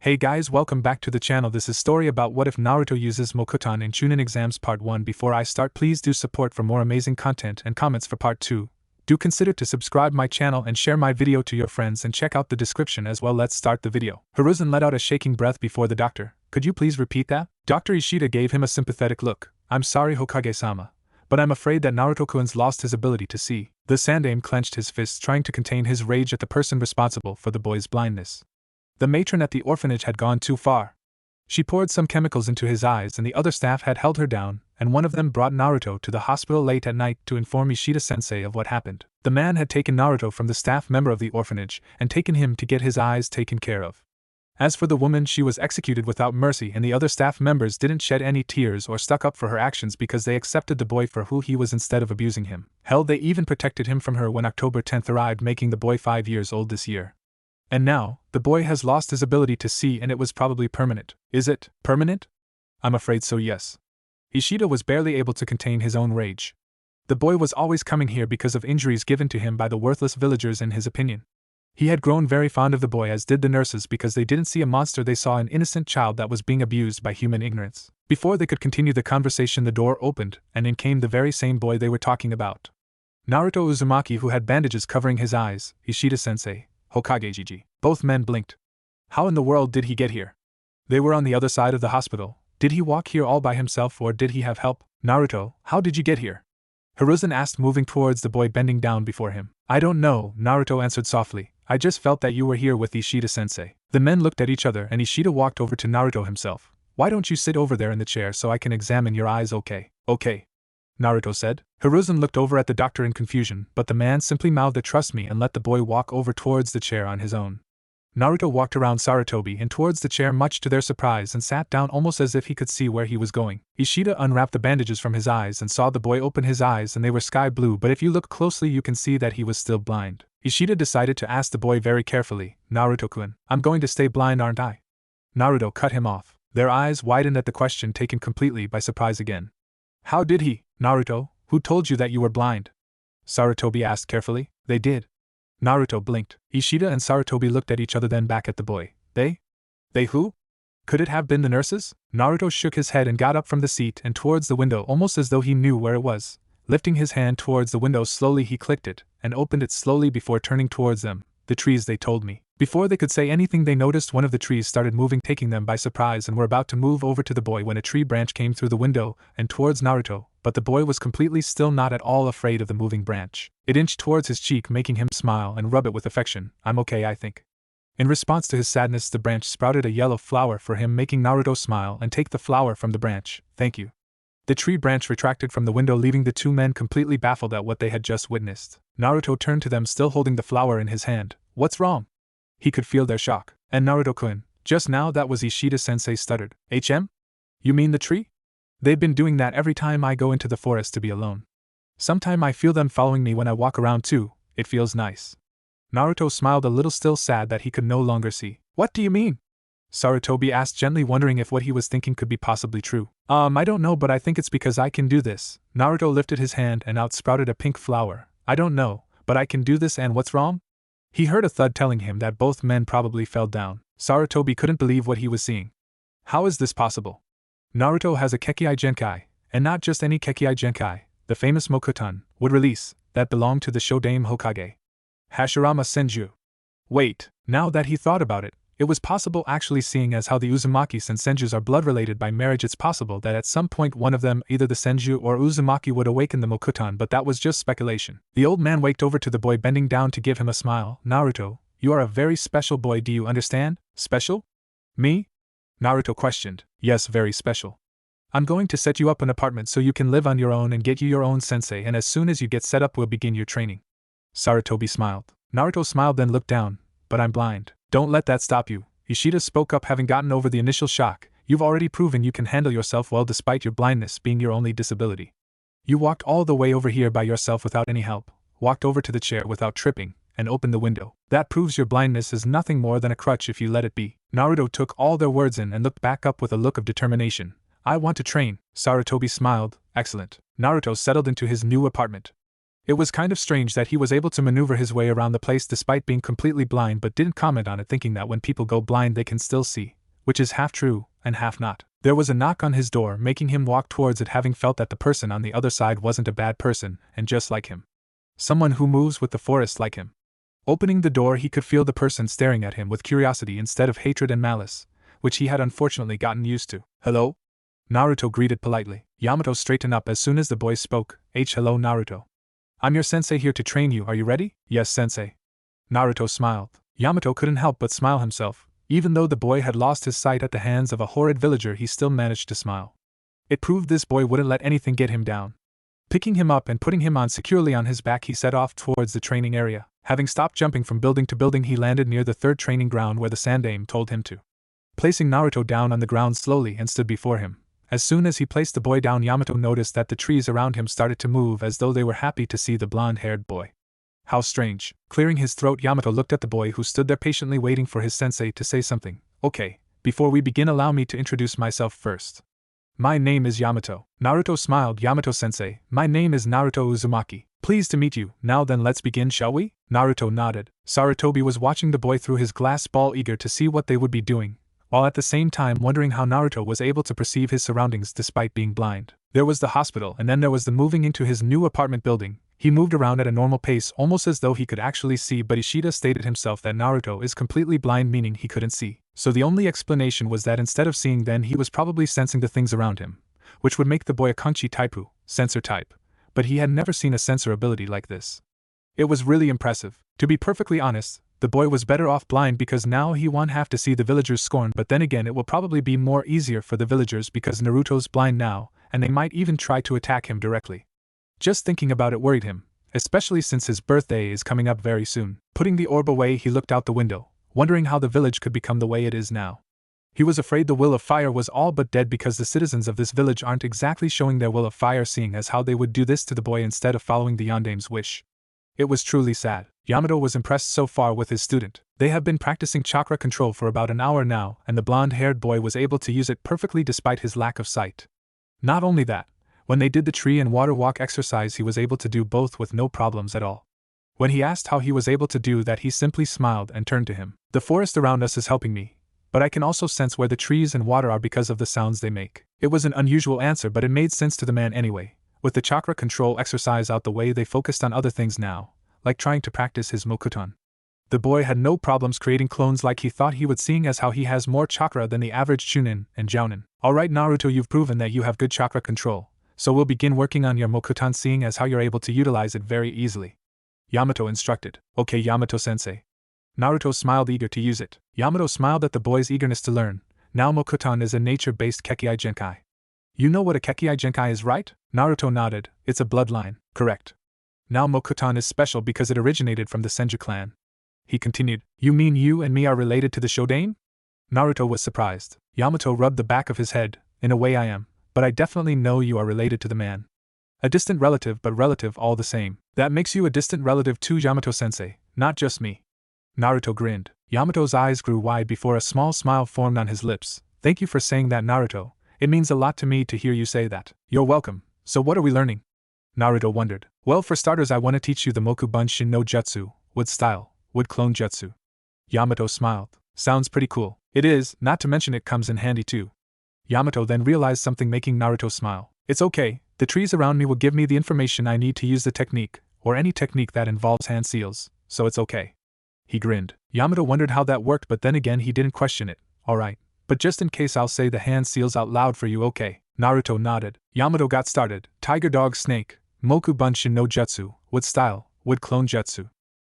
Hey guys, welcome back to the channel. This is story about what if Naruto uses Mokuton in Chunin exams part 1. Before I start, please do support for more amazing content and comments for part 2. Do consider to subscribe my channel and share my video to your friends and check out the description as well. Let's start the video. Hiruzen let out a shaking breath before the doctor. Could you please repeat that? Dr. Ishida gave him a sympathetic look. I'm sorry, Hokage-sama, but I'm afraid that Naruto-kun's lost his ability to see. The Sandaime clenched his fists, trying to contain his rage at the person responsible for the boy's blindness. The matron at the orphanage had gone too far. She poured some chemicals into his eyes and the other staff had held her down, and one of them brought Naruto to the hospital late at night to inform Ishida-sensei of what happened. The man had taken Naruto from the staff member of the orphanage and taken him to get his eyes taken care of. As for the woman, she was executed without mercy, and the other staff members didn't shed any tears or stuck up for her actions because they accepted the boy for who he was instead of abusing him. Hell, they even protected him from her when October 10th arrived, making the boy 5 years old this year. And now, the boy has lost his ability to see, and it was probably permanent. Is it permanent? I'm afraid so, yes. Ishida was barely able to contain his own rage. The boy was always coming here because of injuries given to him by the worthless villagers, in his opinion. He had grown very fond of the boy, as did the nurses, because they didn't see a monster, they saw an innocent child that was being abused by human ignorance. Before they could continue the conversation, the door opened, and in came the very same boy they were talking about. Naruto Uzumaki, who had bandages covering his eyes. Ishida-sensei, Hokage. Both men blinked. How in the world did he get here? They were on the other side of the hospital. Did he walk here all by himself, or did he have help? Naruto, how did you get here? Hiruzen asked, moving towards the boy bending down before him. I don't know, Naruto answered softly. I just felt that you were here with Ishida-sensei. The men looked at each other, and Ishida walked over to Naruto himself. Why don't you sit over there in the chair so I can examine your eyes? Okay, Naruto said. Hiruzen looked over at the doctor in confusion, but the man simply mouthed, trust me, and let the boy walk over towards the chair on his own. Naruto walked around Sarutobi and towards the chair, much to their surprise, and sat down almost as if he could see where he was going. Ishida unwrapped the bandages from his eyes and saw the boy open his eyes, and they were sky blue, but if you look closely you can see that he was still blind. Ishida decided to ask the boy very carefully, Naruto-kun, I'm going to stay blind, aren't I? Naruto cut him off. Their eyes widened at the question, taken completely by surprise again. How did he? Naruto, who told you that you were blind? Sarutobi asked carefully. They did. Naruto blinked. Ishida and Sarutobi looked at each other, then back at the boy. They who? Could it have been the nurses? Naruto shook his head and got up from the seat and towards the window, almost as though he knew where it was. Lifting his hand towards the window slowly, he clicked it, and opened it slowly before turning towards them. The trees, they told me. Before they could say anything, they noticed one of the trees started moving, taking them by surprise, and were about to move over to the boy when a tree branch came through the window and towards Naruto, but the boy was completely still, not at all afraid of the moving branch. It inched towards his cheek, making him smile and rub it with affection. I'm okay, I think. In response to his sadness, the branch sprouted a yellow flower for him, making Naruto smile and take the flower from the branch. Thank you. The tree branch retracted from the window, leaving the two men completely baffled at what they had just witnessed. Naruto turned to them, still holding the flower in his hand. What's wrong? He could feel their shock. And Naruto-kun, just now that was Ishida-sensei stuttered. You mean the tree? They've been doing that every time I go into the forest to be alone. Sometime I feel them following me when I walk around too. It feels nice. Naruto smiled a little, still sad that he could no longer see. What do you mean? Sarutobi asked gently, wondering if what he was thinking could be possibly true. I don't know, but I think it's because I can do this. Naruto lifted his hand and out sprouted a pink flower. I don't know, but I can do this, and what's wrong? He heard a thud telling him that both men probably fell down. Sarutobi couldn't believe what he was seeing. How is this possible? Naruto has a Kekkai Genkai, and not just any Kekkai Genkai, the famous Mokuton, would release, that belonged to the Shodaime Hokage, Hashirama Senju. Wait, now that he thought about it, it was possible actually, seeing as how the Uzumakis and Senjus are blood-related by marriage. It's possible that at some point one of them, either the Senju or Uzumaki, would awaken the Mokuton, but that was just speculation. The old man waked over to the boy, bending down to give him a smile. Naruto, you are a very special boy, do you understand? Special? Me? Naruto questioned. Yes, very special. I'm going to set you up an apartment so you can live on your own and get you your own sensei, and as soon as you get set up we'll begin your training. Sarutobi smiled. Naruto smiled, then looked down. But I'm blind. Don't let that stop you. Ishida spoke up, having gotten over the initial shock. You've already proven you can handle yourself well despite your blindness being your only disability. You walked all the way over here by yourself without any help, walked over to the chair without tripping, and opened the window. That proves your blindness is nothing more than a crutch if you let it be. Naruto took all their words in and looked back up with a look of determination. I want to train. Sarutobi smiled. Excellent. Naruto settled into his new apartment. It was kind of strange that he was able to maneuver his way around the place despite being completely blind, but didn't comment on it, thinking that when people go blind they can still see, which is half true and half not. There was a knock on his door, making him walk towards it, having felt that the person on the other side wasn't a bad person and just like him. Someone who moves with the forest like him. Opening the door, he could feel the person staring at him with curiosity instead of hatred and malice, which he had unfortunately gotten used to. "Hello?" Naruto greeted politely. Yamato straightened up as soon as the boy spoke. Hello Naruto. "I'm your sensei here to train you, are you ready?" "Yes, sensei." Naruto smiled. Yamato couldn't help but smile himself. Even though the boy had lost his sight at the hands of a horrid villager, he still managed to smile. It proved this boy wouldn't let anything get him down. Picking him up and putting him on securely on his back, he set off towards the training area. Having stopped jumping from building to building, he landed near the third training ground where the Sandaime told him to. Placing Naruto down on the ground slowly and stood before him. As soon as he placed the boy down, Yamato noticed that the trees around him started to move as though they were happy to see the blonde-haired boy. How strange. Clearing his throat, Yamato looked at the boy who stood there patiently waiting for his sensei to say something. "Okay, before we begin, allow me to introduce myself first. My name is Yamato." Naruto smiled. "Yamato-sensei, my name is Naruto Uzumaki. Pleased to meet you. Now then, let's begin, shall we?" Naruto nodded. Sarutobi was watching the boy through his glass ball, eager to see what they would be doing, while at the same time wondering how Naruto was able to perceive his surroundings despite being blind. There was the hospital, and then there was the moving into his new apartment building. He moved around at a normal pace, almost as though he could actually see, but Ishida stated himself that Naruto is completely blind, meaning he couldn't see. So the only explanation was that instead of seeing, then he was probably sensing the things around him, which would make the boy a Kanchi Taipu, sensor type. But he had never seen a sensor ability like this. It was really impressive. To be perfectly honest, the boy was better off blind because now he won't have to see the villagers scorn, but then again it will probably be more easier for the villagers because Naruto's blind now, and they might even try to attack him directly. Just thinking about it worried him, especially since his birthday is coming up very soon. Putting the orb away, he looked out the window, wondering how the village could become the way it is now. He was afraid the will of fire was all but dead because the citizens of this village aren't exactly showing their will of fire, seeing as how they would do this to the boy instead of following the Yandaime's wish. It was truly sad. Yamato was impressed so far with his student. They have been practicing chakra control for about an hour now, and the blonde-haired boy was able to use it perfectly despite his lack of sight. Not only that, when they did the tree and water walk exercise, he was able to do both with no problems at all. When he asked how he was able to do that, he simply smiled and turned to him. "The forest around us is helping me, but I can also sense where the trees and water are because of the sounds they make." It was an unusual answer, but it made sense to the man anyway. With the chakra control exercise out the way, they focused on other things now, like trying to practice his Mokuton. The boy had no problems creating clones like he thought he would, seeing as how he has more chakra than the average Chunin and Jounin. "Alright Naruto, you've proven that you have good chakra control, so we'll begin working on your Mokuton, seeing as how you're able to utilize it very easily," Yamato instructed. "Okay Yamato-sensei." Naruto smiled, eager to use it. Yamato smiled at the boy's eagerness to learn. Now Mokuton is a nature-based Kekkai Genkai. You know what a Kekkai Genkai is, right? Naruto nodded. It's a bloodline. Correct. Now Mokuton is special because it originated from the Senju clan. He continued. You mean you and me are related to the Shodaime? Naruto was surprised. Yamato rubbed the back of his head. In a way I am, but I definitely know you are related to the man. A distant relative, but relative all the same. That makes you a distant relative too, Yamato-sensei, not just me. Naruto grinned. Yamato's eyes grew wide before a small smile formed on his lips. Thank you for saying that, Naruto. It means a lot to me to hear you say that. You're welcome. So what are we learning? Naruto wondered. Well, for starters I want to teach you the Mokuton no Jutsu, wood style, wood clone jutsu. Yamato smiled. Sounds pretty cool. It is, not to mention it comes in handy too. Yamato then realized something making Naruto smile. It's okay, the trees around me will give me the information I need to use the technique, or any technique that involves hand seals, so it's okay. He grinned. Yamato wondered how that worked, but then again he didn't question it. Alright, but just in case I'll say the hand seals out loud for you, okay? Naruto nodded. Yamato got started. Tiger dog snake, Mokuton no Jutsu, wood style, wood clone jutsu.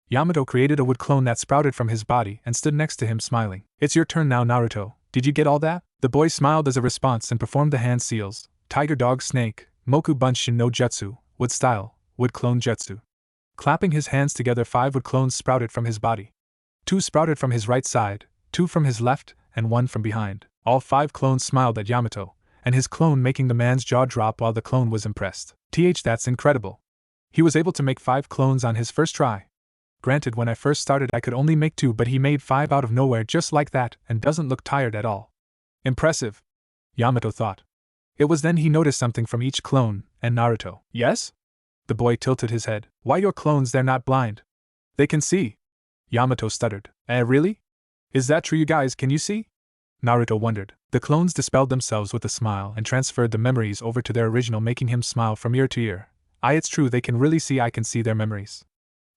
Yamato created a wood clone that sprouted from his body and stood next to him smiling. It's your turn now, Naruto. Did you get all that? The boy smiled as a response and performed the hand seals. Tiger dog snake, Mokuton no Jutsu, wood style, wood clone jutsu. Clapping his hands together, 5 wood clones sprouted from his body. 2 sprouted from his right side, 2 from his left, and 1 from behind. All 5 clones smiled at Yamato, and his clone making the man's jaw drop while the clone was impressed. That's incredible. He was able to make 5 clones on his first try. Granted, when I first started I could only make 2, but he made 5 out of nowhere just like that and doesn't look tired at all. Impressive, Yamato thought. It was then he noticed something from each clone, and Naruto. Yes? The boy tilted his head. Why your clones, they're not blind. They can see. Yamato stuttered. Really? Is that true, you guys, can you see? Naruto wondered. The clones dispelled themselves with a smile and transferred the memories over to their original, making him smile from ear to ear. It's true, they can really see, I can see their memories.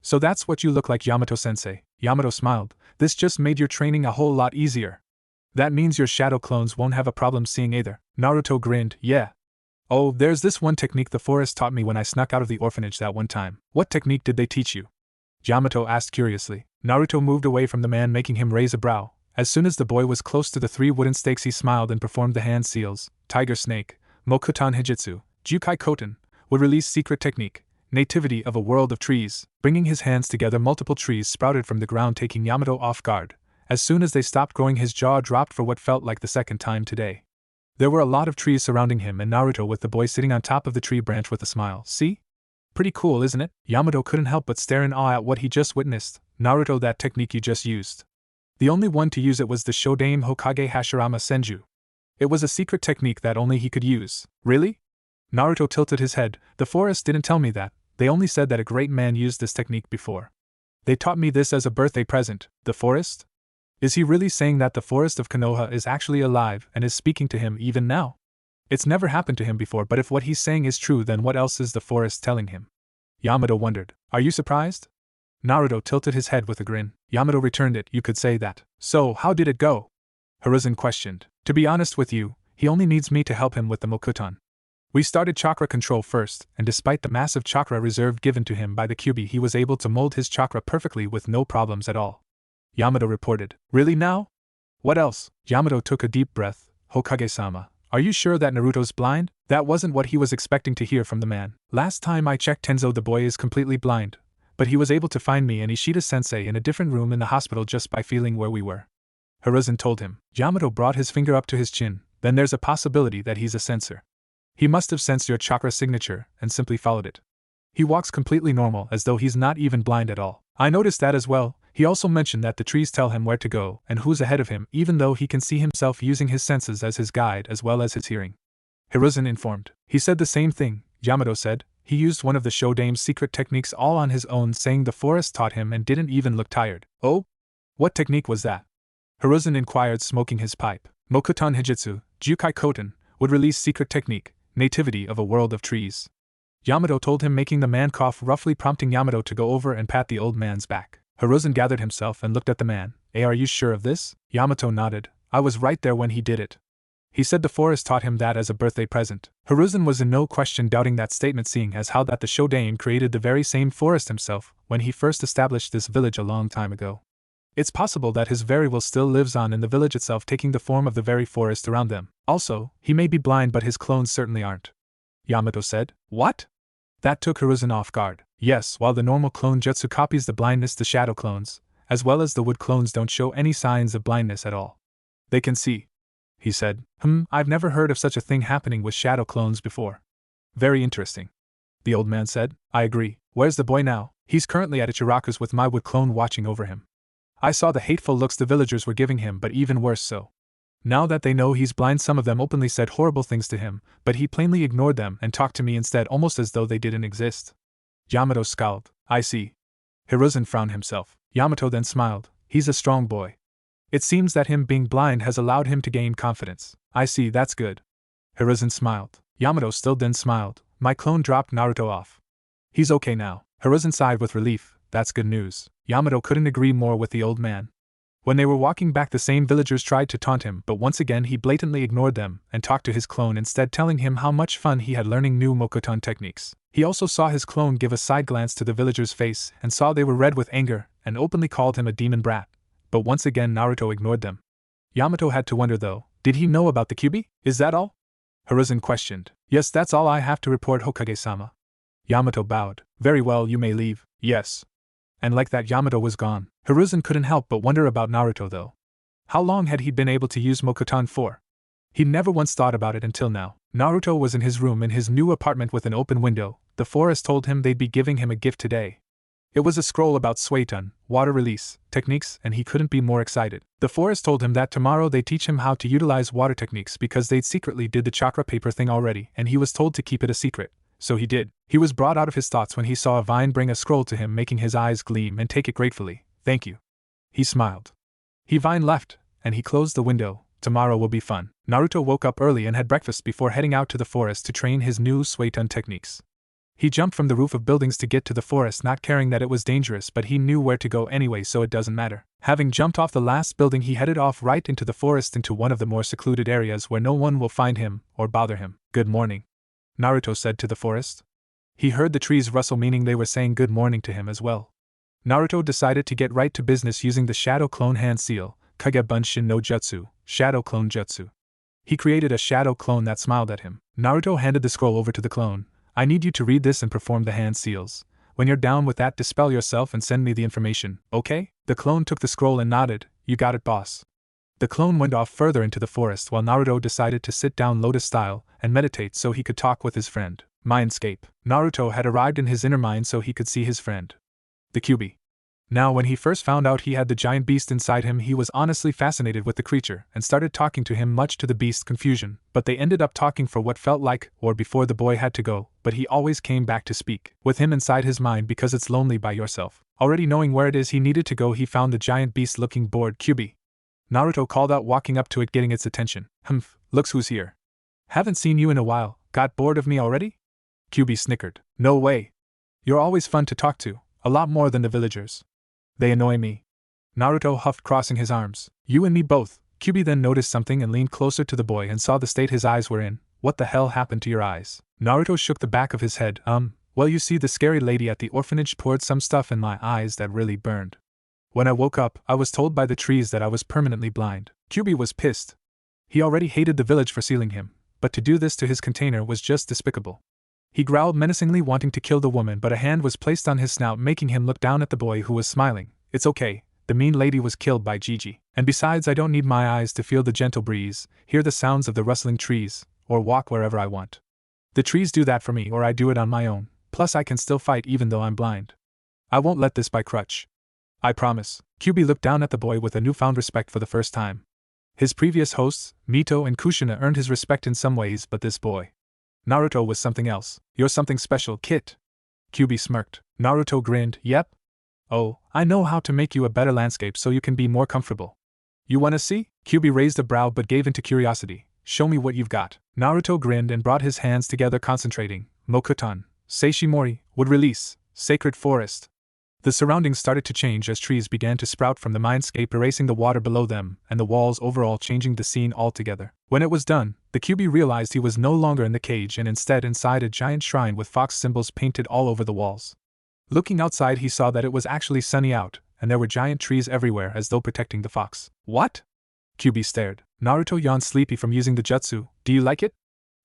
So that's what you look like, Yamato-sensei. Yamato smiled. This just made your training a whole lot easier. That means your shadow clones won't have a problem seeing either. Naruto grinned. Yeah. Oh, there's this one technique the forest taught me when I snuck out of the orphanage that one time. What technique did they teach you? Yamato asked curiously. Naruto moved away from the man, making him raise a brow. As soon as the boy was close to the 3 wooden stakes, he smiled and performed the hand seals. Tiger snake, Mokuton Hijitsu, Jukai Koten, would release secret technique, nativity of a world of trees. Bringing his hands together, multiple trees sprouted from the ground, taking Yamato off guard. As soon as they stopped growing, his jaw dropped for what felt like the second time today. There were a lot of trees surrounding him and Naruto, with the boy sitting on top of the tree branch with a smile. See? Pretty cool, isn't it? Yamato couldn't help but stare in awe at what he just witnessed. Naruto, that technique you just used. The only one to use it was the Shodaime Hokage Hashirama Senju. It was a secret technique that only he could use. Really? Naruto tilted his head. The forest didn't tell me that. They only said that a great man used this technique before. They taught me this as a birthday present. The forest? Is he really saying that the forest of Konoha is actually alive and is speaking to him even now? It's never happened to him before, but if what he's saying is true, then what else is the forest telling him? Yamato wondered. Are you surprised? Naruto tilted his head with a grin. Yamato returned it. You could say that. So, how did it go? Hiruzen questioned. To be honest with you, he only needs me to help him with the Mokuton. We started chakra control first, and despite the massive chakra reserve given to him by the Kyuubi, he was able to mold his chakra perfectly with no problems at all. Yamato reported. Really now? What else? Yamato took a deep breath. Hokage-sama, are you sure that Naruto's blind? That wasn't what he was expecting to hear from the man. Last time I checked, Tenzo, the boy is completely blind. But he was able to find me and Ishida-sensei in a different room in the hospital just by feeling where we were. Hiruzen told him. Yamato brought his finger up to his chin. Then there's a possibility that he's a sensor. He must have sensed your chakra signature and simply followed it. He walks completely normal, as though he's not even blind at all. I noticed that as well. He also mentioned that the trees tell him where to go and who's ahead of him, even though he can see himself using his senses as his guide as well as his hearing. Hiruzen informed. He said the same thing, Yamato said. He used one of the Shodaime's secret techniques all on his own, saying the forest taught him, and didn't even look tired. Oh? What technique was that? Hiruzen inquired, smoking his pipe. Mokuton Hijitsu, Jukai Koten, would release secret technique, nativity of a world of trees. Yamato told him, making the man cough, roughly prompting Yamato to go over and pat the old man's back. Hiruzen gathered himself and looked at the man. Are you sure of this? Yamato nodded. I was right there when he did it. He said the forest taught him that as a birthday present. Hiruzen was in no question doubting that statement, seeing as how that the Shodaime created the very same forest himself when he first established this village a long time ago. It's possible that his very will still lives on in the village itself, taking the form of the very forest around them. Also, he may be blind, but his clones certainly aren't. Yamato said. What? That took Hiruzen off guard. Yes, while the normal clone jutsu copies the blindness, the shadow clones, as well as the wood clones, don't show any signs of blindness at all. They can see, he said. I've never heard of such a thing happening with shadow clones before. Very interesting, the old man said. I agree. Where's the boy now? He's currently at Ichiraku's with my wood clone watching over him. I saw the hateful looks the villagers were giving him, but even worse so. Now that they know he's blind, some of them openly said horrible things to him, but he plainly ignored them and talked to me instead, almost as though they didn't exist. Yamato scowled. I see. Hiruzen frowned himself. Yamato then smiled. He's a strong boy. It seems that him being blind has allowed him to gain confidence. I see, that's good. Hiruzen smiled. Yamato still then smiled. My clone dropped Naruto off. He's okay now. Hiruzen sighed with relief. That's good news. Yamato couldn't agree more with the old man. When they were walking back, the same villagers tried to taunt him, but once again he blatantly ignored them and talked to his clone instead, telling him how much fun he had learning new Mokuton techniques. He also saw his clone give a side glance to the villagers' face and saw they were red with anger and openly called him a demon brat. But once again Naruto ignored them. Yamato had to wonder though, did he know about the Kyuubi? Is that all? Hiruzen questioned. Yes, that's all I have to report, Hokage-sama. Yamato bowed. Very well, you may leave. Yes. And like that, Yamato was gone. Hiruzen couldn't help but wonder about Naruto though. How long had he been able to use Mokuton for? He'd never once thought about it until now. Naruto was in his room in his new apartment with an open window. The forest told him they'd be giving him a gift today. It was a scroll about Suiton, water release, techniques, and he couldn't be more excited. The forest told him that tomorrow they'd teach him how to utilize water techniques because they'd secretly did the chakra paper thing already, and he was told to keep it a secret, So he did. He was brought out of his thoughts when he saw a vine bring a scroll to him, making his eyes gleam and take it gratefully. Thank you. He smiled. Vine left, and he closed the window. Tomorrow will be fun. Naruto woke up early and had breakfast before heading out to the forest to train his new Suiton techniques. He jumped from the roof of buildings to get to the forest, not caring that it was dangerous, but he knew where to go anyway, so it doesn't matter. Having jumped off the last building, he headed off right into the forest, into one of the more secluded areas where no one will find him or bother him. Good morning, Naruto said to the forest. He heard the trees rustle, meaning they were saying good morning to him as well. Naruto decided to get right to business using the Shadow Clone Hand Seal, Kage Bunshin no Jutsu, Shadow Clone Jutsu. He created a shadow clone that smiled at him. Naruto handed the scroll over to the clone. I need you to read this and perform the hand seals. When you're down with that, dispel yourself and send me the information, okay? The clone took the scroll and nodded. You got it, boss. The clone went off further into the forest while Naruto decided to sit down lotus style and meditate so he could talk with his friend. Mindscape. Naruto had arrived in his inner mind so he could see his friend, the Kyuubi. Now, when he first found out he had the giant beast inside him, he was honestly fascinated with the creature and started talking to him, much to the beast's confusion. But they ended up talking for what felt like, or before the boy had to go, but he always came back to speak with him inside his mind because it's lonely by yourself. Already knowing where it is he needed to go, he found the giant beast looking bored. Kyuubi, Naruto called out, walking up to it, getting its attention. Looks who's here. Haven't seen you in a while. Got bored of me already? Kyuubi snickered. No way. You're always fun to talk to, a lot more than the villagers. They annoy me. Naruto huffed, crossing his arms. You and me both. Kyuubi then noticed something and leaned closer to the boy and saw the state his eyes were in. What the hell happened to your eyes? Naruto shook the back of his head. Well, you see, the scary lady at the orphanage poured some stuff in my eyes that really burned. When I woke up, I was told by the trees that I was permanently blind. Kyuubi was pissed. He already hated the village for sealing him, but to do this to his container was just despicable. He growled menacingly, wanting to kill the woman, but a hand was placed on his snout, making him look down at the boy, who was smiling. It's okay, the mean lady was killed by Gigi. And besides, I don't need my eyes to feel the gentle breeze, hear the sounds of the rustling trees, or walk wherever I want. The trees do that for me, or I do it on my own. Plus, I can still fight even though I'm blind. I won't let this by crutch. I promise. Kyuubi looked down at the boy with a newfound respect for the first time. His previous hosts, Mito and Kushina, earned his respect in some ways, but this boy, Naruto, was something else. You're something special, Kit. Kyuubi smirked. Naruto grinned. Yep. Oh, I know how to make you a better landscape so you can be more comfortable. You wanna see? Kyuubi raised a brow but gave into curiosity. Show me what you've got. Naruto grinned and brought his hands together, concentrating. Mokuton, Seishimori, would release, sacred forest. The surroundings started to change as trees began to sprout from the mindscape, erasing the water below them, and the walls overall changing the scene altogether. When it was done, the Kyuubi realized he was no longer in the cage and instead inside a giant shrine with fox symbols painted all over the walls. Looking outside, he saw that it was actually sunny out, and there were giant trees everywhere as though protecting the fox. What? Kyuubi stared. Naruto yawned, sleepy from using the jutsu. Do you like it?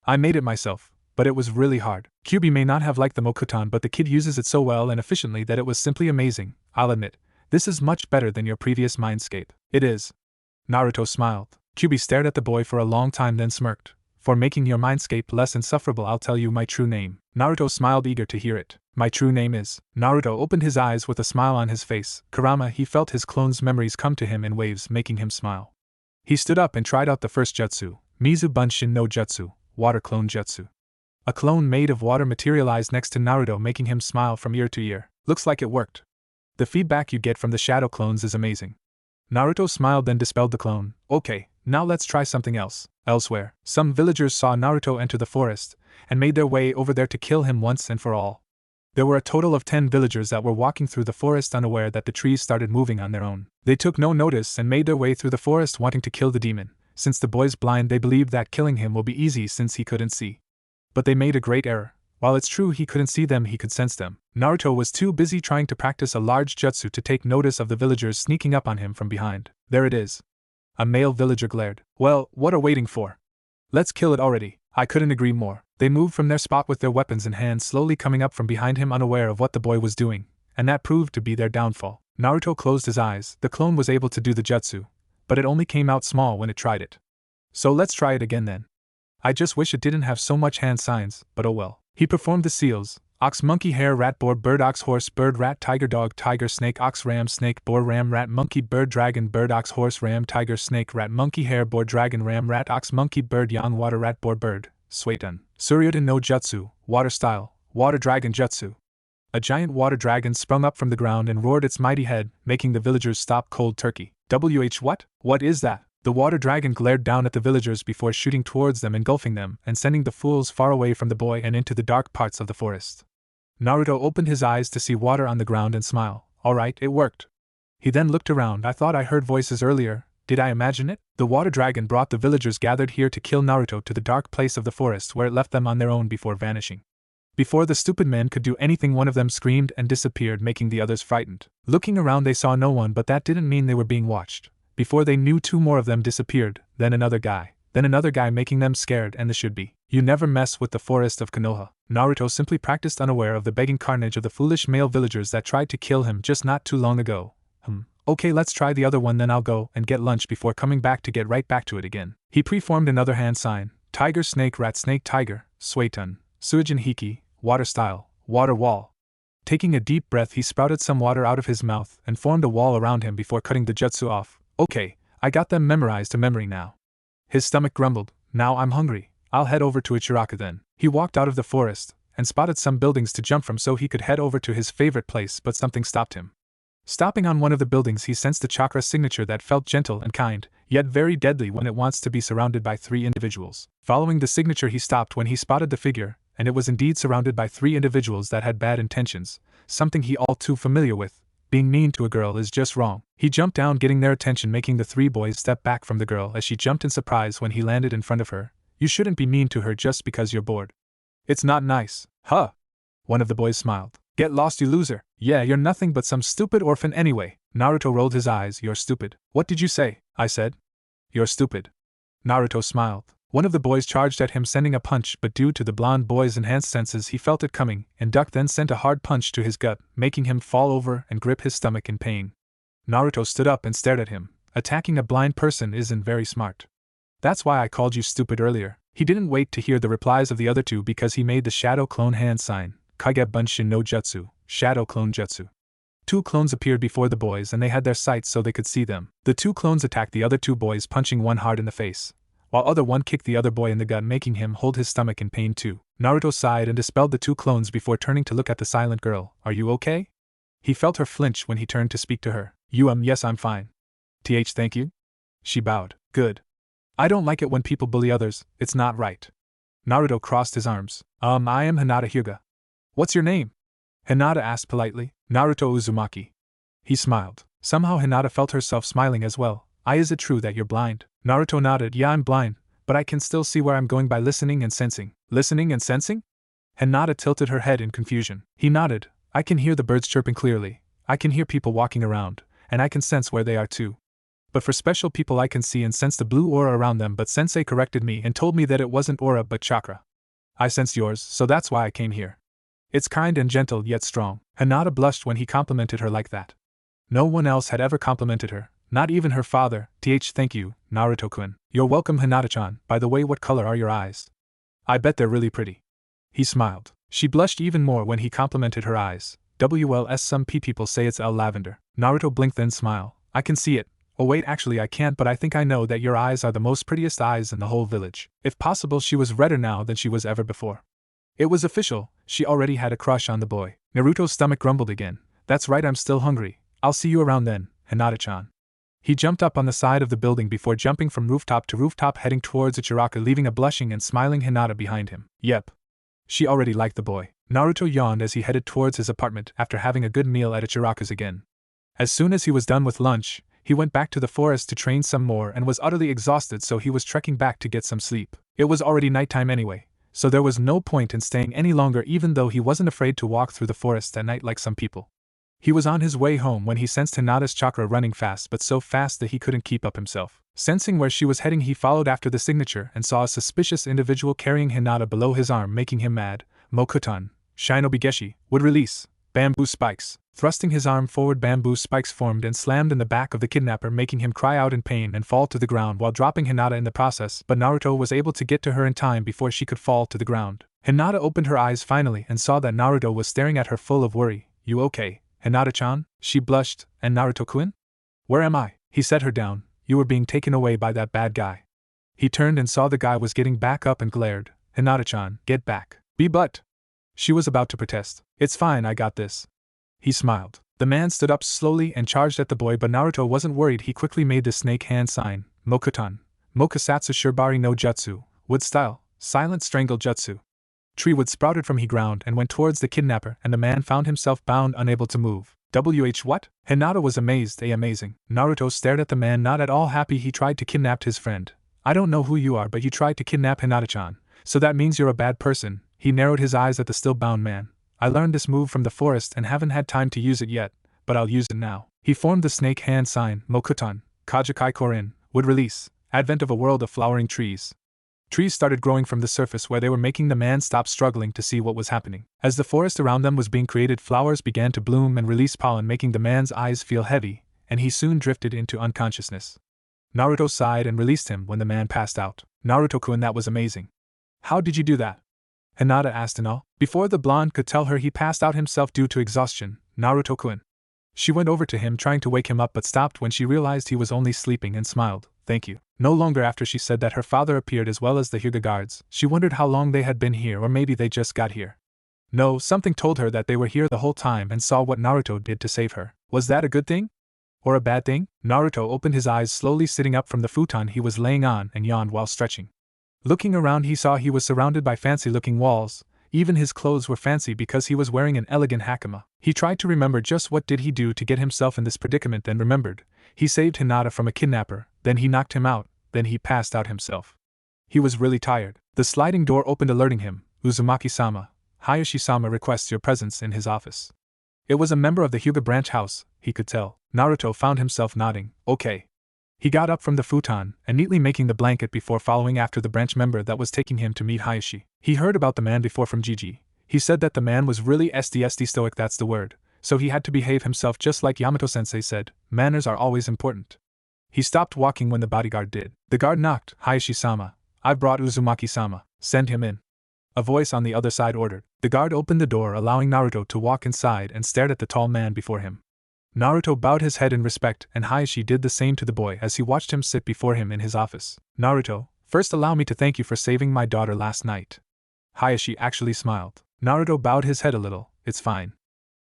I made it myself, but it was really hard. Kyuubi may not have liked the Mokuton, but the kid uses it so well and efficiently that it was simply amazing. I'll admit, this is much better than your previous mindscape. It is. Naruto smiled. Kyuubi stared at the boy for a long time, then smirked. For making your mindscape less insufferable, I'll tell you my true name. Naruto smiled, eager to hear it. My true name is. Naruto opened his eyes with a smile on his face. Kurama. He felt his clone's memories come to him in waves, making him smile. He stood up and tried out the first jutsu, Mizu Bunshin no Jutsu, water clone jutsu. A clone made of water materialized next to Naruto, making him smile from ear to ear. Looks like it worked. The feedback you get from the shadow clones is amazing. Naruto smiled, then dispelled the clone. Okay, now let's try something else. Elsewhere, some villagers saw Naruto enter the forest, and made their way over there to kill him once and for all. There were a total of 10 villagers that were walking through the forest, unaware that the trees started moving on their own. They took no notice and made their way through the forest, wanting to kill the demon. Since the boy's blind, they believed that killing him will be easy since he couldn't see. But they made a great error. While it's true he couldn't see them, he could sense them. Naruto was too busy trying to practice a large jutsu to take notice of the villagers sneaking up on him from behind. There it is. A male villager glared. Well, what are waiting for? Let's kill it already. I couldn't agree more. They moved from their spot with their weapons in hand, slowly coming up from behind him, unaware of what the boy was doing, and that proved to be their downfall. Naruto closed his eyes. The clone was able to do the jutsu, but it only came out small when it tried it. So let's try it again then. I just wish it didn't have so much hand signs, but oh well. He performed the seals: ox, monkey, hare, rat, boar, bird, ox, horse, bird, rat, tiger, dog, tiger, snake, ox, ram, snake, boar, ram, rat, monkey, bird, dragon, bird, ox, horse, ram, tiger, snake, rat, monkey, hare, boar, dragon, ram, rat, ox, monkey, bird, yang, water, rat, boar, bird. Suiton, Suryudan no Jutsu, water style, water dragon jutsu. A giant water dragon sprung up from the ground and roared its mighty head, making the villagers stop cold turkey. What? What is that? The water dragon glared down at the villagers before shooting towards them, engulfing them, and sending the fools far away from the boy and into the dark parts of the forest. Naruto opened his eyes to see water on the ground and smile. Alright, it worked. He then looked around. I thought I heard voices earlier. Did I imagine it? The water dragon brought the villagers gathered here to kill Naruto to the dark place of the forest where it left them on their own before vanishing. Before the stupid men could do anything, one of them screamed and disappeared, making the others frightened. Looking around, they saw no one, but that didn't mean they were being watched. Before they knew, 2 more of them disappeared, then another guy, making them scared, and this should be. You never mess with the forest of Konoha. Naruto simply practiced, unaware of the begging carnage of the foolish male villagers that tried to kill him just not too long ago. Okay, let's try the other one, then I'll go and get lunch before coming back to get right back to it again. He preformed another hand sign: tiger, snake, rat, snake, tiger, suetun, suijin hiki, water style, water wall. Taking a deep breath, he sprouted some water out of his mouth and formed a wall around him before cutting the jutsu off. Okay, I got them memorized to memory now. His stomach grumbled. Now I'm hungry. I'll head over to Ichiraka then. He walked out of the forest and spotted some buildings to jump from so he could head over to his favorite place, but something stopped him. Stopping on one of the buildings, he sensed a chakra signature that felt gentle and kind, yet very deadly when it wants to be surrounded by 3 individuals. Following the signature, he stopped when he spotted the figure, and it was indeed surrounded by 3 individuals that had bad intentions, something he all too familiar with. Being mean to a girl is just wrong. He jumped down, getting their attention, making the 3 boys step back from the girl as she jumped in surprise when he landed in front of her. You shouldn't be mean to her just because you're bored. It's not nice. Huh? One of the boys smiled. Get lost, you loser. Yeah, you're nothing but some stupid orphan anyway. Naruto rolled his eyes. You're stupid. What did you say? I said. You're stupid. Naruto smiled. One of the boys charged at him, sending a punch, but due to the blonde boy's enhanced senses, he felt it coming, and ducked, then sent a hard punch to his gut, making him fall over and grip his stomach in pain. Naruto stood up and stared at him. Attacking a blind person isn't very smart. That's why I called you stupid earlier. He didn't wait to hear the replies of the other 2 because he made the shadow clone hand sign. Kage Bunshin no Jutsu, shadow clone jutsu. 2 clones appeared before the boys, and they had their sights so they could see them. The 2 clones attacked the other 2 boys, punching one hard in the face, while other one kicked the other boy in the gut, making him hold his stomach in pain too. Naruto sighed and dispelled the 2 clones before turning to look at the silent girl. Are you okay? He felt her flinch when he turned to speak to her. Yes, I'm fine. Thank you? She bowed. Good. I don't like it when people bully others, it's not right. Naruto crossed his arms. I am Hinata Hyuga. What's your name? Hinata asked politely. Naruto Uzumaki. He smiled. Somehow Hinata felt herself smiling as well. Is it true that you're blind? Naruto nodded. Yeah, I'm blind, but I can still see where I'm going by listening and sensing. Listening and sensing? Hinata tilted her head in confusion. He nodded. I can hear the birds chirping clearly. I can hear people walking around, and I can sense where they are too. But for special people, I can see and sense the blue aura around them, but Sensei corrected me and told me that it wasn't aura but chakra. I sensed yours, so that's why I came here. It's kind and gentle yet strong. Hinata blushed when he complimented her like that. No one else had ever complimented her, not even her father. Thank you, Naruto-kun. You're welcome, Hinata-chan. By the way, what color are your eyes? I bet they're really pretty. He smiled. She blushed even more when he complimented her eyes. Some people say it's lavender. Naruto blinked then smiled. I can see it. Oh wait, actually I can't, but I think I know that your eyes are the most prettiest eyes in the whole village. If possible, she was redder now than she was ever before. It was official, she already had a crush on the boy. Naruto's stomach grumbled again. That's right, I'm still hungry. I'll see you around then, Hinata-chan. He jumped up on the side of the building before jumping from rooftop to rooftop, heading towards Ichiraka, leaving a blushing and smiling Hinata behind him. Yep. She already liked the boy. Naruto yawned as he headed towards his apartment after having a good meal at Ichiraka's again. As soon as he was done with lunch, he went back to the forest to train some more and was utterly exhausted, so he was trekking back to get some sleep. It was already nighttime anyway, so there was no point in staying any longer, even though he wasn't afraid to walk through the forest at night like some people. He was on his way home when he sensed Hinata's chakra running fast, but so fast that he couldn't keep up himself. Sensing where she was heading, he followed after the signature and saw a suspicious individual carrying Hinata below his arm, making him mad. Mokuton, Shinobi Geshi, would release. Bamboo spikes. Thrusting his arm forward, bamboo spikes formed and slammed in the back of the kidnapper, making him cry out in pain and fall to the ground while dropping Hinata in the process, but Naruto was able to get to her in time before she could fall to the ground. Hinata opened her eyes finally and saw that Naruto was staring at her full of worry. You okay, Hinata-chan? She blushed. And Naruto-kun? Where am I? He set her down. You were being taken away by that bad guy. He turned and saw the guy was getting back up and glared. Hinata-chan, get back. But. She was about to protest. It's fine, I got this. He smiled. The man stood up slowly and charged at the boy, but Naruto wasn't worried. He quickly made the snake hand sign, Mokuton, Mokusatsu Shirbari no Jutsu, wood style, silent strangle jutsu. Tree wood sprouted from the ground and went towards the kidnapper, and the man found himself bound, unable to move. What? Hinata was amazed. Amazing. Naruto stared at the man, not at all happy. He tried to kidnap his friend. I don't know who you are, but you tried to kidnap Hinata-chan. So that means you're a bad person. He narrowed his eyes at the still bound man. I learned this move from the forest and haven't had time to use it yet, but I'll use it now. He formed the snake hand sign, Mokuton, Kajakai Korin, would release, advent of a world of flowering trees. Trees started growing from the surface where they were, making the man stop struggling to see what was happening. As the forest around them was being created, flowers began to bloom and release pollen, making the man's eyes feel heavy, and he soon drifted into unconsciousness. Naruto sighed and released him when the man passed out. Naruto-kun, that was amazing. How did you do that? Hinata asked in awe. Before the blonde could tell her, he passed out himself due to exhaustion. Naruto-kun. She went over to him, trying to wake him up, but stopped when she realized he was only sleeping, and smiled. Thank you. No longer after she said that, her father appeared as well as the Hyuga guards. She wondered how long they had been here, or maybe they just got here. No, something told her that they were here the whole time and saw what Naruto did to save her. Was that a good thing? Or a bad thing? Naruto opened his eyes slowly, sitting up from the futon he was laying on, and yawned while stretching. Looking around, he saw he was surrounded by fancy-looking walls. Even his clothes were fancy because he was wearing an elegant hakama. He tried to remember just what did he do to get himself in this predicament, then remembered. He saved Hinata from a kidnapper, then he knocked him out, then he passed out himself. He was really tired. The sliding door opened, alerting him. Uzumaki-sama, Hayashi-sama requests your presence in his office. It was a member of the Hyuga branch house, he could tell. Naruto found himself nodding. Okay. He got up from the futon, and neatly making the blanket before following after the branch member that was taking him to meet Hayashi. He heard about the man before from Gigi. He said that the man was really SDSD stoic, that's the word, so he had to behave himself just like Yamato-sensei said, manners are always important. He stopped walking when the bodyguard did. The guard knocked. Hayashi-sama, I've brought Uzumaki-sama, send him in. A voice on the other side ordered. The guard opened the door, allowing Naruto to walk inside, and stared at the tall man before him. Naruto bowed his head in respect, and Hayashi did the same to the boy as he watched him sit before him in his office. Naruto, first allow me to thank you for saving my daughter last night. Hayashi actually smiled. Naruto bowed his head a little. It's fine.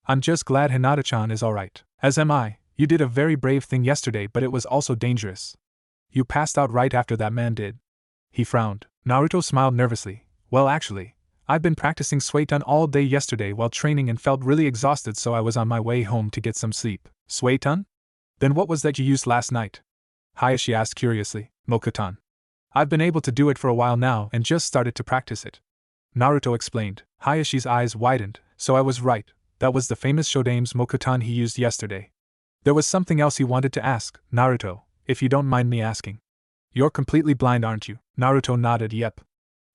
I'm just glad Hinata-chan is alright. As am I. You did a very brave thing yesterday, but it was also dangerous. You passed out right after that man did. He frowned. Naruto smiled nervously. Well, actually, I've been practicing Suiton all day yesterday while training and felt really exhausted, so I was on my way home to get some sleep. Suiton? Then what was that you used last night? Hayashi asked curiously. Mokuton. I've been able to do it for a while now and just started to practice it. Naruto explained. Hayashi's eyes widened. So I was right, that was the famous Shodame's Mokuton he used yesterday. There was something else he wanted to ask, Naruto, if you don't mind me asking. You're completely blind, aren't you? Naruto nodded. Yep.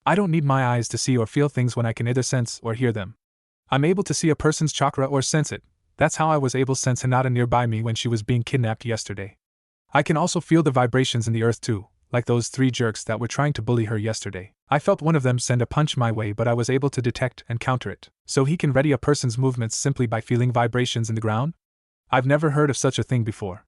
I don't need my eyes to see or feel things when I can either sense or hear them. I'm able to see a person's chakra or sense it. That's how I was able to sense Hinata nearby me when she was being kidnapped yesterday. I can also feel the vibrations in the earth too, like those 3 jerks that were trying to bully her yesterday. I felt one of them send a punch my way, but I was able to detect and counter it. So he can ready a person's movements simply by feeling vibrations in the ground? I've never heard of such a thing before.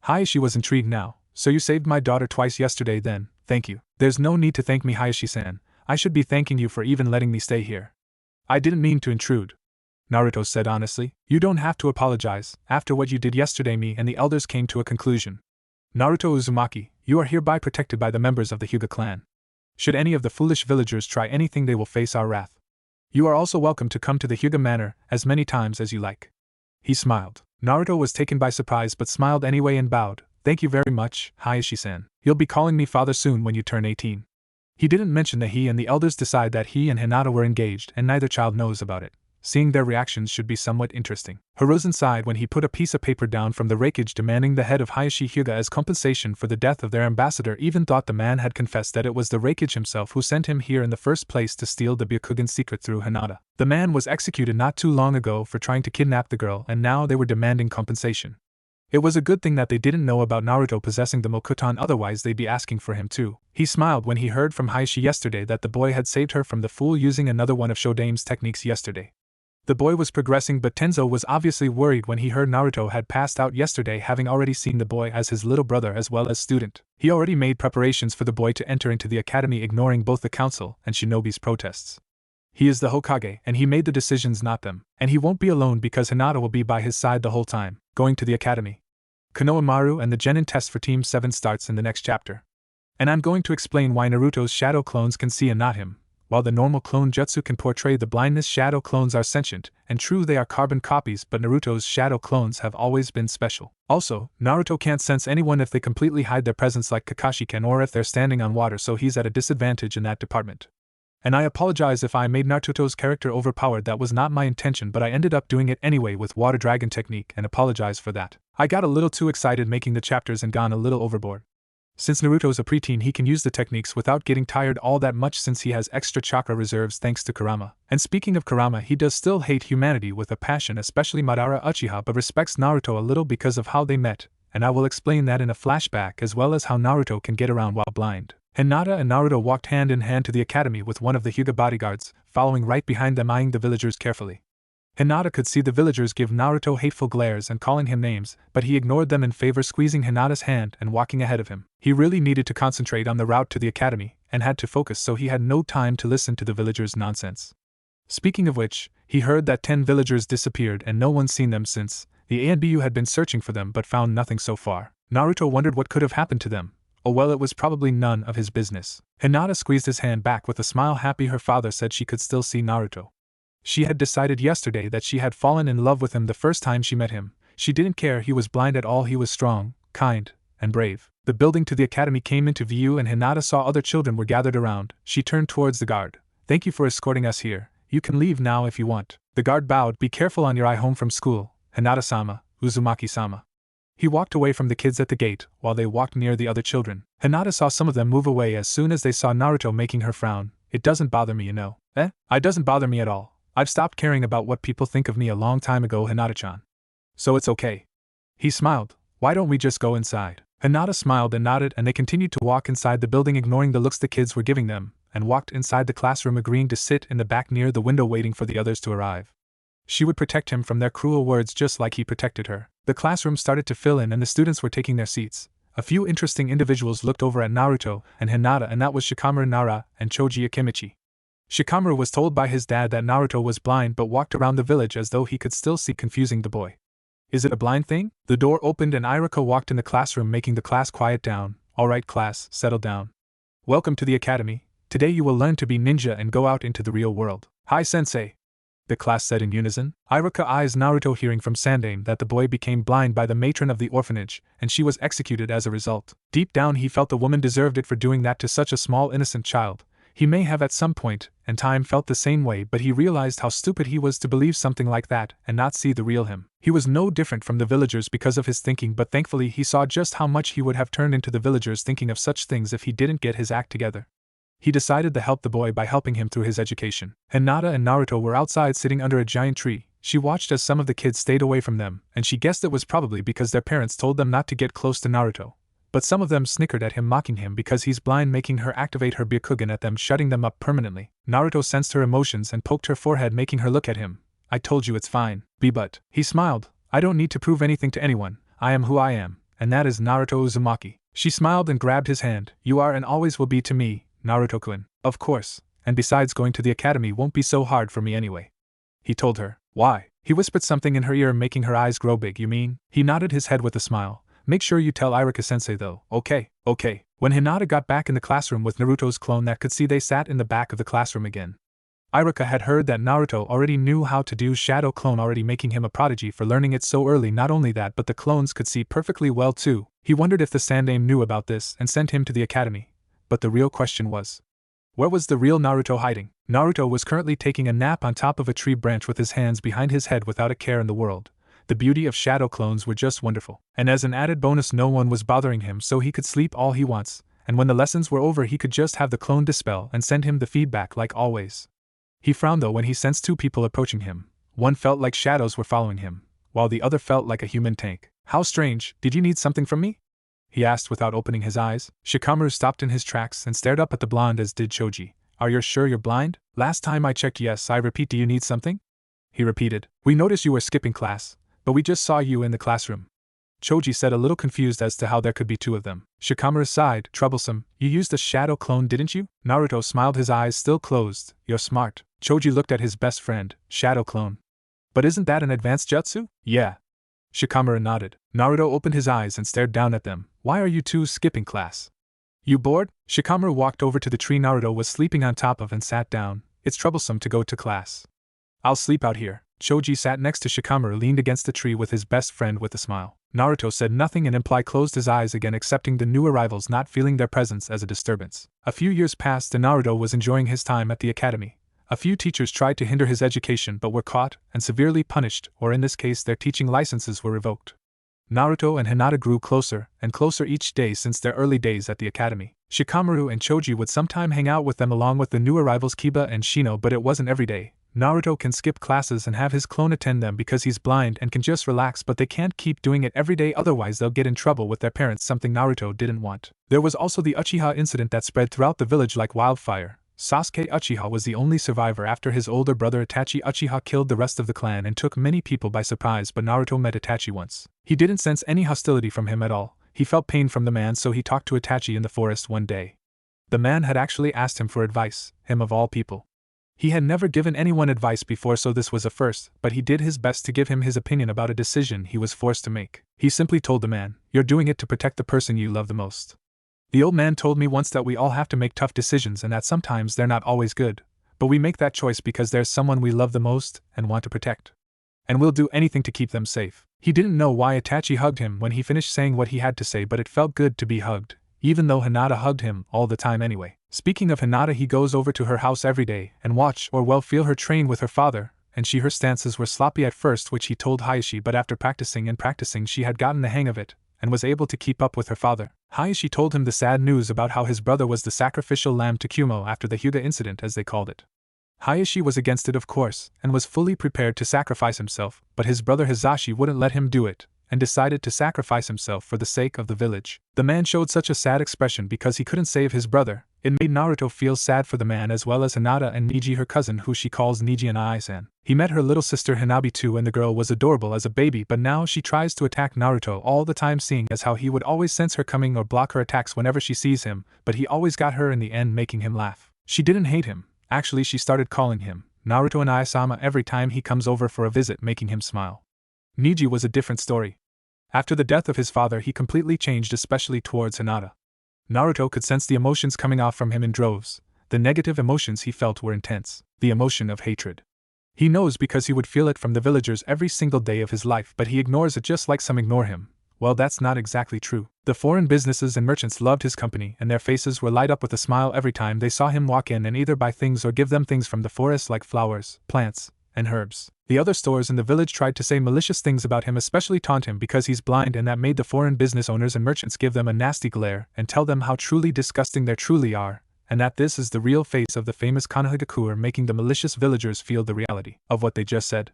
Hayashi was intrigued now. So you saved my daughter twice yesterday then, thank you. There's no need to thank me, Hayashi-san. I should be thanking you for even letting me stay here. I didn't mean to intrude. Naruto said honestly. You don't have to apologize. After what you did yesterday, me and the elders came to a conclusion. Naruto Uzumaki, you are hereby protected by the members of the Hyuga clan. Should any of the foolish villagers try anything, they will face our wrath. You are also welcome to come to the Hyuga manor as many times as you like. He smiled. Naruto was taken by surprise but smiled anyway and bowed. Thank you very much, Hayashi-san. You'll be calling me father soon when you turn 18. He didn't mention that he and the elders decide that he and Hinata were engaged and neither child knows about it. Seeing their reactions should be somewhat interesting. Hiruzen sighed when he put a piece of paper down from the rakeage demanding the head of Hayashi Hyuga as compensation for the death of their ambassador. Even thought the man had confessed that it was the rakeage himself who sent him here in the first place to steal the Byakugan secret through Hinata. The man was executed not too long ago for trying to kidnap the girl, and now they were demanding compensation. It was a good thing that they didn't know about Naruto possessing the Mokuton, otherwise they'd be asking for him too. He smiled when he heard from Hayashi yesterday that the boy had saved her from the fool using another one of Shodame's techniques yesterday. The boy was progressing, but Tenzo was obviously worried when he heard Naruto had passed out yesterday, having already seen the boy as his little brother as well as student. He already made preparations for the boy to enter into the academy, ignoring both the council and Shinobi's protests. He is the Hokage, and he made the decisions, not them. And he won't be alone because Hinata will be by his side the whole time. Going to the academy. Konohamaru and the Genin test for Team 7 starts in the next chapter. And I'm going to explain why Naruto's shadow clones can see and not him. While the normal clone jutsu can portray the blindness, shadow clones are sentient, and true they are carbon copies, but Naruto's shadow clones have always been special. Also, Naruto can't sense anyone if they completely hide their presence like Kakashi can or if they're standing on water, so he's at a disadvantage in that department. And I apologize if I made Naruto's character overpowered, that was not my intention, but I ended up doing it anyway with water dragon technique and apologize for that. I got a little too excited making the chapters and gone a little overboard. Since Naruto's a preteen, he can use the techniques without getting tired all that much since he has extra chakra reserves thanks to Kurama. And speaking of Kurama, he does still hate humanity with a passion, especially Madara Uchiha, but respects Naruto a little because of how they met, and I will explain that in a flashback, as well as how Naruto can get around while blind. Hinata and Naruto walked hand in hand to the academy with one of the Hyuga bodyguards, following right behind them, eyeing the villagers carefully. Hinata could see the villagers give Naruto hateful glares and calling him names, but he ignored them in favor, squeezing Hinata's hand and walking ahead of him. He really needed to concentrate on the route to the academy, and had to focus, so he had no time to listen to the villagers' nonsense. Speaking of which, he heard that 10 villagers disappeared and no one's seen them since. The ANBU had been searching for them but found nothing so far. Naruto wondered what could have happened to them. Oh well, it was probably none of his business. Hinata squeezed his hand back with a smile, happy her father said she could still see Naruto. She had decided yesterday that she had fallen in love with him the first time she met him. She didn't care he was blind at all, he was strong, kind, and brave. The building to the academy came into view and Hinata saw other children were gathered around. She turned towards the guard. Thank you for escorting us here. You can leave now if you want. The guard bowed. Be careful on your eye home from school, Hinata-sama, Uzumaki-sama. He walked away from the kids at the gate, while they walked near the other children. Hinata saw some of them move away as soon as they saw Naruto, making her frown. It doesn't bother me, you know. It doesn't bother me at all. I've stopped caring about what people think of me a long time ago, Hinata-chan. So it's okay. He smiled. Why don't we just go inside? Hinata smiled and nodded, and they continued to walk inside the building, ignoring the looks the kids were giving them, and walked inside the classroom, agreeing to sit in the back near the window waiting for the others to arrive. She would protect him from their cruel words just like he protected her. The classroom started to fill in and the students were taking their seats. A few interesting individuals looked over at Naruto and Hinata, and that was Shikamaru Nara and Choji Akimichi. Shikamaru was told by his dad that Naruto was blind but walked around the village as though he could still see, confusing the boy. Is it a blind thing? The door opened and Iruka walked in the classroom, making the class quiet down. Alright class, settle down. Welcome to the academy. Today you will learn to be ninja and go out into the real world. Hi sensei. The class said in unison. Iruka eyes Naruto, hearing from Sandaime that the boy became blind by the matron of the orphanage, and she was executed as a result. Deep down he felt the woman deserved it for doing that to such a small innocent child. He may have at some point in time felt the same way, but he realized how stupid he was to believe something like that and not see the real him. He was no different from the villagers because of his thinking, but thankfully he saw just how much he would have turned into the villagers thinking of such things if he didn't get his act together. He decided to help the boy by helping him through his education. Hinata and Naruto were outside sitting under a giant tree. She watched as some of the kids stayed away from them, and she guessed it was probably because their parents told them not to get close to Naruto. But some of them snickered at him, mocking him because he's blind, making her activate her Byakugan at them, shutting them up permanently. Naruto sensed her emotions and poked her forehead, making her look at him. I told you it's fine. But he smiled. I don't need to prove anything to anyone. I am who I am, and that is Naruto Uzumaki. She smiled and grabbed his hand. You are and always will be to me, Naruto-kun. Of course, and besides, going to the academy won't be so hard for me anyway. He told her. Why? He whispered something in her ear, making her eyes grow big. You mean? He nodded his head with a smile. Make sure you tell Iruka-sensei though. Okay. When Hinata got back in the classroom with Naruto's clone that could see, they sat in the back of the classroom again. Iruka had heard that Naruto already knew how to do shadow clone, already making him a prodigy for learning it so early. Not only that, but the clones could see perfectly well too. He wondered if the Sandaime knew about this and sent him to the academy. But the real question was, where was the real Naruto hiding? Naruto was currently taking a nap on top of a tree branch with his hands behind his head without a care in the world. The beauty of shadow clones were just wonderful. And as an added bonus, no one was bothering him, so he could sleep all he wants, and when the lessons were over he could just have the clone dispel and send him the feedback like always. He frowned though when he sensed two people approaching him. One felt like shadows were following him, while the other felt like a human tank. How strange. Did you need something from me? He asked without opening his eyes. Shikamaru stopped in his tracks and stared up at the blonde, as did Choji. Are you sure you're blind? Last time I checked, yes. I repeat, do you need something? He repeated. We noticed you were skipping class, but we just saw you in the classroom. Choji said, a little confused as to how there could be two of them. Shikamaru sighed, troublesome. You used a shadow clone, didn't you? Naruto smiled, his eyes still closed. You're smart. Choji looked at his best friend. Shadow clone. But isn't that an advanced jutsu? Yeah. Shikamaru nodded. Naruto opened his eyes and stared down at them. Why are you two skipping class? You bored? Shikamaru walked over to the tree Naruto was sleeping on top of and sat down. It's troublesome to go to class. I'll sleep out here. Choji sat next to Shikamaru, leaned against the tree with his best friend with a smile. Naruto said nothing and implied closed his eyes again, accepting the new arrivals, not feeling their presence as a disturbance. A few years passed and Naruto was enjoying his time at the academy. A few teachers tried to hinder his education but were caught and severely punished, or in this case their teaching licenses were revoked. Naruto and Hinata grew closer and closer each day since their early days at the academy. Shikamaru and Choji would sometime hang out with them along with the new arrivals Kiba and Shino, but it wasn't every day. Naruto can skip classes and have his clone attend them because he's blind and can just relax, but they can't keep doing it every day, otherwise they'll get in trouble with their parents, something Naruto didn't want. There was also the Uchiha incident that spread throughout the village like wildfire. Sasuke Uchiha was the only survivor after his older brother Itachi Uchiha killed the rest of the clan and took many people by surprise, but Naruto met Itachi once. He didn't sense any hostility from him at all. He felt pain from the man, so he talked to Itachi in the forest one day. The man had actually asked him for advice, him of all people. He had never given anyone advice before, so this was a first, but he did his best to give him his opinion about a decision he was forced to make. He simply told the man, "You're doing it to protect the person you love the most." The old man told me once that we all have to make tough decisions and that sometimes they're not always good, but we make that choice because there's someone we love the most and want to protect. And we'll do anything to keep them safe. He didn't know why Itachi hugged him when he finished saying what he had to say, but it felt good to be hugged, even though Hinata hugged him all the time anyway. Speaking of Hinata, he goes over to her house every day and watch or well feel her train with her father, and her stances were sloppy at first, which he told Hayashi, but after practicing and practicing she had gotten the hang of it and was able to keep up with her father. Hayashi told him the sad news about how his brother was the sacrificial lamb to Kumo after the Hyuga incident, as they called it. Hayashi was against it, of course, and was fully prepared to sacrifice himself, but his brother Hizashi wouldn't let him do it, and decided to sacrifice himself for the sake of the village. The man showed such a sad expression because he couldn't save his brother. It made Naruto feel sad for the man as well as Hinata and Niji, her cousin, who she calls Niji and Ai-san. He met her little sister Hanabi too, and the girl was adorable as a baby, but now she tries to attack Naruto all the time, seeing as how he would always sense her coming or block her attacks whenever she sees him, but he always got her in the end, making him laugh. She didn't hate him. Actually, she started calling him Naruto and Ai-sama every time he comes over for a visit, making him smile. Niji was a different story. After the death of his father, he completely changed, especially towards Hinata. Naruto could sense the emotions coming off from him in droves. The negative emotions he felt were intense. The emotion of hatred. He knows because he would feel it from the villagers every single day of his life, but he ignores it just like some ignore him. Well, that's not exactly true. The foreign businesses and merchants loved his company, and their faces were light up with a smile every time they saw him walk in and either buy things or give them things from the forest like flowers, plants, and herbs. The other stores in the village tried to say malicious things about him, especially taunt him because he's blind, and that made the foreign business owners and merchants give them a nasty glare and tell them how truly disgusting they truly are, and that this is the real face of the famous Konohamaru, making the malicious villagers feel the reality of what they just said.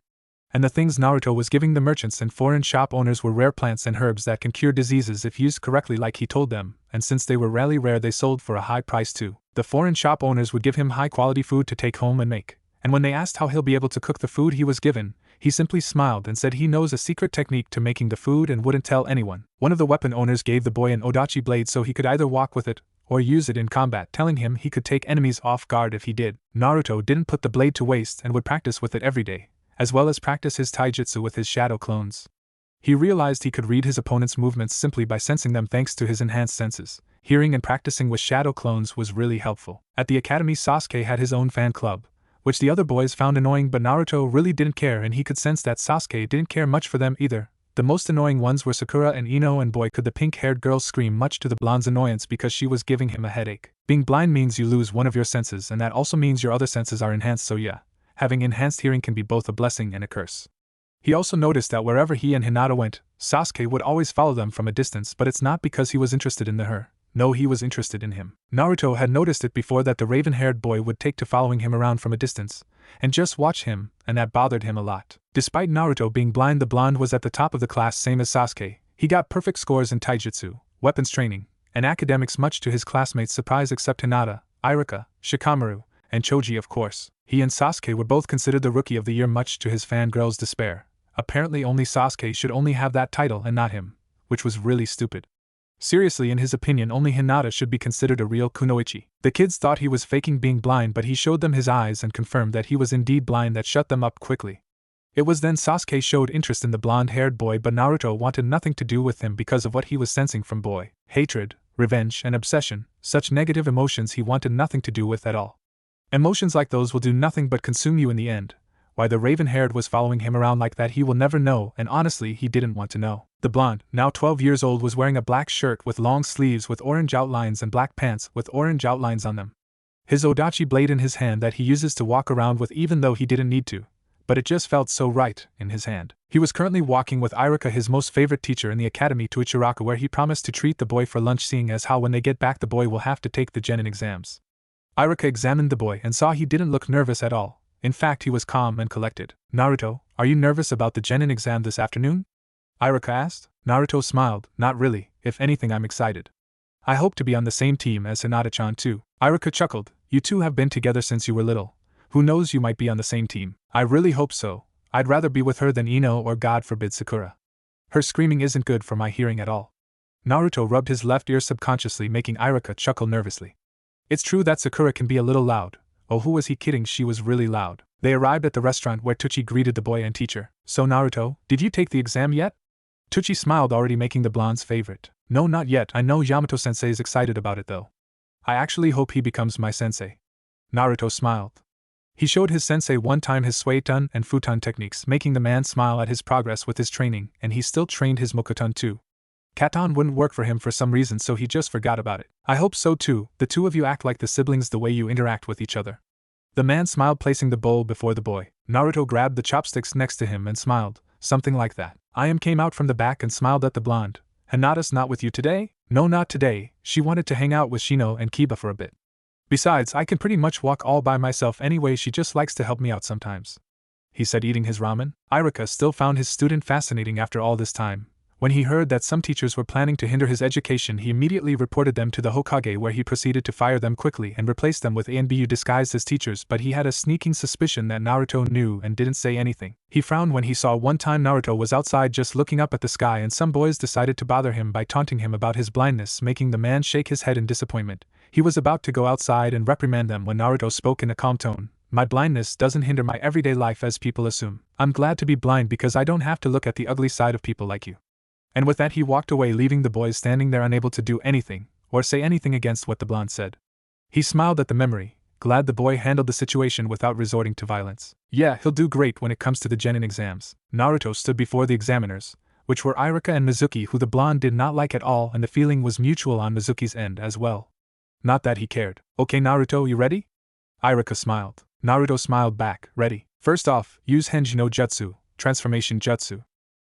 And the things Naruto was giving the merchants and foreign shop owners were rare plants and herbs that can cure diseases if used correctly like he told them, and since they were rarely rare they sold for a high price too. The foreign shop owners would give him high quality food to take home and make. And when they asked how he'll be able to cook the food he was given, he simply smiled and said he knows a secret technique to making the food and wouldn't tell anyone. One of the weapon owners gave the boy an odachi blade so he could either walk with it or use it in combat, telling him he could take enemies off guard if he did. Naruto didn't put the blade to waste and would practice with it every day, as well as practice his taijutsu with his shadow clones. He realized he could read his opponent's movements simply by sensing them thanks to his enhanced senses. Hearing and practicing with shadow clones was really helpful. At the academy, Sasuke had his own fan club, which the other boys found annoying, but Naruto really didn't care, and he could sense that Sasuke didn't care much for them either. The most annoying ones were Sakura and Ino, and boy could the pink-haired girl scream, much to the blonde's annoyance because she was giving him a headache. Being blind means you lose one of your senses, and that also means your other senses are enhanced, so yeah, having enhanced hearing can be both a blessing and a curse. He also noticed that wherever he and Hinata went, Sasuke would always follow them from a distance, but it's not because he was interested in her. No, he was interested in him. Naruto had noticed it before, that the raven-haired boy would take to following him around from a distance and just watch him, and that bothered him a lot. Despite Naruto being blind, the blonde was at the top of the class, same as Sasuke. He got perfect scores in taijutsu, weapons training, and academics, much to his classmates' surprise, except Hinata, Iruka, Shikamaru, and Choji, of course. He and Sasuke were both considered the Rookie of the Year, much to his fangirls' despair. Apparently only Sasuke should only have that title and not him. which was really stupid. Seriously, in his opinion, only Hinata should be considered a real kunoichi. The kids thought he was faking being blind, but he showed them his eyes and confirmed that he was indeed blind. That shut them up quickly. It was then Sasuke showed interest in the blonde-haired boy, but Naruto wanted nothing to do with him because of what he was sensing from boy. Hatred, revenge, and obsession, such negative emotions he wanted nothing to do with at all. Emotions like those will do nothing but consume you in the end. Why the raven-haired was following him around like that he will never know, and honestly he didn't want to know. The blonde, now 12 years old, was wearing a black shirt with long sleeves with orange outlines and black pants with orange outlines on them. His odachi blade in his hand that he uses to walk around with even though he didn't need to, but it just felt so right in his hand. He was currently walking with Iruka, his most favorite teacher in the academy, to Ichiraka, where he promised to treat the boy for lunch, seeing as how when they get back the boy will have to take the Genin exams. Iruka examined the boy and saw he didn't look nervous at all. In fact, he was calm and collected. Naruto, are you nervous about the Genin exam this afternoon? Iruka asked. Naruto smiled. Not really, if anything I'm excited. I hope to be on the same team as Hinata-chan too. Iruka chuckled. You two have been together since you were little. Who knows, you might be on the same team. I really hope so. I'd rather be with her than Ino or God forbid Sakura. Her screaming isn't good for my hearing at all. Naruto rubbed his left ear subconsciously, making Iruka chuckle nervously. It's true that Sakura can be a little loud. Oh, who was he kidding? She was really loud. They arrived at the restaurant where Tucci greeted the boy and teacher. So Naruto, did you take the exam yet? Tucci smiled, already making the blonde's favorite. No, not yet. I know Yamato-sensei is excited about it though. I actually hope he becomes my sensei. Naruto smiled. He showed his sensei one time his Suiton and Futon techniques, making the man smile at his progress with his training, and he still trained his Mokuton too. Katon wouldn't work for him for some reason, so he just forgot about it. I hope so too. The two of you act like the siblings the way you interact with each other. The man smiled, placing the bowl before the boy. Naruto grabbed the chopsticks next to him and smiled, something like that. Came out from the back and smiled at the blonde. Hinata's not with you today? No, not today. She wanted to hang out with Shino and Kiba for a bit. Besides, I can pretty much walk all by myself anyway. She just likes to help me out sometimes. He said, eating his ramen. Iruka still found his student fascinating after all this time. When he heard that some teachers were planning to hinder his education, he immediately reported them to the Hokage, where he proceeded to fire them quickly and replace them with A and Bu disguised as teachers, but he had a sneaking suspicion that Naruto knew and didn't say anything. He frowned when he saw one time Naruto was outside just looking up at the sky and some boys decided to bother him by taunting him about his blindness, making the man shake his head in disappointment. He was about to go outside and reprimand them when Naruto spoke in a calm tone. My blindness doesn't hinder my everyday life as people assume. I'm glad to be blind because I don't have to look at the ugly side of people like you. And with that he walked away, leaving the boys standing there unable to do anything, or say anything against what the blonde said. He smiled at the memory, glad the boy handled the situation without resorting to violence. Yeah, he'll do great when it comes to the Genin exams. Naruto stood before the examiners, which were Iruka and Mizuki, who the blonde did not like at all, and the feeling was mutual on Mizuki's end as well. Not that he cared. Okay Naruto, you ready? Iruka smiled. Naruto smiled back, ready. First off, use Henji no Jutsu, transformation jutsu.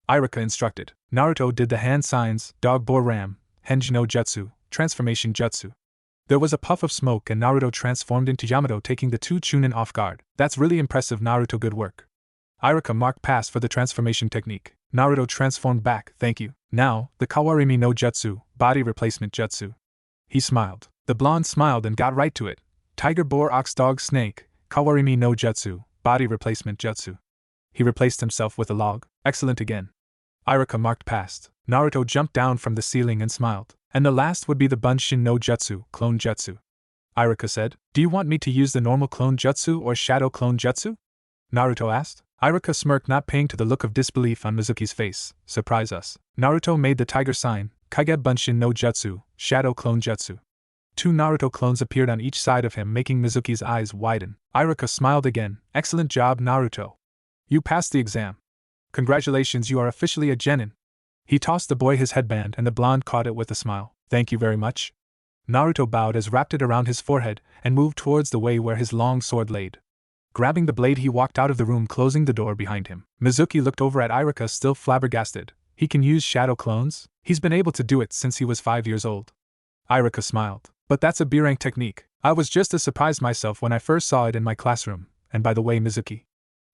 Iruka instructed. Naruto did the hand signs, dog boar ram, Henji no Jutsu, transformation jutsu. There was a puff of smoke and Naruto transformed into Yamato, taking the two Chunin off guard. That's really impressive, Naruto, good work. Iruka marked pass for the transformation technique. Naruto transformed back, thank you. Now, the Kawarimi no Jutsu, body replacement jutsu. He smiled. The blonde smiled and got right to it. Tiger, boar, ox, dog, snake, Kawarimi no Jutsu, body replacement jutsu. He replaced himself with a log. Excellent again. Iruka marked past. Naruto jumped down from the ceiling and smiled. And the last would be the Bunshin no Jutsu, clone jutsu. Iruka said, do you want me to use the normal clone jutsu or shadow clone jutsu? Naruto asked. Iruka smirked, not paying to the look of disbelief on Mizuki's face. Surprise us. Naruto made the tiger sign, Kage Bunshin no Jutsu, shadow clone jutsu. Two Naruto clones appeared on each side of him, making Mizuki's eyes widen. Iruka smiled again. Excellent job, Naruto. You passed the exam. Congratulations, you are officially a Genin. He tossed the boy his headband and the blonde caught it with a smile. Thank you very much. Naruto bowed as wrapped it around his forehead and moved towards the way where his long sword laid. Grabbing the blade he walked out of the room, closing the door behind him. Mizuki looked over at Iruka, still flabbergasted. He can use shadow clones? He's been able to do it since he was 5 years old. Iruka smiled. But that's a B-rank technique. I was just as surprised myself when I first saw it in my classroom. And by the way, Mizuki,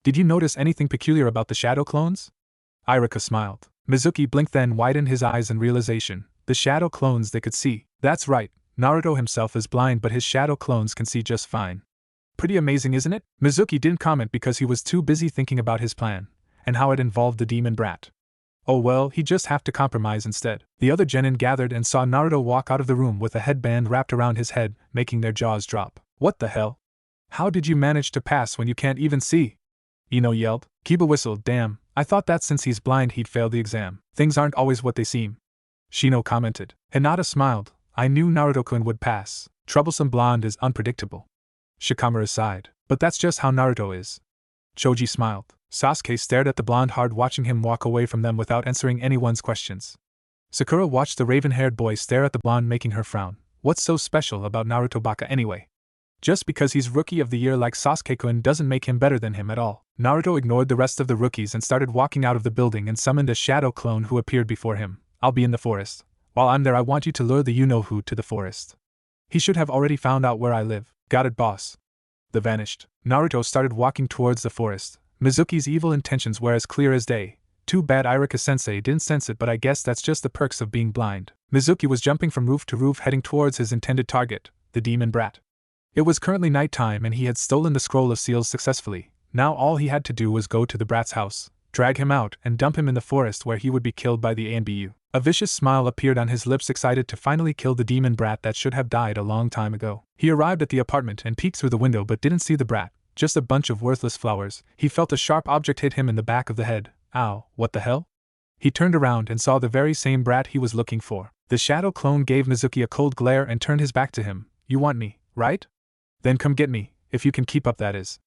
did you notice anything peculiar about the shadow clones? Iruka smiled. Mizuki blinked, then widened his eyes in realization. The shadow clones they could see. That's right, Naruto himself is blind, but his shadow clones can see just fine. Pretty amazing, isn't it? Mizuki didn't comment because he was too busy thinking about his plan, and how it involved the demon brat. Oh well, he'd just have to compromise instead. The other genin gathered and saw Naruto walk out of the room with a headband wrapped around his head, making their jaws drop. What the hell? How did you manage to pass when you can't even see? Ino yelled. Kiba whistled. Damn, I thought that since he's blind he'd fail the exam. Things aren't always what they seem. Shino commented. Hinata smiled. I knew Naruto-kun would pass. Troublesome blonde is unpredictable. Shikamaru sighed. But that's just how Naruto is. Choji smiled. Sasuke stared at the blonde hard, watching him walk away from them without answering anyone's questions. Sakura watched the raven-haired boy stare at the blonde, making her frown. What's so special about Naruto Baka anyway? Just because he's Rookie of the Year like Sasuke-kun doesn't make him better than him at all. Naruto ignored the rest of the rookies and started walking out of the building and summoned a shadow clone who appeared before him. I'll be in the forest. While I'm there, I want you to lure the you-know-who to the forest. He should have already found out where I live. Got it, boss. They vanished. Naruto started walking towards the forest. Mizuki's evil intentions were as clear as day. Too bad Irika-sensei didn't sense it, but I guess that's just the perks of being blind. Mizuki was jumping from roof to roof heading towards his intended target, the demon brat. It was currently nighttime and he had stolen the scroll of seals successfully. Now all he had to do was go to the brat's house, drag him out, and dump him in the forest where he would be killed by the ANBU. A vicious smile appeared on his lips, excited to finally kill the demon brat that should have died a long time ago. He arrived at the apartment and peeked through the window but didn't see the brat, just a bunch of worthless flowers. He felt a sharp object hit him in the back of the head. Ow, what the hell? He turned around and saw the very same brat he was looking for. The shadow clone gave Mizuki a cold glare and turned his back to him. You want me, right? Then come get me, if you can keep up, that is.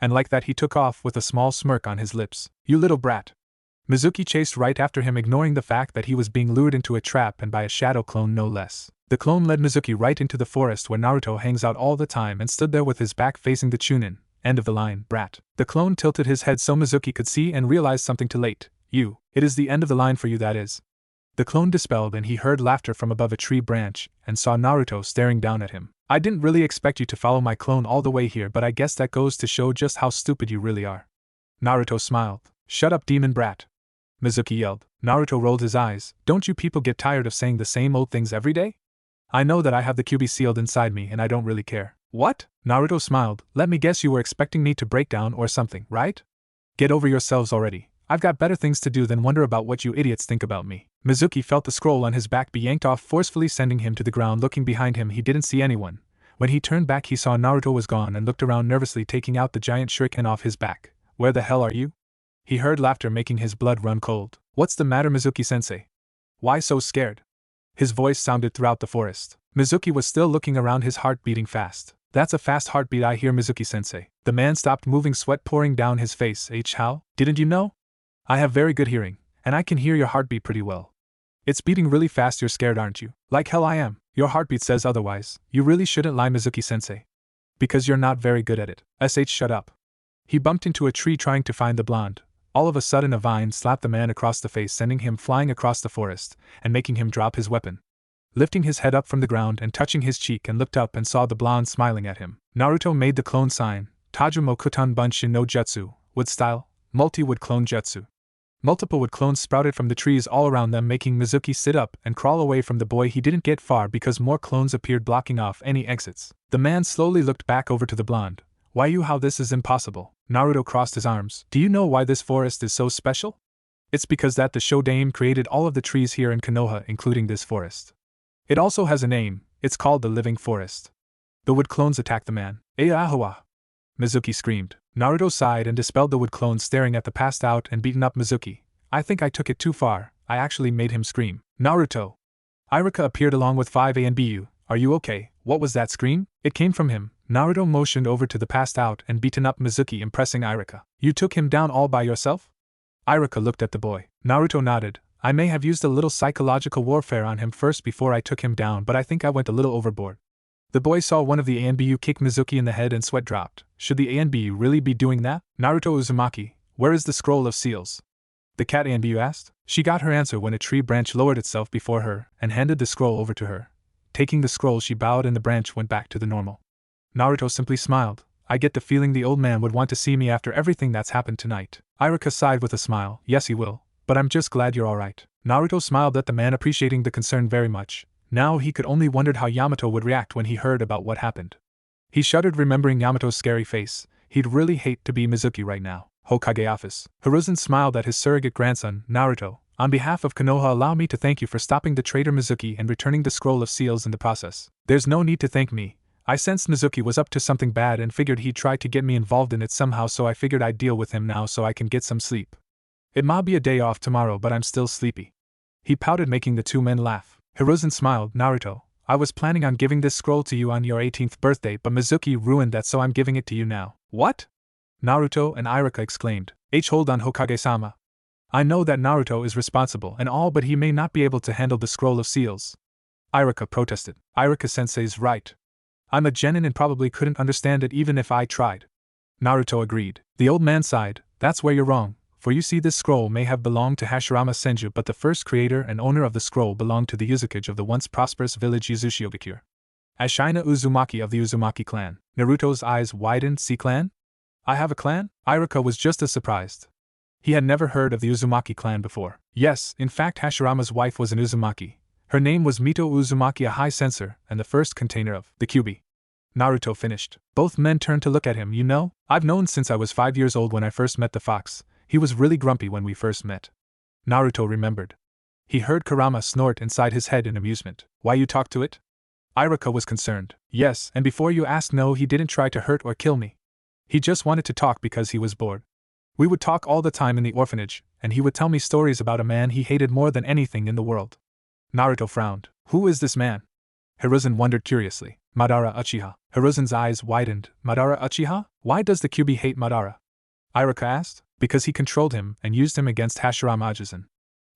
And like that he took off with a small smirk on his lips. You little brat. Mizuki chased right after him, ignoring the fact that he was being lured into a trap and by a shadow clone no less. The clone led Mizuki right into the forest where Naruto hangs out all the time and stood there with his back facing the Chunin. End of the line, brat. The clone tilted his head so Mizuki could see and realized something too late. You. It is the end of the line for you, that is. The clone dispelled and he heard laughter from above a tree branch and saw Naruto staring down at him. I didn't really expect you to follow my clone all the way here, but I guess that goes to show just how stupid you really are. Naruto smiled. Shut up, demon brat. Mizuki yelled. Naruto rolled his eyes. Don't you people get tired of saying the same old things every day? I know that I have the QB sealed inside me and I don't really care. What? Naruto smiled. Let me guess, you were expecting me to break down or something, right? Get over yourselves already. I've got better things to do than wonder about what you idiots think about me. Mizuki felt the scroll on his back be yanked off, forcefully sending him to the ground. Looking behind him, he didn't see anyone. When he turned back, he saw Naruto was gone and looked around nervously, taking out the giant shuriken off his back. Where the hell are you? He heard laughter, making his blood run cold. What's the matter, Mizuki-sensei? Why so scared? His voice sounded throughout the forest. Mizuki was still looking around, his heart beating fast. That's a fast heartbeat I hear, Mizuki-sensei. The man stopped moving, sweat pouring down his face. How? Didn't you know? I have very good hearing, and I can hear your heartbeat pretty well. It's beating really fast. You're scared, aren't you? Like hell I am. Your heartbeat says otherwise. You really shouldn't lie, Mizuki-sensei. Because you're not very good at it. Shut up. He bumped into a tree trying to find the blonde. All of a sudden a vine slapped the man across the face, sending him flying across the forest, and making him drop his weapon. Lifting his head up from the ground and touching his cheek, and looked up and saw the blonde smiling at him. Naruto made the clone sign. Taju Mokuton Bunshin no Jutsu, wood style, multi-wood clone jutsu. Multiple wood clones sprouted from the trees all around them, making Mizuki sit up and crawl away from the boy. He didn't get far because more clones appeared, blocking off any exits. The man slowly looked back over to the blonde. Why you? How this is impossible. Naruto crossed his arms. Do you know why this forest is so special? It's because that the Shodaime created all of the trees here in Konoha, including this forest. It also has a name. It's called the Living Forest. The wood clones attacked the man. Ayahawa! Mizuki screamed. Naruto sighed and dispelled the wood clones, staring at the passed out and beaten up Mizuki. I think I took it too far. I actually made him scream. Naruto! Irika appeared along with 5 ANBU. Are you okay? What was that scream? It came from him. Naruto motioned over to the passed out and beaten up Mizuki, impressing Irika. You took him down all by yourself? Irika looked at the boy. Naruto nodded. I may have used a little psychological warfare on him first before I took him down, but I think I went a little overboard. The boy saw one of the ANBU kick Mizuki in the head and sweat dropped. Should the ANBU really be doing that? Naruto Uzumaki, where is the scroll of seals? The cat ANBU asked. She got her answer when a tree branch lowered itself before her and handed the scroll over to her. Taking the scroll, she bowed and the branch went back to the normal. Naruto simply smiled. I get the feeling the old man would want to see me after everything that's happened tonight. Irika sighed with a smile. Yes, he will, but I'm just glad you're alright. Naruto smiled at the man, appreciating the concern very much. Now he could only wonder how Yamato would react when he heard about what happened. He shuddered, remembering Yamato's scary face. He'd really hate to be Mizuki right now. Hokage office. Hiruzen smiled at his surrogate grandson, Naruto. On behalf of Konoha, allow me to thank you for stopping the traitor Mizuki and returning the scroll of seals in the process. There's no need to thank me. I sensed Mizuki was up to something bad and figured he'd try to get me involved in it somehow, so I figured I'd deal with him now so I can get some sleep. It might be a day off tomorrow, but I'm still sleepy. He pouted, making the two men laugh. Hiruzen smiled. Naruto, I was planning on giving this scroll to you on your 18th birthday, but Mizuki ruined that, so I'm giving it to you now. What? Naruto and Iruka exclaimed. Hold on, Hokage-sama. I know that Naruto is responsible and all, but he may not be able to handle the scroll of seals. Iruka protested. Iruka-sensei's right. I'm a genin and probably couldn't understand it even if I tried. Naruto agreed. The old man sighed. That's where you're wrong, for you see, this scroll may have belonged to Hashirama Senju, but the first creator and owner of the scroll belonged to the Uzumaki of the once prosperous village Uzumaki. Ashina Uzumaki of the Uzumaki clan. Naruto's eyes widened. See, clan? I have a clan? Iruka was just as surprised. He had never heard of the Uzumaki clan before. Yes, in fact, Hashirama's wife was an Uzumaki. Her name was Mito Uzumaki, a high censor, and the first container of the Kyuubi. Naruto finished. Both men turned to look at him. You know, I've known since I was 5 years old when I first met the fox. He was really grumpy when we first met. Naruto remembered. He heard Kurama snort inside his head in amusement. Why, you talked to it? Iruka was concerned. Yes, and before you ask, no, he didn't try to hurt or kill me. He just wanted to talk because he was bored. We would talk all the time in the orphanage, and he would tell me stories about a man he hated more than anything in the world. Naruto frowned. Who is this man? Hiruzen wondered curiously. Madara Uchiha. Hiruzen's eyes widened. Madara Uchiha? Why does the Kyuubi hate Madara? Iruka asked. Because he controlled him and used him against Hashirama Ajisen.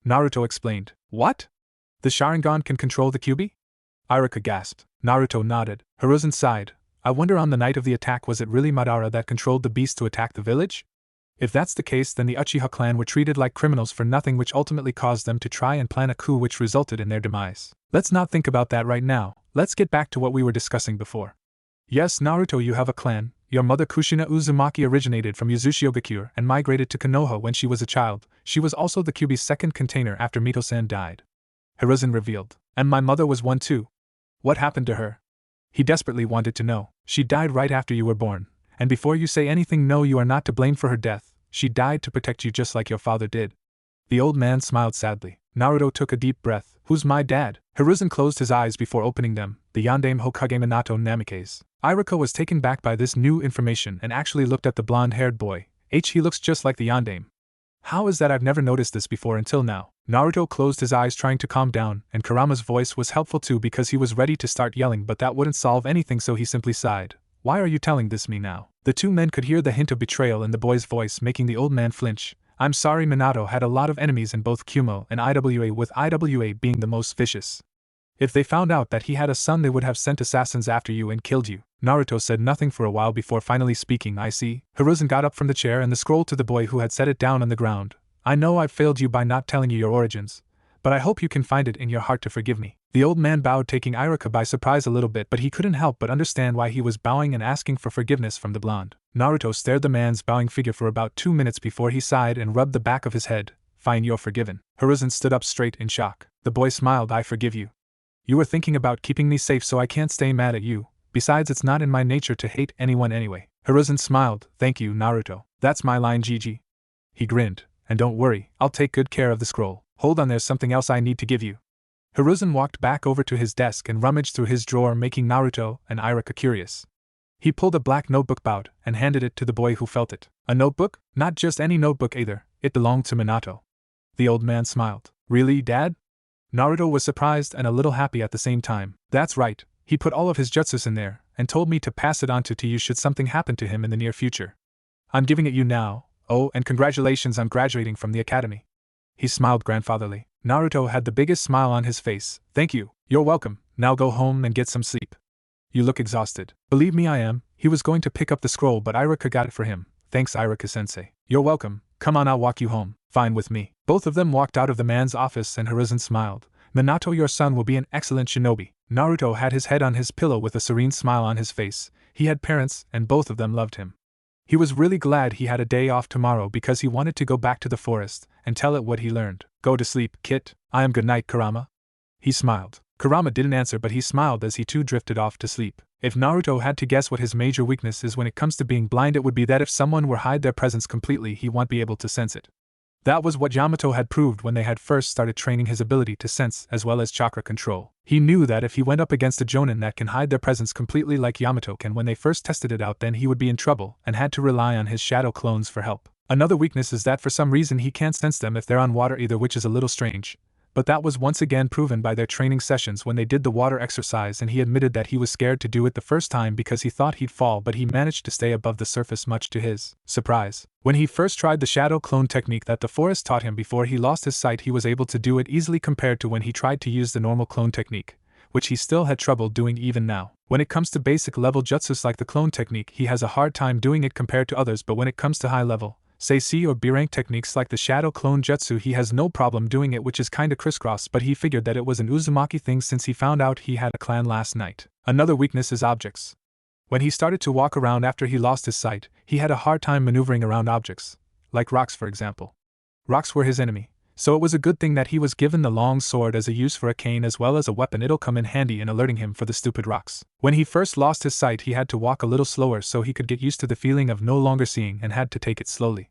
Naruto explained. What? The Sharingan can control the Kyuubi? Iruka gasped. Naruto nodded. Hiruzen sighed. I wonder, on the night of the attack, was it really Madara that controlled the beast to attack the village? If that's the case, then the Uchiha clan were treated like criminals for nothing, which ultimately caused them to try and plan a coup which resulted in their demise. Let's not think about that right now. Let's get back to what we were discussing before. Yes, Naruto, you have a clan. Your mother Kushina Uzumaki originated from Uzumaki and migrated to Konoha when she was a child. She was also the Kyuubi's second container after Mito-san died. Hiruzen revealed. And my mother was one too. What happened to her? He desperately wanted to know. She died right after you were born. And before you say anything, no, you are not to blame for her death. She died to protect you just like your father did. The old man smiled sadly. Naruto took a deep breath. Who's my dad? Hiruzen closed his eyes before opening them. The Yandame Hokage Minato Namikaze. Iruka was taken back by this new information and actually looked at the blonde-haired boy. He looks just like the Yandame. How is that? I've never noticed this before until now. Naruto closed his eyes, trying to calm down, and Kurama's voice was helpful too because he was ready to start yelling, but that wouldn't solve anything, so he simply sighed. Why are you telling this me now? The two men could hear the hint of betrayal in the boy's voice, making the old man flinch. I'm sorry, Minato had a lot of enemies in both Kumo and Iwa, with Iwa being the most vicious. If they found out that he had a son, they would have sent assassins after you and killed you. Naruto said nothing for a while before finally speaking. I see. Hiruzen got up from the chair and the scroll to the boy who had set it down on the ground. I know I've failed you by not telling you your origins, but I hope you can find it in your heart to forgive me. The old man bowed, taking Iruka by surprise a little bit, but he couldn't help but understand why he was bowing and asking for forgiveness from the blonde. Naruto stared the man's bowing figure for about 2 minutes before he sighed and rubbed the back of his head. Fine, you're forgiven. Hiruzen stood up straight in shock. The boy smiled. I forgive you. You were thinking about keeping me safe, so I can't stay mad at you. Besides, it's not in my nature to hate anyone anyway. Hiruzen smiled. Thank you, Naruto. That's my line, GG. He grinned. And don't worry, I'll take good care of the scroll. Hold on, there's something else I need to give you. Hiruzen walked back over to his desk and rummaged through his drawer, making Naruto and Iruka curious. He pulled a black notebook out and handed it to the boy, who felt it. A notebook? Not just any notebook either, it belonged to Minato. The old man smiled. Really, Dad? Naruto was surprised and a little happy at the same time. That's right, he put all of his jutsus in there, and told me to pass it on to you should something happen to him in the near future. I'm giving it you now. Oh, and congratulations on graduating from the academy. He smiled grandfatherly. Naruto had the biggest smile on his face. Thank you. You're welcome. Now go home and get some sleep. You look exhausted. Believe me, I am. He was going to pick up the scroll, but Iruka got it for him. Thanks, Iruka-sensei. You're welcome. Come on, I'll walk you home. Fine with me. Both of them walked out of the man's office and Hiruzen smiled. Minato, your son will be an excellent shinobi. Naruto had his head on his pillow with a serene smile on his face. He had parents, and both of them loved him. He was really glad he had a day off tomorrow because he wanted to go back to the forest and tell it what he learned. Go to sleep, Kit. I am good night, Kurama. He smiled. Kurama didn't answer, but he smiled as he too drifted off to sleep. If Naruto had to guess what his major weakness is when it comes to being blind, it would be that if someone were hide their presence completely, he won't be able to sense it. That was what Yamato had proved when they had first started training his ability to sense as well as chakra control. He knew that if he went up against a Jonin that can hide their presence completely like Yamato can when they first tested it out, then he would be in trouble and had to rely on his shadow clones for help. Another weakness is that for some reason he can't sense them if they're on water either, which is a little strange. But that was once again proven by their training sessions when they did the water exercise, and he admitted that he was scared to do it the first time because he thought he'd fall, but he managed to stay above the surface much to his surprise. When he first tried the shadow clone technique that the forest taught him before he lost his sight, he was able to do it easily compared to when he tried to use the normal clone technique, which he still had trouble doing even now. When it comes to basic level jutsus like the clone technique, he has a hard time doing it compared to others, but when it comes to high level, say C or B rank techniques like the shadow clone jutsu, he has no problem doing it, which is kinda crisscross, but he figured that it was an Uzumaki thing since he found out he had a clan last night. Another weakness is objects. When he started to walk around after he lost his sight, he had a hard time maneuvering around objects, like rocks for example. Rocks were his enemy, so it was a good thing that he was given the long sword as a use for a cane as well as a weapon. It'll come in handy in alerting him for the stupid rocks. When he first lost his sight, he had to walk a little slower so he could get used to the feeling of no longer seeing and had to take it slowly.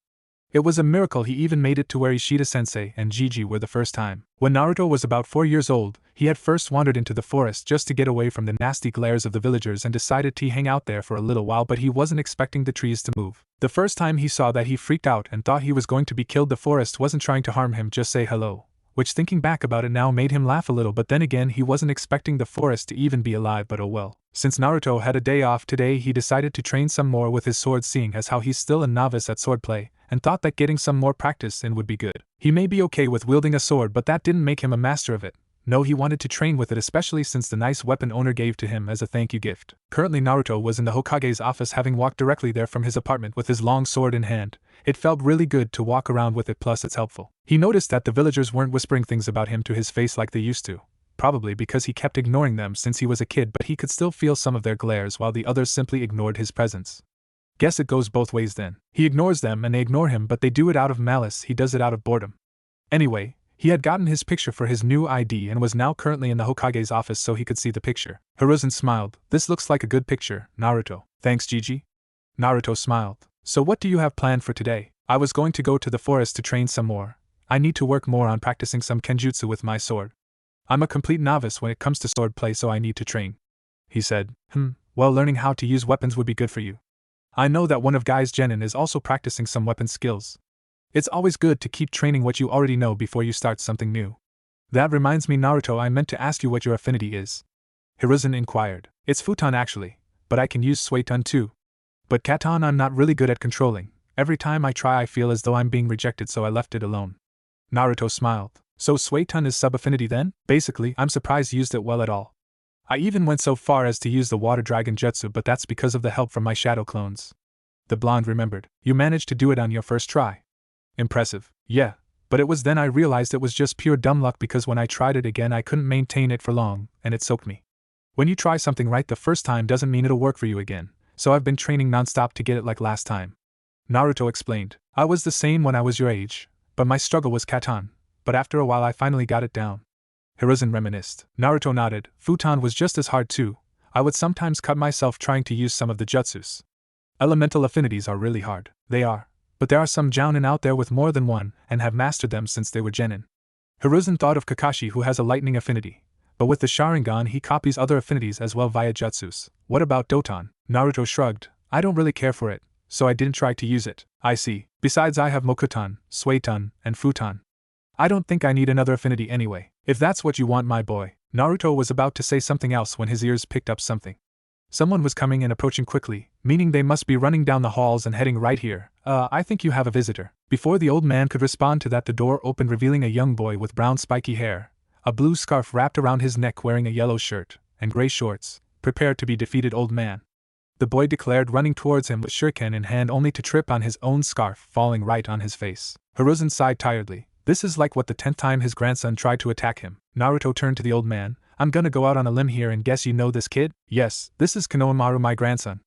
It was a miracle he even made it to where Ishida-sensei and Gigi were the first time. When Naruto was about 4 years old, he had first wandered into the forest just to get away from the nasty glares of the villagers and decided to hang out there for a little while, but he wasn't expecting the trees to move. The first time he saw that, he freaked out and thought he was going to be killed. The forest wasn't trying to harm him, just say hello, which thinking back about it now made him laugh a little, but then again he wasn't expecting the forest to even be alive, but oh well. Since Naruto had a day off today, he decided to train some more with his sword, seeing as how he's still a novice at swordplay, and thought that getting some more practice in would be good. He may be okay with wielding a sword, but that didn't make him a master of it. No, he wanted to train with it, especially since the nice weapon owner gave to him as a thank you gift. Currently Naruto was in the Hokage's office, having walked directly there from his apartment with his long sword in hand. It felt really good to walk around with it, plus it's helpful. He noticed that the villagers weren't whispering things about him to his face like they used to, probably because he kept ignoring them since he was a kid, but he could still feel some of their glares while the others simply ignored his presence. Guess it goes both ways then. He ignores them and they ignore him, but they do it out of malice. He does it out of boredom. Anyway, he had gotten his picture for his new ID and was now currently in the Hokage's office so he could see the picture. Hiruzen smiled. This looks like a good picture, Naruto. Thanks, Gigi. Naruto smiled. So what do you have planned for today? I was going to go to the forest to train some more. I need to work more on practicing some kenjutsu with my sword. I'm a complete novice when it comes to swordplay, so I need to train. He said. Well, learning how to use weapons would be good for you. I know that one of Guy's Genin is also practicing some weapon skills. It's always good to keep training what you already know before you start something new. That reminds me, Naruto, I meant to ask you what your affinity is. Hiruzen inquired. It's futon actually, but I can use suiton too. But katan I'm not really good at controlling. Every time I try I feel as though I'm being rejected, so I left it alone. Naruto smiled. So suiton is sub-affinity then? Basically, I'm surprised you used it well at all. I even went so far as to use the water dragon jutsu, but that's because of the help from my shadow clones. The blonde remembered. You managed to do it on your first try. Impressive. Yeah, but it was then I realized it was just pure dumb luck, because when I tried it again I couldn't maintain it for long, and it soaked me. When you try something right the first time doesn't mean it'll work for you again, so I've been training non-stop to get it like last time. Naruto explained. I was the same when I was your age, but my struggle was katan, but after a while I finally got it down. Hiruzen reminisced. Naruto nodded. Futon was just as hard too. I would sometimes cut myself trying to use some of the jutsus. Elemental affinities are really hard. They are. But there are some jounin out there with more than one, and have mastered them since they were genin. Hiruzen thought of Kakashi, who has a lightning affinity, but with the Sharingan he copies other affinities as well via jutsus. What about Doton? Naruto shrugged. I don't really care for it, so I didn't try to use it. I see. Besides I have Mokuton, Suiton, and Futon. I don't think I need another affinity anyway. If that's what you want, my boy. Naruto was about to say something else when his ears picked up something. Someone was coming and approaching quickly, meaning they must be running down the halls and heading right here. I think you have a visitor. Before the old man could respond to that, the door opened, revealing a young boy with brown spiky hair, a blue scarf wrapped around his neck, wearing a yellow shirt and gray shorts. Prepare to be defeated, old man. The boy declared, running towards him with shuriken in hand, only to trip on his own scarf, falling right on his face. Hiruzen sighed tiredly. This is like what the 10th time his grandson tried to attack him. Naruto turned to the old man. I'm gonna go out on a limb here and guess you know this kid? Yes, this is Konohamaru, my grandson.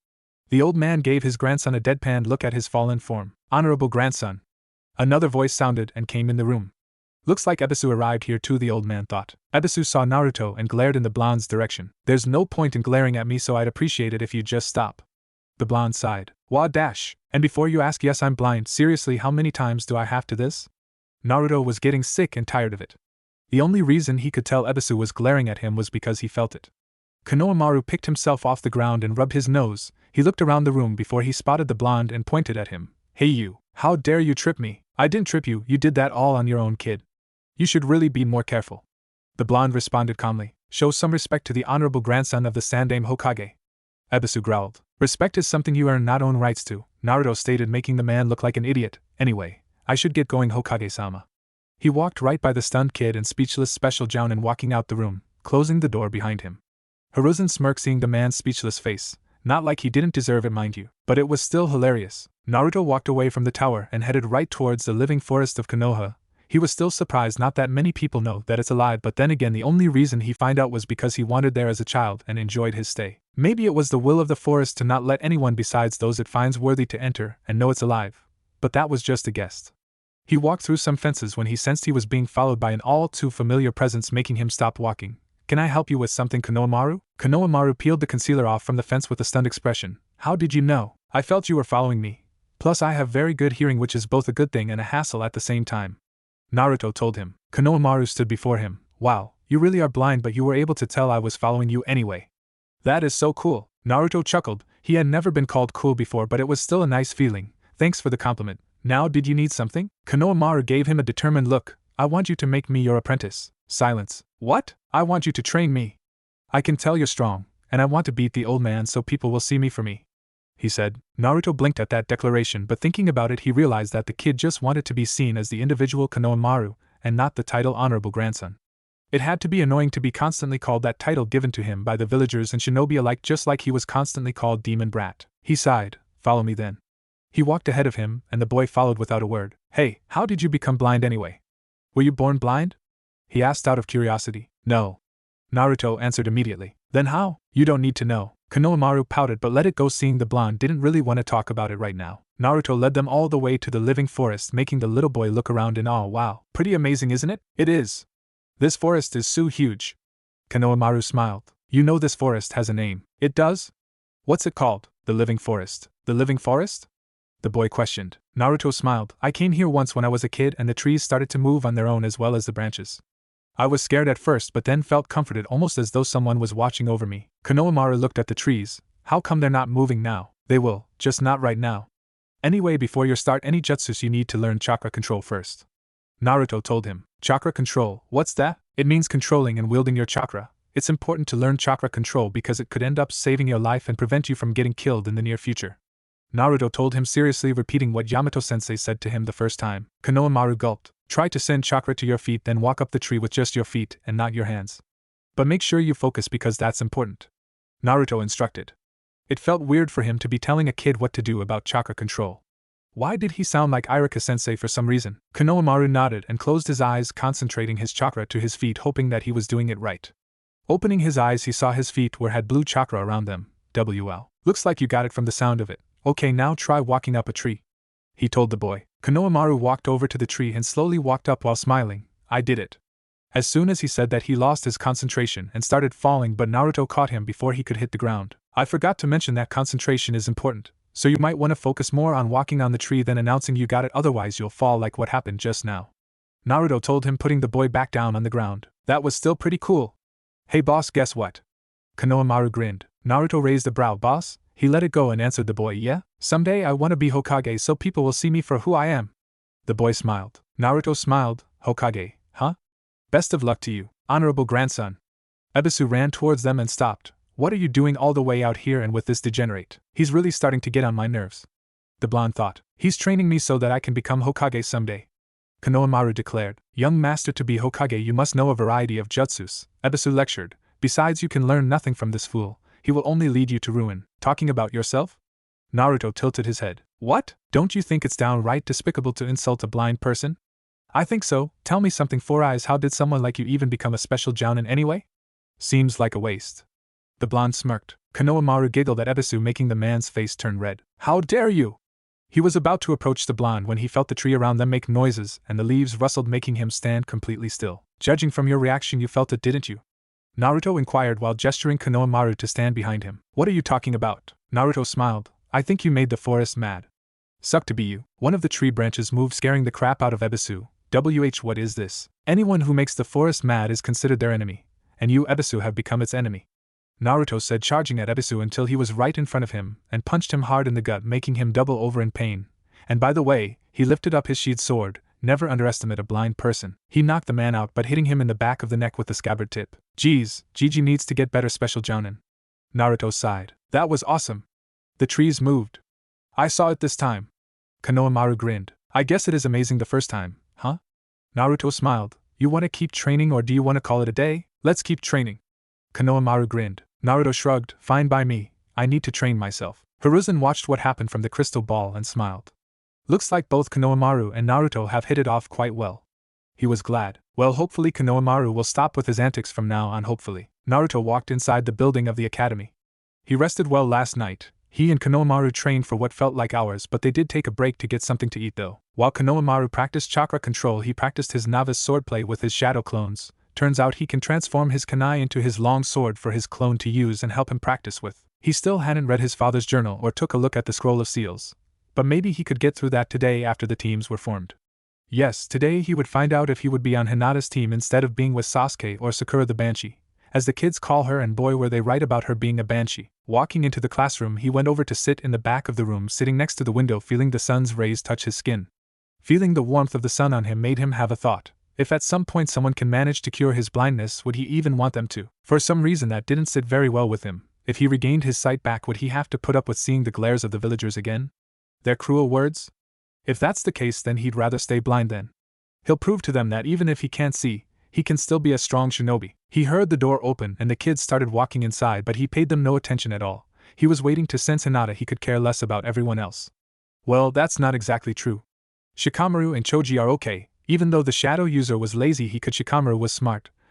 The old man gave his grandson a deadpan look at his fallen form. Honorable grandson. Another voice sounded and came in the room. Looks like Ebisu arrived here too, the old man thought. Ebisu saw Naruto and glared in the blonde's direction. There's no point in glaring at me, so I'd appreciate it if you'd just stop. The blonde sighed. Wah dash. And before you ask, yes, I'm blind. Seriously, how many times do I have to this? Naruto was getting sick and tired of it. The only reason he could tell Ebisu was glaring at him was because he felt it. Konohamaru picked himself off the ground and rubbed his nose. He looked around the room before he spotted the blonde and pointed at him. Hey you, how dare you trip me? I didn't trip you, you did that all on your own, kid. You should really be more careful. The blonde responded calmly. Show some respect to the honorable grandson of the Sandaime Hokage. Ebisu growled. Respect is something you earn, not own rights to, Naruto stated, making the man look like an idiot. Anyway, I should get going, Hokage-sama. He walked right by the stunned kid and speechless Special Jounin, walking out the room, closing the door behind him. Hiruzen smirked seeing the man's speechless face. Not like he didn't deserve it, mind you, but it was still hilarious. Naruto walked away from the tower and headed right towards the living forest of Konoha. He was still surprised not that many people know that it's alive, but then again the only reason he found out was because he wandered there as a child and enjoyed his stay. Maybe it was the will of the forest to not let anyone besides those it finds worthy to enter and know it's alive. But that was just a guess. He walked through some fences when he sensed he was being followed by an all too familiar presence, making him stop walking. Can I help you with something, Konohamaru? Konohamaru peeled the concealer off from the fence with a stunned expression. How did you know? I felt you were following me. Plus I have very good hearing, which is both a good thing and a hassle at the same time. Naruto told him. Konohamaru stood before him. Wow, you really are blind, but you were able to tell I was following you anyway. That is so cool. Naruto chuckled. He had never been called cool before, but it was still a nice feeling. Thanks for the compliment. Now, did you need something? Konohamaru gave him a determined look. I want you to make me your apprentice. Silence. What? I want you to train me. I can tell you're strong, and I want to beat the old man so people will see me for me, he said. Naruto blinked at that declaration, but thinking about it he realized that the kid just wanted to be seen as the individual Konohamaru, and not the title honorable grandson. It had to be annoying to be constantly called that title given to him by the villagers and shinobi alike, just like he was constantly called demon brat. He sighed. Follow me then. He walked ahead of him, and the boy followed without a word. Hey, how did you become blind anyway? Were you born blind? He asked out of curiosity. No. Naruto answered immediately. Then how? You don't need to know. Konohamaru pouted but let it go, seeing the blonde didn't really want to talk about it right now. Naruto led them all the way to the living forest, making the little boy look around in awe. Wow, pretty amazing, isn't it? It is. This forest is so huge. Konohamaru smiled. You know this forest has a name. It does? What's it called? The living forest. The living forest? The boy questioned. Naruto smiled. I came here once when I was a kid and the trees started to move on their own as well as the branches. I was scared at first but then felt comforted, almost as though someone was watching over me. Konohamaru looked at the trees. How come they're not moving now? They will, just not right now. Anyway, before you start any jutsus you need to learn chakra control first. Naruto told him. Chakra control, what's that? It means controlling and wielding your chakra. It's important to learn chakra control because it could end up saving your life and prevent you from getting killed in the near future. Naruto told him, seriously repeating what Yamato-sensei said to him the first time. Konohamaru gulped. Try to send chakra to your feet, then walk up the tree with just your feet and not your hands. But make sure you focus because that's important. Naruto instructed. It felt weird for him to be telling a kid what to do about chakra control. Why did he sound like Iruka-sensei for some reason? Konohamaru nodded and closed his eyes, concentrating his chakra to his feet, hoping that he was doing it right. Opening his eyes he saw his feet had blue chakra around them. WL. Looks like you got it from the sound of it. Okay, now try walking up a tree, he told the boy. Konohamaru walked over to the tree and slowly walked up while smiling. I did it. As soon as he said that he lost his concentration and started falling, but Naruto caught him before he could hit the ground. I forgot to mention that concentration is important, so you might want to focus more on walking on the tree than announcing you got it, otherwise you'll fall like what happened just now. Naruto told him, putting the boy back down on the ground. That was still pretty cool. Hey boss, guess what? Konohamaru grinned. Naruto raised a brow. Boss? He let it go and answered the boy. Yeah? Someday I want to be Hokage so people will see me for who I am. The boy smiled. Naruto smiled. Hokage, huh? Best of luck to you, honorable grandson. Ebisu ran towards them and stopped. What are you doing all the way out here and with this degenerate? He's really starting to get on my nerves. The blonde thought. He's training me so that I can become Hokage someday. Konohamaru declared. Young master, to be Hokage you must know a variety of jutsus, Ebisu lectured. Besides, you can learn nothing from this fool. He will only lead you to ruin. Talking about yourself? Naruto tilted his head. What? Don't you think it's downright despicable to insult a blind person? I think so. Tell me something, Four Eyes. How did someone like you even become a special jounin anyway? Seems like a waste. The blonde smirked. Konohamaru giggled at Ebisu, making the man's face turn red. How dare you! He was about to approach the blonde when he felt the tree around them make noises and the leaves rustled, making him stand completely still. Judging from your reaction you felt it, didn't you? Naruto inquired while gesturing Konohamaru to stand behind him. What are you talking about? Naruto smiled. I think you made the forest mad. Suck to be you. One of the tree branches moved, scaring the crap out of Ebisu, What is this? Anyone who makes the forest mad is considered their enemy, and you, Ebisu, have become its enemy. Naruto said, charging at Ebisu until he was right in front of him, and punched him hard in the gut, making him double over in pain. And by the way, he lifted up his sheathed sword. Never underestimate a blind person. He knocked the man out by hitting him in the back of the neck with the scabbard tip. Geez, Gigi needs to get better special jounin. Naruto sighed. That was awesome. The trees moved. I saw it this time. Konohamaru grinned. I guess it is amazing the first time, huh? Naruto smiled. You want to keep training or do you want to call it a day? Let's keep training. Konohamaru grinned. Naruto shrugged. Fine by me. I need to train myself. Hiruzen watched what happened from the crystal ball and smiled. Looks like both Konohamaru and Naruto have hit it off quite well. He was glad. Well, hopefully Konohamaru will stop with his antics from now on, hopefully. Naruto walked inside the building of the academy. He rested well last night. He and Konohamaru trained for what felt like hours, but they did take a break to get something to eat though. While Konohamaru practiced chakra control, he practiced his novice swordplay with his shadow clones. Turns out he can transform his kunai into his long sword for his clone to use and help him practice with. He still hadn't read his father's journal or took a look at the scroll of seals. But maybe he could get through that today after the teams were formed. Yes, today he would find out if he would be on Hinata's team instead of being with Sasuke or Sakura the Banshee, as the kids call her, and boy were they right about her being a banshee. Walking into the classroom, he went over to sit in the back of the room, sitting next to the window, feeling the sun's rays touch his skin. Feeling the warmth of the sun on him made him have a thought. If at some point someone can manage to cure his blindness, would he even want them to? For some reason that didn't sit very well with him. If he regained his sight back, would he have to put up with seeing the glares of the villagers again? Their cruel words? If that's the case, then he'd rather stay blind then. He'll prove to them that even if he can't see, he can still be a strong shinobi. He heard the door open and the kids started walking inside, but he paid them no attention at all. He was waiting to sense Hinata. He could care less about everyone else. Well, that's not exactly true. Shikamaru and Choji are okay. Even though the shadow user was lazy, Shikamaru was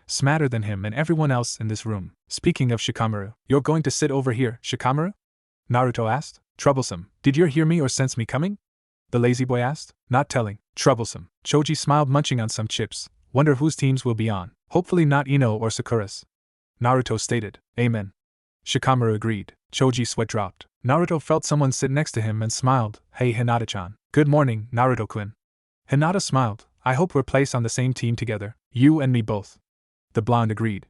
smarter than him and everyone else in this room. Speaking of Shikamaru, you're going to sit over here, Shikamaru? Naruto asked. Troublesome. Did you hear me or sense me coming? The lazy boy asked. Not telling. Troublesome. Choji smiled, munching on some chips. Wonder whose teams will be on. Hopefully not Ino or Sakura's. Naruto stated. Amen. Shikamaru agreed. Choji's sweat dropped. Naruto felt someone sit next to him and smiled. Hey Hinata-chan. Good morning, Naruto-kun. Hinata smiled. I hope we're placed on the same team together. You and me both. The blonde agreed.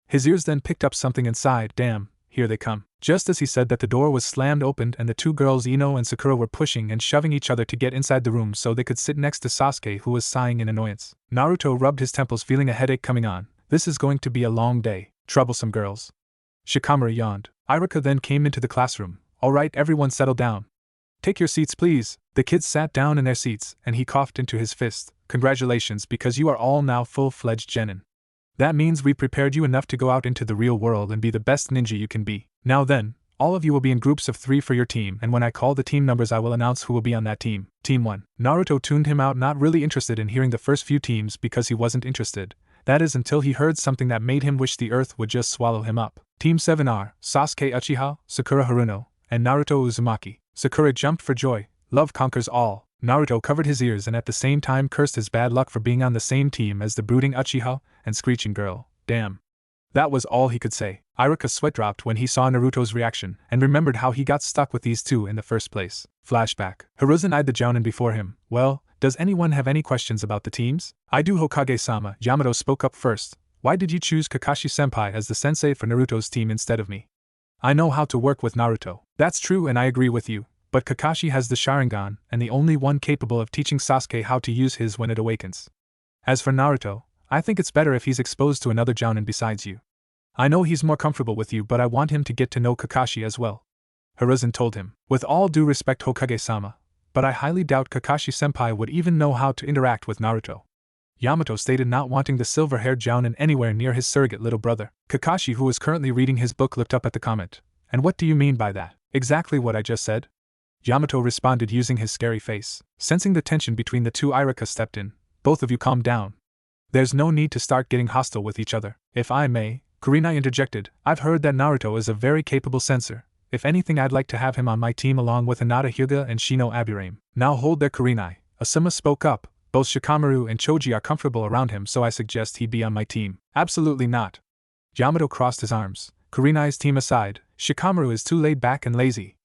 His ears then picked up something inside. Damn, here they come. Just as he said that, the door was slammed open and the two girls Ino and Sakura were pushing and shoving each other to get inside the room so they could sit next to Sasuke, who was sighing in annoyance. Naruto rubbed his temples, feeling a headache coming on. This is going to be a long day. Troublesome girls. Shikamaru yawned. Iruka then came into the classroom. Alright, everyone settle down. Take your seats please. The kids sat down in their seats and he coughed into his fist. Congratulations, because you are all now full-fledged genin. That means we prepared you enough to go out into the real world and be the best ninja you can be. Now then, all of you will be in groups of 3 for your team, and when I call the team numbers I will announce who will be on that team. Team 1. Naruto tuned him out, not really interested in hearing the first few teams because he wasn't interested. That is until he heard something that made him wish the earth would just swallow him up. Team 7 are Sasuke Uchiha, Sakura Haruno, and Naruto Uzumaki. Sakura jumped for joy. Love conquers all. Naruto covered his ears and at the same time cursed his bad luck for being on the same team as the brooding Uchiha and Screeching Girl. Damn. That was all he could say. Iruka's sweat dropped when he saw Naruto's reaction and remembered how he got stuck with these two in the first place. Flashback. Hiruzen eyed the jounin before him. Well, does anyone have any questions about the teams? I do, Hokage-sama. Yamato spoke up first. Why did you choose Kakashi-senpai as the sensei for Naruto's team instead of me? I know how to work with Naruto. That's true and I agree with you. But Kakashi has the Sharingan and the only one capable of teaching Sasuke how to use his when it awakens. As for Naruto, I think it's better if he's exposed to another jounin besides you. I know he's more comfortable with you, but I want him to get to know Kakashi as well. Hiruzen told him. With all due respect, Hokage-sama, but I highly doubt Kakashi-senpai would even know how to interact with Naruto. Yamato stated, not wanting the silver-haired jounin anywhere near his surrogate little brother. Kakashi, who was currently reading his book, looked up at the comment. And what do you mean by that? Exactly what I just said. Yamato responded using his scary face. Sensing the tension between the two, Iruka stepped in. Both of you calm down. There's no need to start getting hostile with each other. If I may, Kurenai interjected, I've heard that Naruto is a very capable sensor. If anything, I'd like to have him on my team along with Hinata, Hyuga, and Shino Aburame. Now hold there, Kurenai. Asuma spoke up. Both Shikamaru and Choji are comfortable around him, so I suggest he be on my team. Absolutely not. Yamato crossed his arms. Kurenai's team aside, Shikamaru is too laid back and lazy.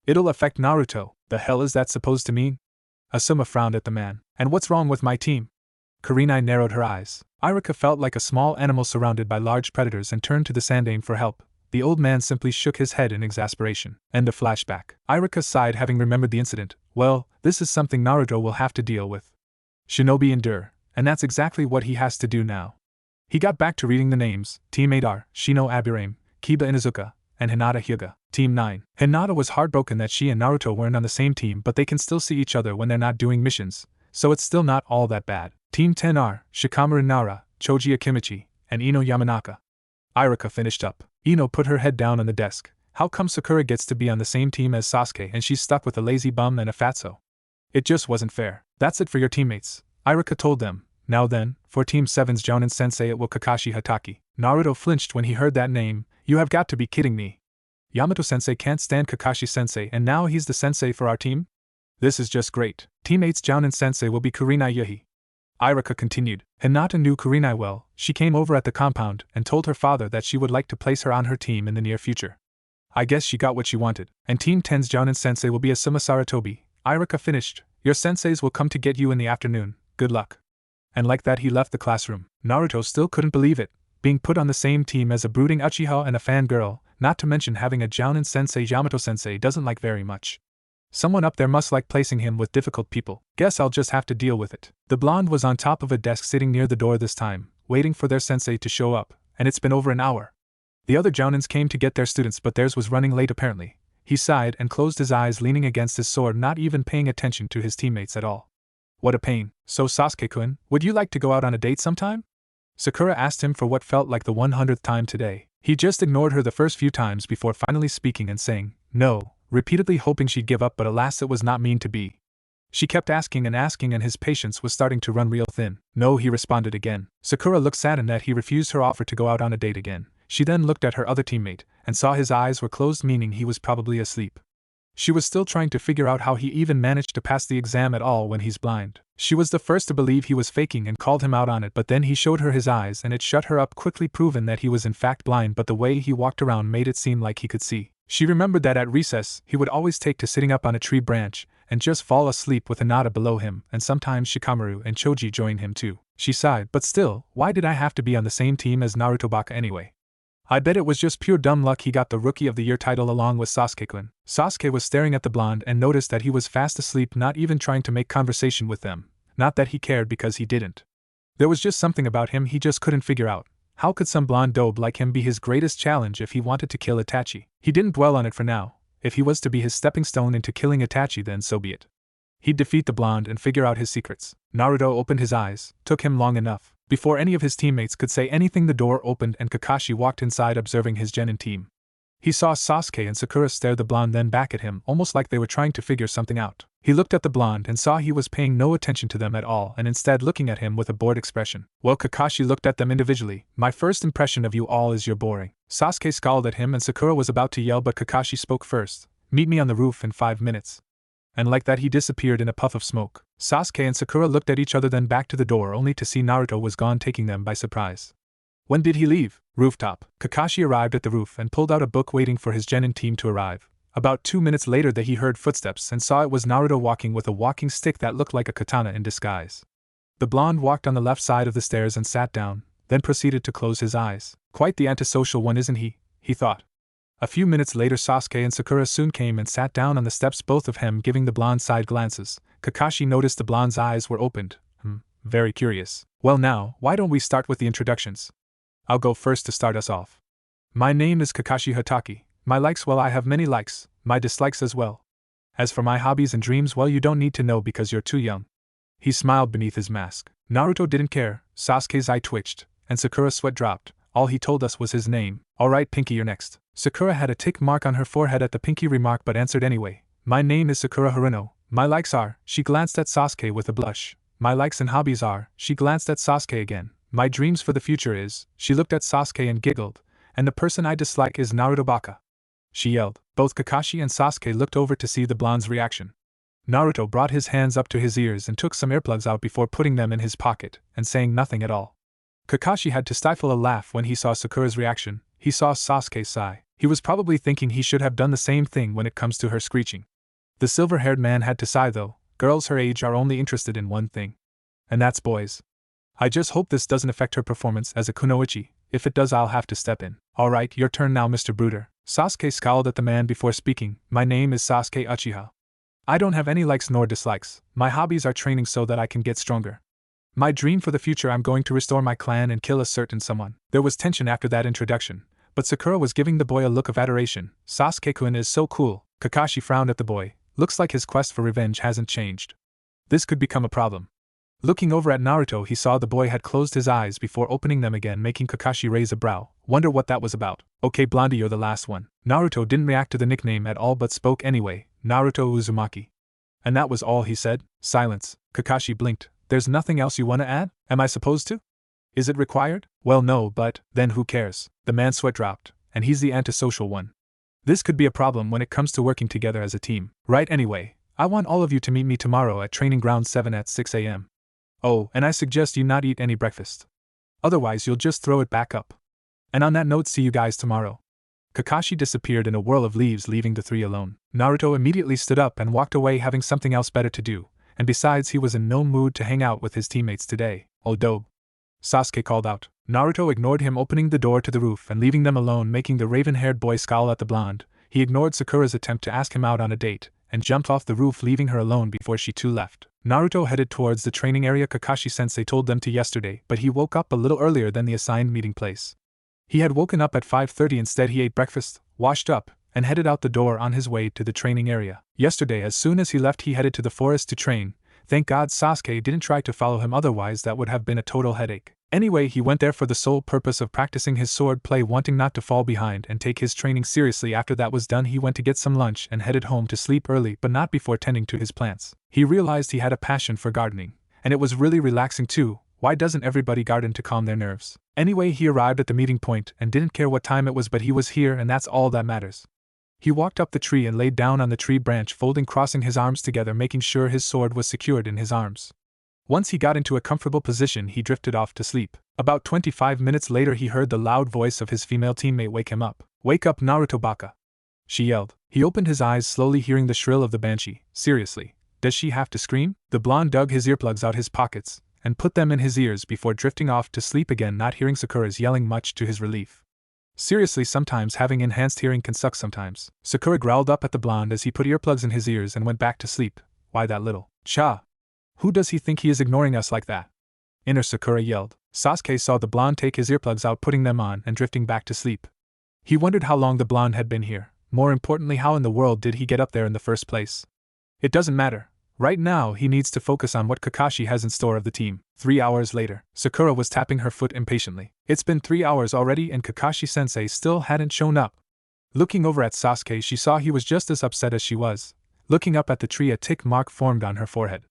It'll affect Naruto. The hell is that supposed to mean? Asuma frowned at the man. And what's wrong with my team? Kurenai narrowed her eyes. Irika felt like a small animal surrounded by large predators and turned to the Sandaime for help. The old man simply shook his head in exasperation. End of flashback. Irika sighed, having remembered the incident. Well, this is something Naruto will have to deal with. Shinobi endure, and that's exactly what he has to do now. He got back to reading the names: Team 8R, Shino Aburame, Kiba Inuzuka, and Hinata Hyuga. Team 9. Hinata was heartbroken that she and Naruto weren't on the same team, but they can still see each other when they're not doing missions, so it's still not all that bad. Team 10R, Shikamaru Nara, Choji Akimichi, and Ino Yamanaka. Irika finished up. Ino put her head down on the desk. How come Sakura gets to be on the same team as Sasuke and she's stuck with a lazy bum and a fatso? It just wasn't fair. That's it for your teammates, Irika told them. Now then, for Team 7's Jounin Sensei, it will Kakashi Hatake. Naruto flinched when he heard that name. You have got to be kidding me. Yamato Sensei can't stand Kakashi Sensei and now he's the sensei for our team? This is just great. Teammates Jounin Sensei will be Kurenai Yuhi. Irika continued. Hinata knew Kurenai well. She came over at the compound and told her father that she would like to place her on her team in the near future. I guess she got what she wanted. And Team 10's Jounin Sensei will be Asuma Saratobi. Irika finished. Your senseis will come to get you in the afternoon. Good luck. And like that he left the classroom. Naruto still couldn't believe it. Being put on the same team as a brooding Uchiha and a fangirl, not to mention having a Jounin Sensei Yamato Sensei doesn't like very much. Someone up there must like placing him with difficult people. Guess I'll just have to deal with it. The blonde was on top of a desk sitting near the door this time, waiting for their sensei to show up, and it's been over an hour. The other Jounins came to get their students, but theirs was running late apparently. He sighed and closed his eyes, leaning against his sword, not even paying attention to his teammates at all. What a pain. So Sasuke-kun, would you like to go out on a date sometime? Sakura asked him for what felt like the 100th time today. He just ignored her the first few times before finally speaking and saying, no, repeatedly hoping she'd give up, but alas, it was not mean to be. She kept asking and his patience was starting to run real thin. No, he responded again. Sakura looked saddened that he refused her offer to go out on a date again. She then looked at her other teammate, and saw his eyes were closed, meaning he was probably asleep. She was still trying to figure out how he even managed to pass the exam at all when he's blind. She was the first to believe he was faking and called him out on it, but then he showed her his eyes and it shut her up, quickly proven that he was in fact blind, but the way he walked around made it seem like he could see. She remembered that at recess, he would always take to sitting up on a tree branch and just fall asleep with Hinata below him, and sometimes Shikamaru and Choji join him too. She sighed, but still, why did I have to be on the same team as Naruto Baka anyway? I bet it was just pure dumb luck he got the Rookie of the Year title along with Sasuke-kun. Sasuke was staring at the blonde and noticed that he was fast asleep, not even trying to make conversation with them. Not that he cared, because he didn't. There was just something about him he just couldn't figure out. How could some blonde dope like him be his greatest challenge if he wanted to kill Itachi? He didn't dwell on it for now. If he was to be his stepping stone into killing Itachi, then so be it. He'd defeat the blonde and figure out his secrets. Naruto opened his eyes. Took him long enough. Before any of his teammates could say anything, the door opened and Kakashi walked inside, observing his Genin team. He saw Sasuke and Sakura stare the blonde, then back at him, almost like they were trying to figure something out. He looked at the blonde and saw he was paying no attention to them at all, and instead looking at him with a bored expression. Well, Kakashi looked at them individually. My first impression of you all is you're boring. Sasuke scowled at him and Sakura was about to yell, but Kakashi spoke first. Meet me on the roof in 5 minutes. And like that he disappeared in a puff of smoke. Sasuke and Sakura looked at each other, then back to the door, only to see Naruto was gone, taking them by surprise. When did he leave? Rooftop. Kakashi arrived at the roof and pulled out a book, waiting for his Genin team to arrive. About 2 minutes later he heard footsteps and saw it was Naruto walking with a walking stick that looked like a katana in disguise. The blonde walked on the left side of the stairs and sat down, then proceeded to close his eyes. Quite the antisocial one, isn't he? He thought. A few minutes later Sasuke and Sakura soon came and sat down on the steps, both of them giving the blonde side glances. Kakashi noticed the blonde's eyes were opened. Very curious. Well now, why don't we start with the introductions? I'll go first to start us off. My name is Kakashi Hatake. My likes, well, I have many likes, my dislikes as well. As for my hobbies and dreams, well, you don't need to know because you're too young. He smiled beneath his mask. Naruto didn't care, Sasuke's eye twitched, and Sakura's sweat dropped. All he told us was his name. Alright Pinky, you're next. Sakura had a tick mark on her forehead at the Pinky remark, but answered anyway. My name is Sakura Haruno. My likes are, she glanced at Sasuke with a blush. My likes and hobbies are, she glanced at Sasuke again. My dreams for the future is, she looked at Sasuke and giggled. And the person I dislike is Naruto Baka. She yelled. Both Kakashi and Sasuke looked over to see the blonde's reaction. Naruto brought his hands up to his ears and took some earplugs out before putting them in his pocket, and saying nothing at all. Kakashi had to stifle a laugh when he saw Sakura's reaction. He saw Sasuke sigh. He was probably thinking he should have done the same thing when it comes to her screeching. The silver-haired man had to sigh though. Girls her age are only interested in one thing. And that's boys. I just hope this doesn't affect her performance as a kunoichi. If it does, I'll have to step in. Alright, your turn now, Mr. Brooder. Sasuke scowled at the man before speaking. My name is Sasuke Uchiha. I don't have any likes nor dislikes. My hobbies are training so that I can get stronger. My dream for the future, I'm going to restore my clan and kill a certain someone. There was tension after that introduction, but Sakura was giving the boy a look of adoration. Sasuke-kun is so cool. Kakashi frowned at the boy. Looks like his quest for revenge hasn't changed. This could become a problem. Looking over at Naruto, he saw the boy had closed his eyes before opening them again, making Kakashi raise a brow. Wonder what that was about. Okay, Blondie, you're the last one. Naruto didn't react to the nickname at all but spoke anyway. Naruto Uzumaki. And that was all he said? Silence. Kakashi blinked. There's nothing else you want to add? Am I supposed to? Is it required? Well, no, but then who cares? The man's sweat dropped, and he's the antisocial one. This could be a problem when it comes to working together as a team. Right, anyway, I want all of you to meet me tomorrow at Training Ground 7 at 6 a.m. Oh, and I suggest you not eat any breakfast. Otherwise you'll just throw it back up. And on that note, see you guys tomorrow. Kakashi disappeared in a whirl of leaves, leaving the three alone. Naruto immediately stood up and walked away, having something else better to do, and besides he was in no mood to hang out with his teammates today. Odo. Sasuke called out. Naruto ignored him, opening the door to the roof and leaving them alone, making the raven-haired boy scowl at the blonde. He ignored Sakura's attempt to ask him out on a date, and jumped off the roof, leaving her alone before she too left. Naruto headed towards the training area Kakashi-sensei told them to yesterday, but he woke up a little earlier than the assigned meeting place. He had woken up at 5:30. Instead, he ate breakfast, washed up, and headed out the door on his way to the training area. Yesterday, as soon as he left, he headed to the forest to train. Thank God Sasuke didn't try to follow him, otherwise that would have been a total headache. Anyway, he went there for the sole purpose of practicing his sword play, wanting not to fall behind and take his training seriously. After that was done, he went to get some lunch and headed home to sleep early, but not before tending to his plants. He realized he had a passion for gardening, and it was really relaxing too. Why doesn't everybody garden to calm their nerves? Anyway, he arrived at the meeting point and didn't care what time it was, but he was here, and that's all that matters. He walked up the tree and laid down on the tree branch, crossing his arms together, making sure his sword was secured in his arms. Once he got into a comfortable position, he drifted off to sleep. About 25 minutes later, he heard the loud voice of his female teammate wake him up. Wake up, Naruto baka! She yelled. He opened his eyes slowly, hearing the shrill of the banshee. Seriously, does she have to scream? The blonde dug his earplugs out his pockets and put them in his ears before drifting off to sleep again, not hearing Sakura's yelling much to his relief. Seriously, sometimes having enhanced hearing can suck sometimes. Sakura growled up at the blonde as he put earplugs in his ears and went back to sleep. Why that little cha? Who does he think he is, ignoring us like that? Inner Sakura yelled. Sasuke saw the blonde take his earplugs out, putting them on and drifting back to sleep. He wondered how long the blonde had been here. More importantly, how in the world did he get up there in the first place? It doesn't matter. Right now, he needs to focus on what Kakashi has in store of the team. 3 hours later, Sakura was tapping her foot impatiently. It's been 3 hours already and Kakashi-sensei still hadn't shown up. Looking over at Sasuke, she saw he was just as upset as she was. Looking up at the tree, a tick mark formed on her forehead.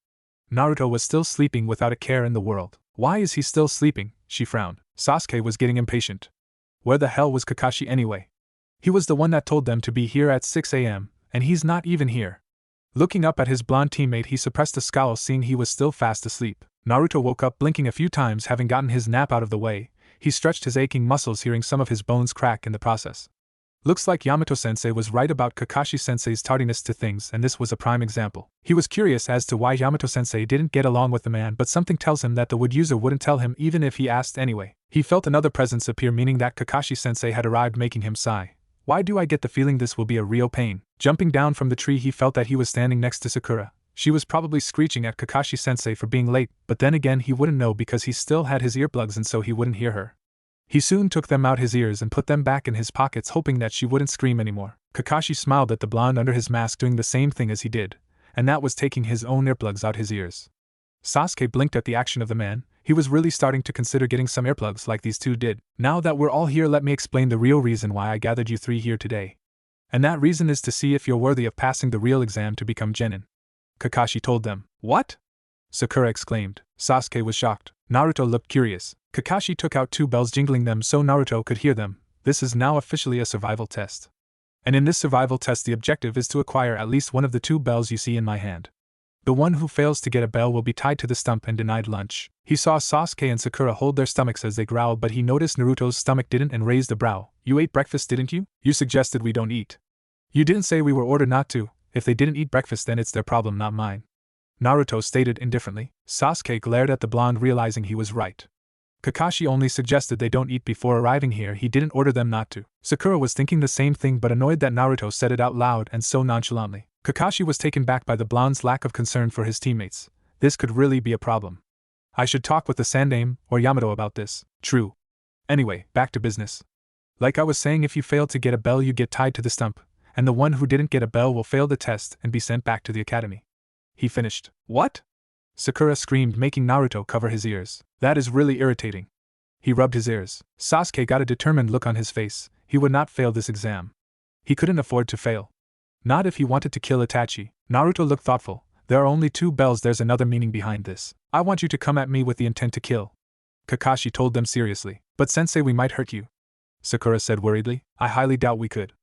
Naruto was still sleeping without a care in the world. Why is he still sleeping? She frowned. Sasuke was getting impatient. Where the hell was Kakashi anyway? He was the one that told them to be here at 6 a.m., and he's not even here. Looking up at his blonde teammate, he suppressed a scowl, seeing he was still fast asleep. Naruto woke up, blinking a few times, having gotten his nap out of the way. He stretched his aching muscles, hearing some of his bones crack in the process. Looks like Yamato-sensei was right about Kakashi-sensei's tardiness to things, and this was a prime example. He was curious as to why Yamato-sensei didn't get along with the man, but something tells him that the wood user wouldn't tell him even if he asked anyway. He felt another presence appear, meaning that Kakashi-sensei had arrived, making him sigh. Why do I get the feeling this will be a real pain? Jumping down from the tree, he felt that he was standing next to Sakura. She was probably screeching at Kakashi-sensei for being late, but then again he wouldn't know because he still had his earplugs and so he wouldn't hear her. He soon took them out his ears and put them back in his pockets, hoping that she wouldn't scream anymore. Kakashi smiled at the blonde under his mask, doing the same thing as he did, and that was taking his own earplugs out his ears. Sasuke blinked at the action of the man. He was really starting to consider getting some earplugs like these two did. Now that we're all here, let me explain the real reason why I gathered you three here today. And that reason is to see if you're worthy of passing the real exam to become Genin. Kakashi told them. What? Sakura exclaimed. Sasuke was shocked. Naruto looked curious. Kakashi took out 2 bells, jingling them so Naruto could hear them. This is now officially a survival test. And in this survival test, the objective is to acquire at least one of the 2 bells you see in my hand. The one who fails to get a bell will be tied to the stump and denied lunch. He saw Sasuke and Sakura hold their stomachs as they growled, but he noticed Naruto's stomach didn't and raised a brow. You ate breakfast, didn't you? You suggested we don't eat. You didn't say we were ordered not to. If they didn't eat breakfast, then it's their problem, not mine. Naruto stated indifferently. Sasuke glared at the blonde, realizing he was right. Kakashi only suggested they don't eat before arriving here, he didn't order them not to. Sakura was thinking the same thing but annoyed that Naruto said it out loud and so nonchalantly. Kakashi was taken back by the blonde's lack of concern for his teammates. This could really be a problem. I should talk with the Sandaime or Yamato about this. True. Anyway, back to business. Like I was saying, if you fail to get a bell you get tied to the stump, and the one who didn't get a bell will fail the test and be sent back to the academy. He finished. What? Sakura screamed, making Naruto cover his ears. That is really irritating. He rubbed his ears. Sasuke got a determined look on his face. He would not fail this exam. He couldn't afford to fail. Not if he wanted to kill Itachi. Naruto looked thoughtful. There are only 2 bells, there's another meaning behind this. I want you to come at me with the intent to kill. Kakashi told them seriously. But sensei, we might hurt you. Sakura said worriedly. I highly doubt we could.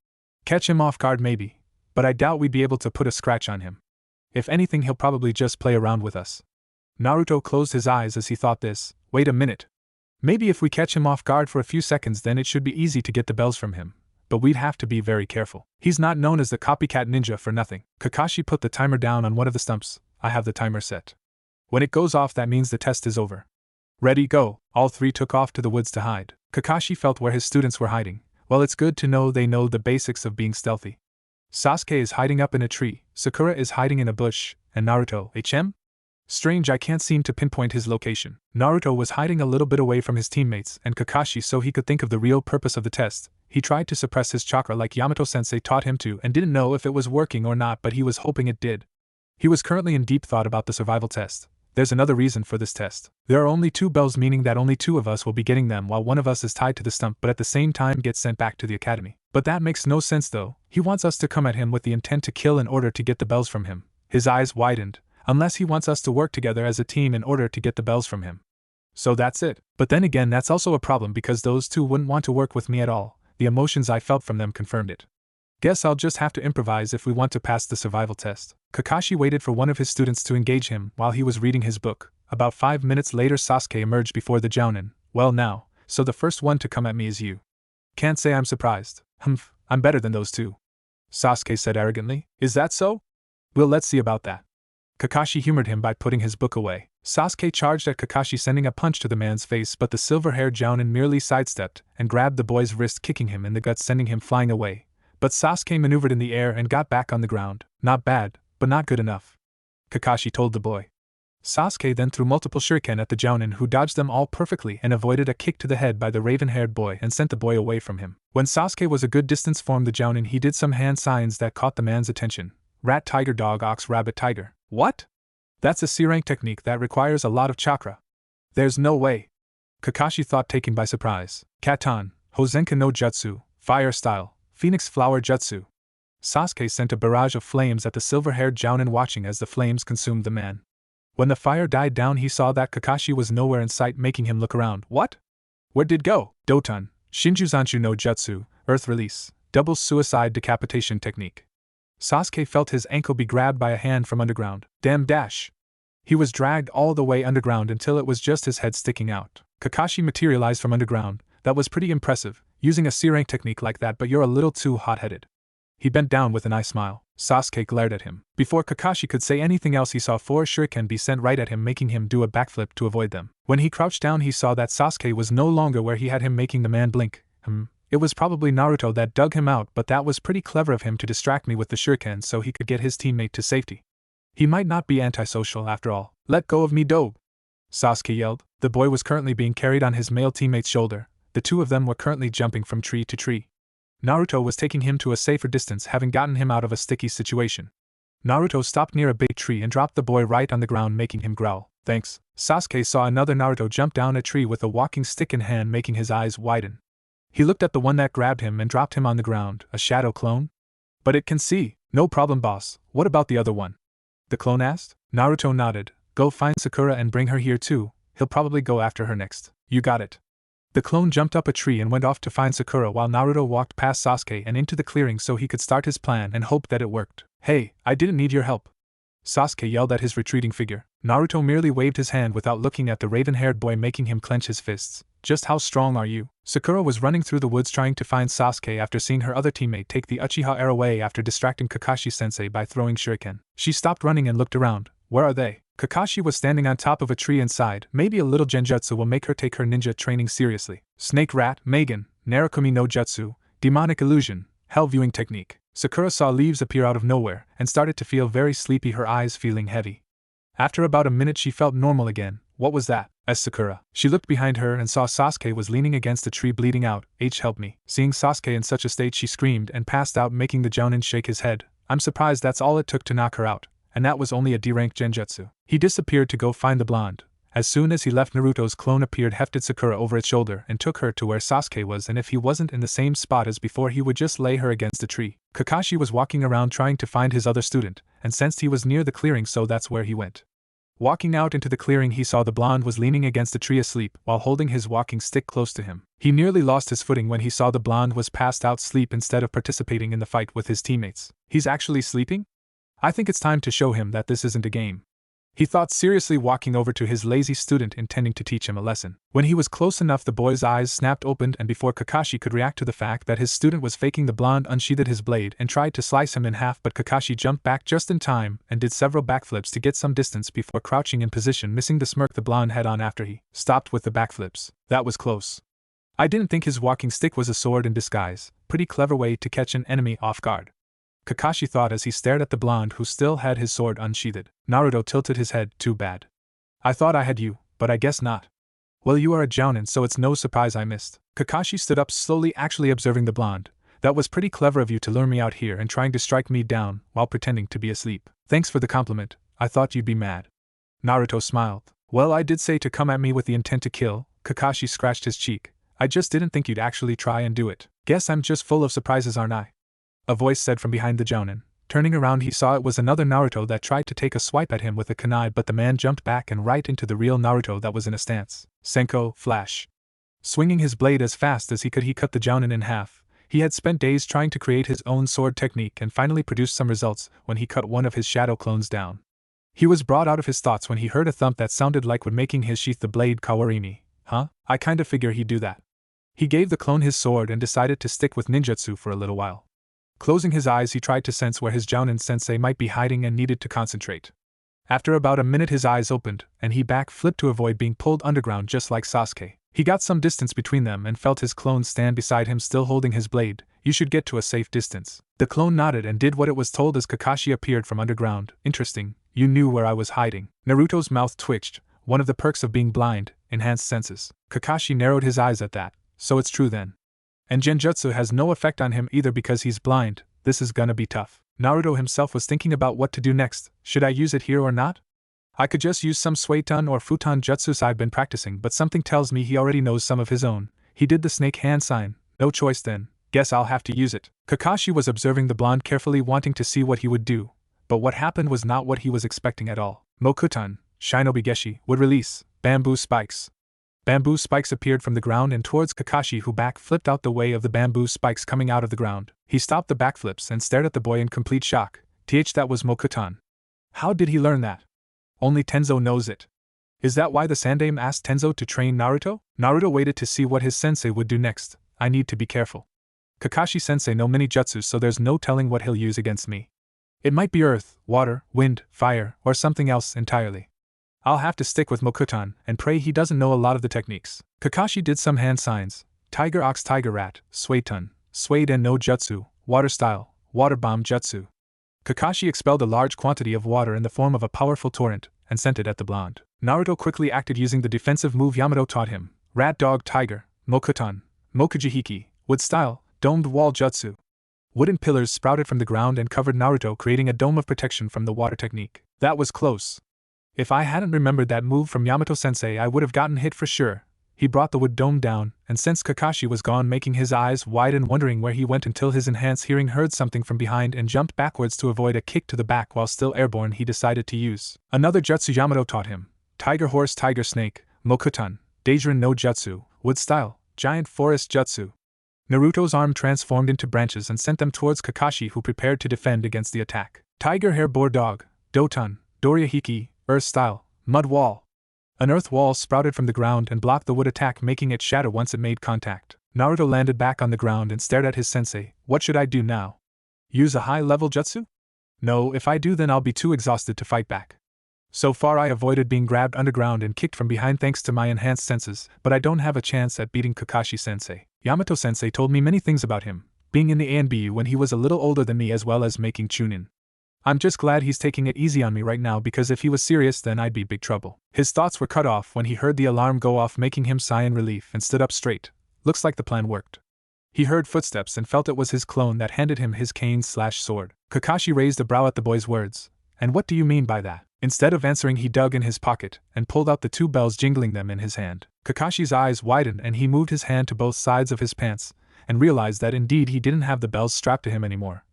Catch him off guard maybe, but I doubt we'd be able to put a scratch on him. If anything, he'll probably just play around with us. Naruto closed his eyes as he thought this. Wait a minute. Maybe if we catch him off guard for a few seconds, then it should be easy to get the bells from him. But we'd have to be very careful. He's not known as the copycat ninja for nothing. Kakashi put the timer down on one of the stumps. I have the timer set. When it goes off, that means the test is over. Ready, go. All 3 took off to the woods to hide. Kakashi felt where his students were hiding. Well, it's good to know they know the basics of being stealthy. Sasuke is hiding up in a tree, Sakura is hiding in a bush, and Naruto, HM? Strange, I can't seem to pinpoint his location. Naruto was hiding a little bit away from his teammates and Kakashi so he could think of the real purpose of the test. He tried to suppress his chakra like Yamato-sensei taught him to and didn't know if it was working or not, but he was hoping it did. He was currently in deep thought about the survival test. There's another reason for this test. There are only 2 bells, meaning that only 2 of us will be getting them while one of us is tied to the stump but at the same time gets sent back to the academy. But that makes no sense though. He wants us to come at him with the intent to kill in order to get the bells from him. His eyes widened. Unless he wants us to work together as a team in order to get the bells from him. So that's it. But then again, that's also a problem because those 2 wouldn't want to work with me at all. The emotions I felt from them confirmed it. Guess I'll just have to improvise if we want to pass the survival test. Kakashi waited for one of his students to engage him while he was reading his book. About 5 minutes later, Sasuke emerged before the Jounin. Well now, so the first one to come at me is you. Can't say I'm surprised. Humph, I'm better than those 2. Sasuke said arrogantly. Is that so? Well, let's see about that. Kakashi humored him by putting his book away. Sasuke charged at Kakashi, sending a punch to the man's face, but the silver-haired Jounin merely sidestepped and grabbed the boy's wrist, kicking him in the gut, sending him flying away. But Sasuke maneuvered in the air and got back on the ground. Not bad, but not good enough, Kakashi told the boy. Sasuke then threw multiple shuriken at the Jounin, who dodged them all perfectly and avoided a kick to the head by the raven-haired boy and sent the boy away from him. When Sasuke was a good distance from the Jounin, he did some hand signs that caught the man's attention. Rat, tiger, dog, ox, rabbit, tiger. What? That's a C-rank technique that requires a lot of chakra. There's no way. Kakashi thought, taken by surprise. Katan, Hozenka no Jutsu, Fire Style, Phoenix Flower Jutsu. Sasuke sent a barrage of flames at the silver-haired Jounin, watching as the flames consumed the man. When the fire died down, he saw that Kakashi was nowhere in sight, making him look around. What? Where'd it go? Doton, Shinjuzanshu no Jutsu, Earth Release, Double Suicide Decapitation Technique. Sasuke felt his ankle be grabbed by a hand from underground. Damn dash! He was dragged all the way underground until it was just his head sticking out. Kakashi materialized from underground. That was pretty impressive, using a C-rank technique like that, but you're a little too hot-headed. He bent down with an eye smile. Sasuke glared at him. Before Kakashi could say anything else, he saw 4 shuriken be sent right at him, making him do a backflip to avoid them. When he crouched down, he saw that Sasuke was no longer where he had him, making the man blink. It was probably Naruto that dug him out, but that was pretty clever of him to distract me with the shuriken so he could get his teammate to safety. He might not be antisocial after all. Let go of me, dope! Sasuke yelled. The boy was currently being carried on his male teammate's shoulder. The 2 of them were currently jumping from tree to tree. Naruto was taking him to a safer distance, having gotten him out of a sticky situation. Naruto stopped near a big tree and dropped the boy right on the ground, making him growl. Thanks. Sasuke saw another Naruto jump down a tree with a walking stick in hand, making his eyes widen. He looked at the one that grabbed him and dropped him on the ground. A shadow clone? But it can see. No problem, boss. What about the other one? The clone asked. Naruto nodded. Go find Sakura and bring her here too. He'll probably go after her next. You got it. The clone jumped up a tree and went off to find Sakura, while Naruto walked past Sasuke and into the clearing so he could start his plan and hope that it worked. Hey, I didn't need your help, Sasuke yelled at his retreating figure. Naruto merely waved his hand without looking at the raven-haired boy, making him clench his fists. Just how strong are you? Sakura was running through the woods trying to find Sasuke after seeing her other teammate take the Uchiha arrow away after distracting Kakashi-sensei by throwing shuriken. She stopped running and looked around. Where are they? Kakashi was standing on top of a tree and sighed. Maybe a little genjutsu will make her take her ninja training seriously. Snake Rat, Megan, Narukami no Jutsu, Demonic Illusion, Hell Viewing Technique. Sakura saw leaves appear out of nowhere and started to feel very sleepy, her eyes feeling heavy. After about a minute she felt normal again. What was that? Asked Sakura. She looked behind her and saw Sasuke was leaning against a tree bleeding out. Help me. Seeing Sasuke in such a state she screamed and passed out, making the Jounin shake his head. I'm surprised that's all it took to knock her out, and that was only a D-rank genjutsu. He disappeared to go find the blonde. As soon as he left, Naruto's clone appeared, hefted Sakura over its shoulder and took her to where Sasuke was, and if he wasn't in the same spot as before he would just lay her against a tree. Kakashi was walking around trying to find his other student, and sensed he was near the clearing, so that's where he went. Walking out into the clearing, he saw the blonde was leaning against a tree asleep while holding his walking stick close to him. He nearly lost his footing when he saw the blonde was passed out asleep instead of participating in the fight with his teammates. He's actually sleeping? I think it's time to show him that this isn't a game. He thought, seriously, walking over to his lazy student intending to teach him a lesson. When he was close enough, the boy's eyes snapped open, and before Kakashi could react to the fact that his student was faking, the blonde unsheathed his blade and tried to slice him in half, but Kakashi jumped back just in time and did several backflips to get some distance before crouching in position, missing the smirk the blonde had on after he stopped with the backflips. That was close. I didn't think his walking stick was a sword in disguise. Pretty clever way to catch an enemy off guard, Kakashi thought as he stared at the blonde who still had his sword unsheathed. Naruto tilted his head. Too bad. I thought I had you, but I guess not. Well, you are a Jounin, so it's no surprise I missed. Kakashi stood up slowly, actually observing the blonde. That was pretty clever of you to lure me out here and trying to strike me down while pretending to be asleep. Thanks for the compliment. I thought you'd be mad. Naruto smiled. Well, I did say to come at me with the intent to kill. Kakashi scratched his cheek. I just didn't think you'd actually try and do it. Guess I'm just full of surprises, aren't I? A voice said from behind the Jounin. Turning around, he saw it was another Naruto that tried to take a swipe at him with a kunai, but the man jumped back and right into the real Naruto that was in a stance. Senko, flash. Swinging his blade as fast as he could, he cut the Jounin in half. He had spent days trying to create his own sword technique and finally produced some results when he cut one of his shadow clones down. He was brought out of his thoughts when he heard a thump that sounded like would making his sheath the blade. Kawarimi. Huh? I kinda figure he'd do that. He gave the clone his sword and decided to stick with ninjutsu for a little while. Closing his eyes, he tried to sense where his Jounin sensei might be hiding and needed to concentrate. After about a minute, his eyes opened, and he back-flipped to avoid being pulled underground just like Sasuke. He got some distance between them and felt his clone stand beside him, still holding his blade. You should get to a safe distance. The clone nodded and did what it was told as Kakashi appeared from underground. Interesting, you knew where I was hiding. Naruto's mouth twitched, one of the perks of being blind, enhanced senses. Kakashi narrowed his eyes at that. So it's true then. And genjutsu has no effect on him either because he's blind. This is gonna be tough. Naruto himself was thinking about what to do next. Should I use it here or not? I could just use some suiton or futon jutsus I've been practicing, but something tells me he already knows some of his own. He did the snake hand sign. No choice then. Guess I'll have to use it. Kakashi was observing the blonde carefully, wanting to see what he would do, but what happened was not what he was expecting at all. Mokuton, Shinobi Geshi, would release bamboo spikes. Bamboo spikes appeared from the ground and towards Kakashi, who back-flipped out the way of the bamboo spikes coming out of the ground. He stopped the backflips and stared at the boy in complete shock. That was Mokuton. How did he learn that? Only Tenzo knows it. Is that why the Sandaime asked Tenzo to train Naruto? Naruto waited to see what his sensei would do next. I need to be careful. Kakashi-sensei knows many jutsus, so there's no telling what he'll use against me. It might be earth, water, wind, fire, or something else entirely. I'll have to stick with Mokuton and pray he doesn't know a lot of the techniques. Kakashi did some hand signs. Tiger ox, tiger rat, suiton, suiden no jutsu, water style, water bomb jutsu. Kakashi expelled a large quantity of water in the form of a powerful torrent and sent it at the blonde. Naruto quickly acted using the defensive move Yamato taught him. Rat dog tiger, Mokuton, Mokujihiki, wood style, domed wall jutsu. Wooden pillars sprouted from the ground and covered Naruto, creating a dome of protection from the water technique. That was close. If I hadn't remembered that move from Yamato-sensei, I would have gotten hit for sure. He brought the wood dome down, and since Kakashi was gone, making his eyes widen, wondering where he went, until his enhanced hearing heard something from behind and jumped backwards to avoid a kick to the back. While still airborne, he decided to use another jutsu Yamato taught him. Tiger horse, tiger snake, Mokuton, Daijin no jutsu, wood style, giant forest jutsu. Naruto's arm transformed into branches and sent them towards Kakashi, who prepared to defend against the attack. Tiger hair boar dog, Doton, Dorihiki, earth style, mud wall. An earth wall sprouted from the ground and blocked the wood attack, making it shatter once it made contact. Naruto landed back on the ground and stared at his sensei. What should I do now? Use a high-level jutsu? No, if I do then I'll be too exhausted to fight back. So far I avoided being grabbed underground and kicked from behind thanks to my enhanced senses, but I don't have a chance at beating Kakashi-sensei. Yamato-sensei told me many things about him, being in the ANBU when he was a little older than me as well as making Chunin. I'm just glad he's taking it easy on me right now because if he was serious then I'd be big trouble. His thoughts were cut off when he heard the alarm go off, making him sigh in relief and stood up straight. Looks like the plan worked. He heard footsteps and felt it was his clone that handed him his cane/sword. Kakashi raised a brow at the boy's words. And what do you mean by that? Instead of answering, he dug in his pocket and pulled out the 2 bells, jingling them in his hand. Kakashi's eyes widened and he moved his hand to both sides of his pants and realized that indeed he didn't have the bells strapped to him anymore.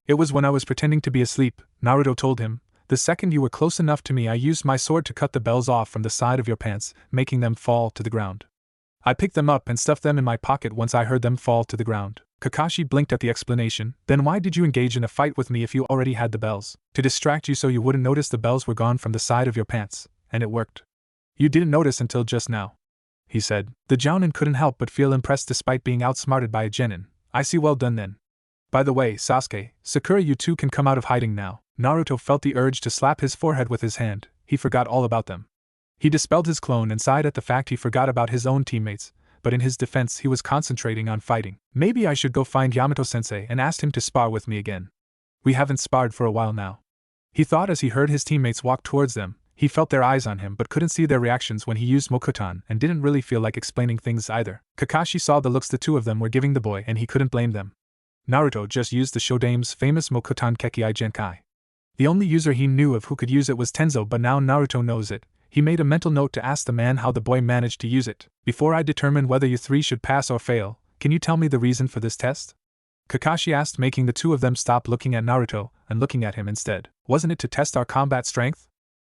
It was when I was pretending to be asleep, Naruto told him. The second you were close enough to me I used my sword to cut the bells off from the side of your pants, making them fall to the ground. I picked them up and stuffed them in my pocket once I heard them fall to the ground. Kakashi blinked at the explanation. Then why did you engage in a fight with me if you already had the bells? To distract you so you wouldn't notice the bells were gone from the side of your pants, and it worked. You didn't notice until just now, he said. The Jounin couldn't help but feel impressed despite being outsmarted by a Genin. I see, well done then. By the way, Sasuke, Sakura, you two can come out of hiding now. Naruto felt the urge to slap his forehead with his hand. He forgot all about them. He dispelled his clone and sighed at the fact he forgot about his own teammates, but in his defense he was concentrating on fighting. Maybe I should go find Yamato-sensei and ask him to spar with me again. We haven't sparred for a while now, he thought as he heard his teammates walk towards them. He felt their eyes on him but couldn't see their reactions when he used Mokuton and didn't really feel like explaining things either. Kakashi saw the looks the two of them were giving the boy and he couldn't blame them. Naruto just used the Shodame's famous Mokuton Kekkai Genkai. The only user he knew of who could use it was Tenzo, but now Naruto knows it. He made a mental note to ask the man how the boy managed to use it. Before I determine whether you 3 should pass or fail, can you tell me the reason for this test? Kakashi asked, making the two of them stop looking at Naruto and looking at him instead. Wasn't it to test our combat strength?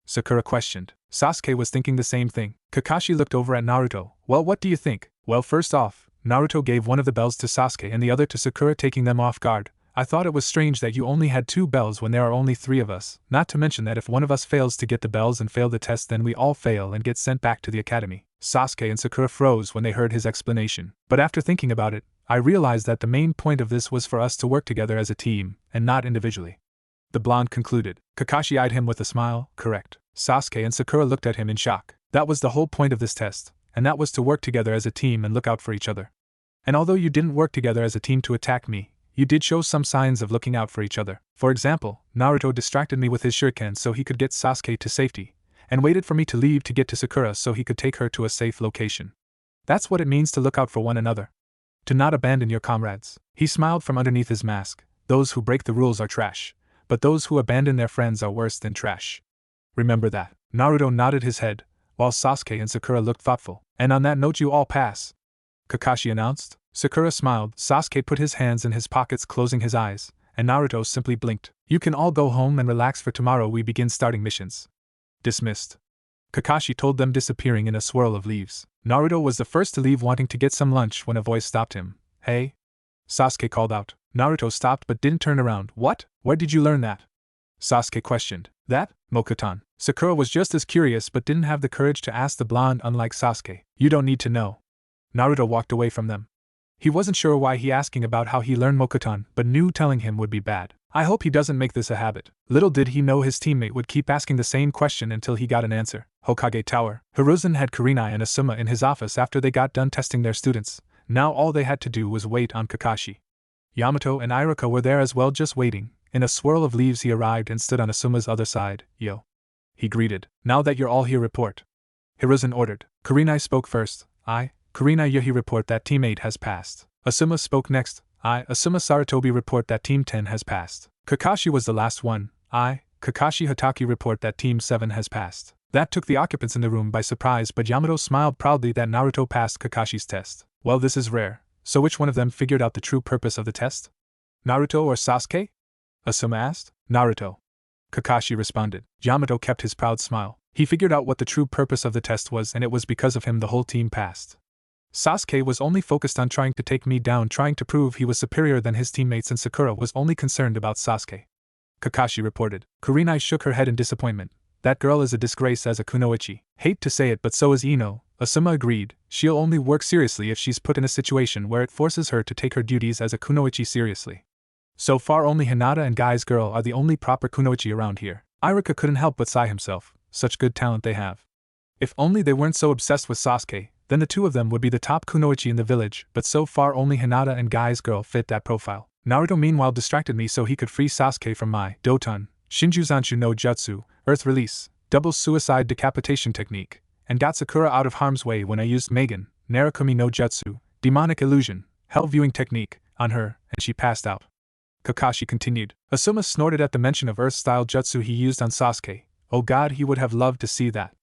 Sakura questioned. Sasuke was thinking the same thing. Kakashi looked over at Naruto. Well, what do you think? Well, first off, Naruto gave one of the bells to Sasuke and the other to Sakura, taking them off guard. I thought it was strange that you only had 2 bells when there are only 3 of us, not to mention that if one of us fails to get the bells and fail the test then we all fail and get sent back to the academy. Sasuke and Sakura froze when they heard his explanation, but after thinking about it, I realized that the main point of this was for us to work together as a team, and not individually. The blonde concluded. Kakashi eyed him with a smile. Correct. Sasuke and Sakura looked at him in shock. That was the whole point of this test, and that was to work together as a team and look out for each other. And although you didn't work together as a team to attack me, you did show some signs of looking out for each other. For example, Naruto distracted me with his shuriken so he could get Sasuke to safety, and waited for me to leave to get to Sakura so he could take her to a safe location. That's what it means to look out for one another. To not abandon your comrades. He smiled from underneath his mask. Those who break the rules are trash, but those who abandon their friends are worse than trash. Remember that. Naruto nodded his head, while Sasuke and Sakura looked thoughtful. And on that note you all pass, Kakashi announced. Sakura smiled. Sasuke put his hands in his pockets, closing his eyes, and Naruto simply blinked. You can all go home and relax, for tomorrow we begin starting missions. Dismissed, Kakashi told them, disappearing in a swirl of leaves. Naruto was the first to leave, wanting to get some lunch, when a voice stopped him. Hey? Sasuke called out. Naruto stopped but didn't turn around. What? Where did you learn that? Sasuke questioned. That? Mokuton. Sakura was just as curious but didn't have the courage to ask the blonde, unlike Sasuke. You don't need to know. Naruto walked away from them. He wasn't sure why he asking about how he learned Mokuton, but knew telling him would be bad. I hope he doesn't make this a habit. Little did he know his teammate would keep asking the same question until he got an answer. Hokage Tower. Hiruzen had Kurenai and Asuma in his office after they got done testing their students. Now all they had to do was wait on Kakashi. Yamato and Iruka were there as well, just waiting. In a swirl of leaves he arrived and stood on Asuma's other side. Yo, he greeted. Now that you're all here, report, Hiruzen ordered. Kurenai spoke first. Kurenai, he report that Team 8 has passed. Asuma spoke next. Asuma Saratobi report that Team 10 has passed. Kakashi was the last one. Kakashi Hatake report that Team 7 has passed. That took the occupants in the room by surprise, but Yamato smiled proudly that Naruto passed Kakashi's test. Well, this is rare. So which one of them figured out the true purpose of the test? Naruto or Sasuke? Asuma asked. Naruto, Kakashi responded. Yamato kept his proud smile. He figured out what the true purpose of the test was, and it was because of him the whole team passed. Sasuke was only focused on trying to take me down, trying to prove he was superior than his teammates, and Sakura was only concerned about Sasuke, Kakashi reported. Kurenai shook her head in disappointment. That girl is a disgrace as a kunoichi. Hate to say it, but so is Ino. Asuma agreed. She'll only work seriously if she's put in a situation where it forces her to take her duties as a kunoichi seriously. So far only Hinata and Guy's girl are the only proper kunoichi around here. Iruka couldn't help but sigh himself. such good talent they have. If only they weren't so obsessed with Sasuke, then the two of them would be the top kunoichi in the village, but so far only Hinata and Guy's girl fit that profile. Naruto meanwhile distracted me so he could free Sasuke from my Doton, Shinjuzanshu no Jutsu, Earth Release, double suicide decapitation technique, and got Sakura out of harm's way when I used Megan, Narakumi no Jutsu, demonic illusion, hell viewing technique, on her, and she passed out. Kakashi continued. Asuma snorted at the mention of Earth-style jutsu he used on Sasuke. Oh god, he would have loved to see that.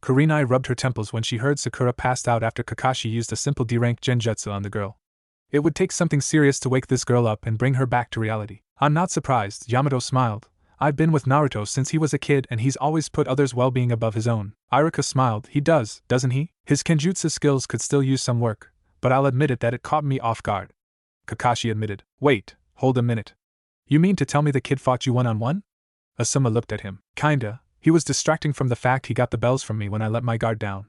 Kurenai rubbed her temples when she heard Sakura passed out after Kakashi used a simple D-rank genjutsu on the girl. It would take something serious to wake this girl up and bring her back to reality. I'm not surprised, Yamato smiled. I've been with Naruto since he was a kid and he's always put others' well-being above his own. Iruka smiled. He does, doesn't he? His kenjutsu skills could still use some work, but I'll admit it that it caught me off guard. Kakashi admitted. Wait, hold a minute. You mean to tell me the kid fought you one-on-one? Asuma looked at him. Kinda. He was distracting from the fact he got the bells from me when I let my guard down.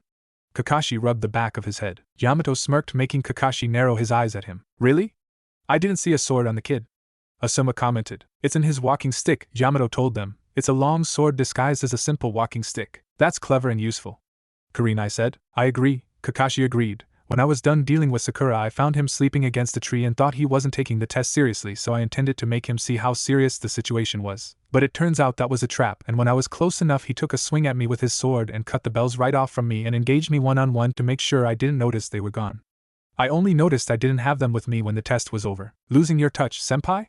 Kakashi rubbed the back of his head. Yamato smirked, making Kakashi narrow his eyes at him. Really? I didn't see a sword on the kid. Asuma commented. It's in his walking stick, Yamato told them. It's a long sword disguised as a simple walking stick. That's clever and useful. Kurenai said. I agree, Kakashi agreed. When I was done dealing with Sakura, I found him sleeping against a tree and thought he wasn't taking the test seriously, so I intended to make him see how serious the situation was. But it turns out that was a trap, and when I was close enough he took a swing at me with his sword and cut the bells right off from me and engaged me one-on-one to make sure I didn't notice they were gone. I only noticed I didn't have them with me when the test was over. Losing your touch, senpai?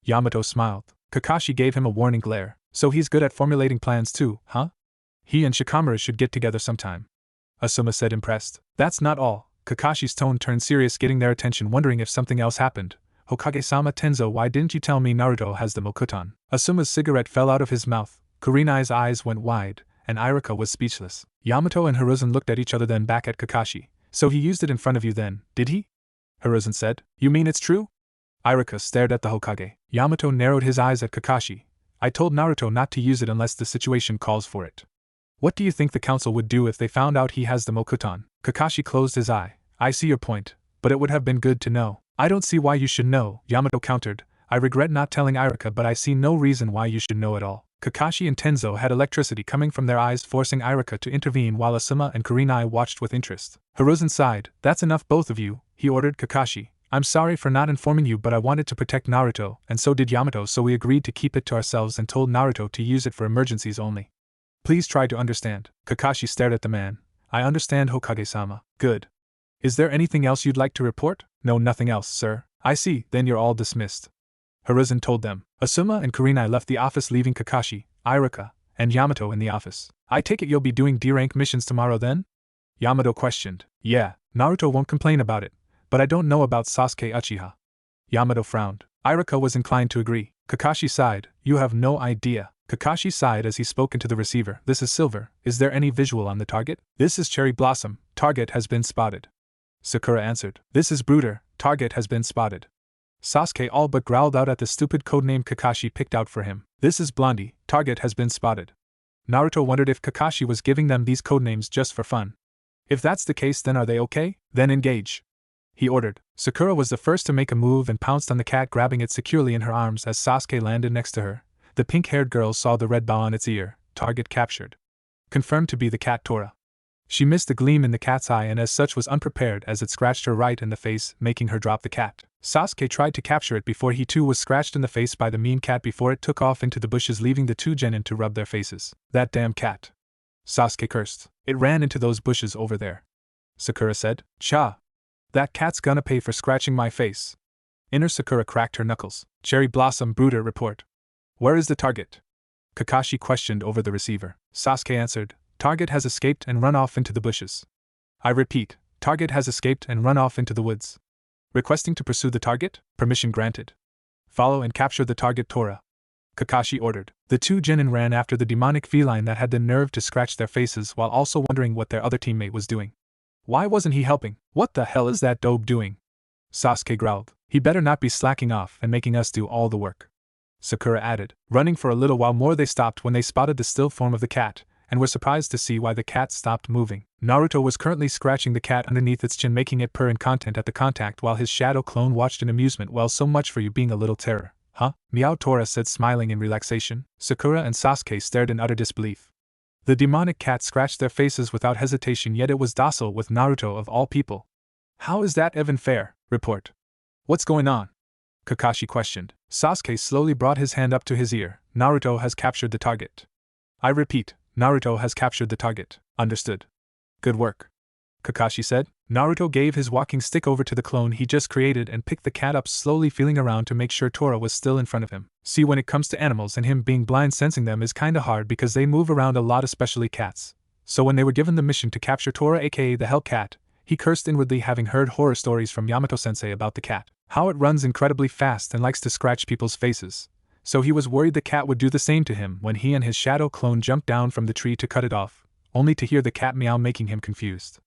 Yamato smiled. Kakashi gave him a warning glare. So he's good at formulating plans too, huh? He and Shikamaru should get together sometime. Asuma said, impressed. That's not all. Kakashi's tone turned serious, getting their attention, wondering if something else happened. Hokage-sama Tenzo, why didn't you tell me Naruto has the Mokuton? Asuma's cigarette fell out of his mouth, Kurenai's eyes went wide, and Iruka was speechless. Yamato and Hiruzen looked at each other, then back at Kakashi. So he used it in front of you then, did he? Hiruzen said. You mean it's true? Iruka stared at the Hokage. Yamato narrowed his eyes at Kakashi. I told Naruto not to use it unless the situation calls for it. What do you think the council would do if they found out he has the Mokuton? Kakashi closed his eye. I see your point, but it would have been good to know. I don't see why you should know, Yamato countered. I regret not telling Iruka, but I see no reason why you should know at all. Kakashi and Tenzo had electricity coming from their eyes, forcing Iruka to intervene while Asuma and Kurenai watched with interest. Hiruzen sighed. That's enough, both of you, he ordered Kakashi. I'm sorry for not informing you, but I wanted to protect Naruto, and so did Yamato, so we agreed to keep it to ourselves and told Naruto to use it for emergencies only. Please try to understand. Kakashi stared at the man. I understand, Hokage-sama. Good. Is there anything else you'd like to report? No, nothing else, sir. I see, then you're all dismissed. Hiruzen told them. Asuma and Kurenai left the office, leaving Kakashi, Iruka, and Yamato in the office. I take it you'll be doing D-rank missions tomorrow then? Yamato questioned. Yeah, Naruto won't complain about it, but I don't know about Sasuke Uchiha. Yamato frowned. Iruka was inclined to agree. Kakashi sighed. You have no idea. Kakashi sighed as he spoke into the receiver. This is Silver. Is there any visual on the target? This is Cherry Blossom. Target has been spotted. Sakura answered. This is Brooder. Target has been spotted. Sasuke all but growled out at the stupid codename Kakashi picked out for him. This is Blondie. Target has been spotted. Naruto wondered if Kakashi was giving them these codenames just for fun. If that's the case, then are they okay? Then engage, he ordered. Sakura was the first to make a move and pounced on the cat, grabbing it securely in her arms as Sasuke landed next to her. The pink-haired girl saw the red bow on its ear. Target captured. Confirmed to be the cat Tora. She missed the gleam in the cat's eye and as such was unprepared as it scratched her right in the face, making her drop the cat. Sasuke tried to capture it before he too was scratched in the face by the mean cat before it took off into the bushes, leaving the two genin to rub their faces. That damn cat. Sasuke cursed. It ran into those bushes over there. Sakura said. Cha. That cat's gonna pay for scratching my face. Inner Sakura cracked her knuckles. Cherry Blossom Brooder report. Where is the target? Kakashi questioned over the receiver. Sasuke answered. Target has escaped and run off into the bushes. I repeat, target has escaped and run off into the woods. Requesting to pursue the target? Permission granted. Follow and capture the target Tora. Kakashi ordered. The two genin ran after the demonic feline that had the nerve to scratch their faces while also wondering what their other teammate was doing. Why wasn't he helping? What the hell is that dope doing? Sasuke growled. He better not be slacking off and making us do all the work. Sakura added. Running for a little while more, they stopped when they spotted the still form of the cat, and were surprised to see why the cat stopped moving. Naruto was currently scratching the cat underneath its chin, making it purr in content at the contact while his shadow clone watched in amusement. Well, so much for you being a little terror. Huh? Meow, Tora said, smiling in relaxation. Sakura and Sasuke stared in utter disbelief. The demonic cat scratched their faces without hesitation, yet it was docile with Naruto of all people. How is that even fair? Report. What's going on? Kakashi questioned. Sasuke slowly brought his hand up to his ear. Naruto has captured the target. I repeat, Naruto has captured the target. Understood. Good work, Kakashi said. Naruto gave his walking stick over to the clone he just created and picked the cat up, slowly feeling around to make sure Tora was still in front of him. See, when it comes to animals, and him being blind, sensing them is kinda hard because they move around a lot, especially cats. So when they were given the mission to capture Tora, aka the Hellcat, he cursed inwardly, having heard horror stories from Yamato-sensei about the cat. How it runs incredibly fast and likes to scratch people's faces. So he was worried the cat would do the same to him when he and his shadow clone jumped down from the tree to cut it off, only to hear the cat meow, making him confused.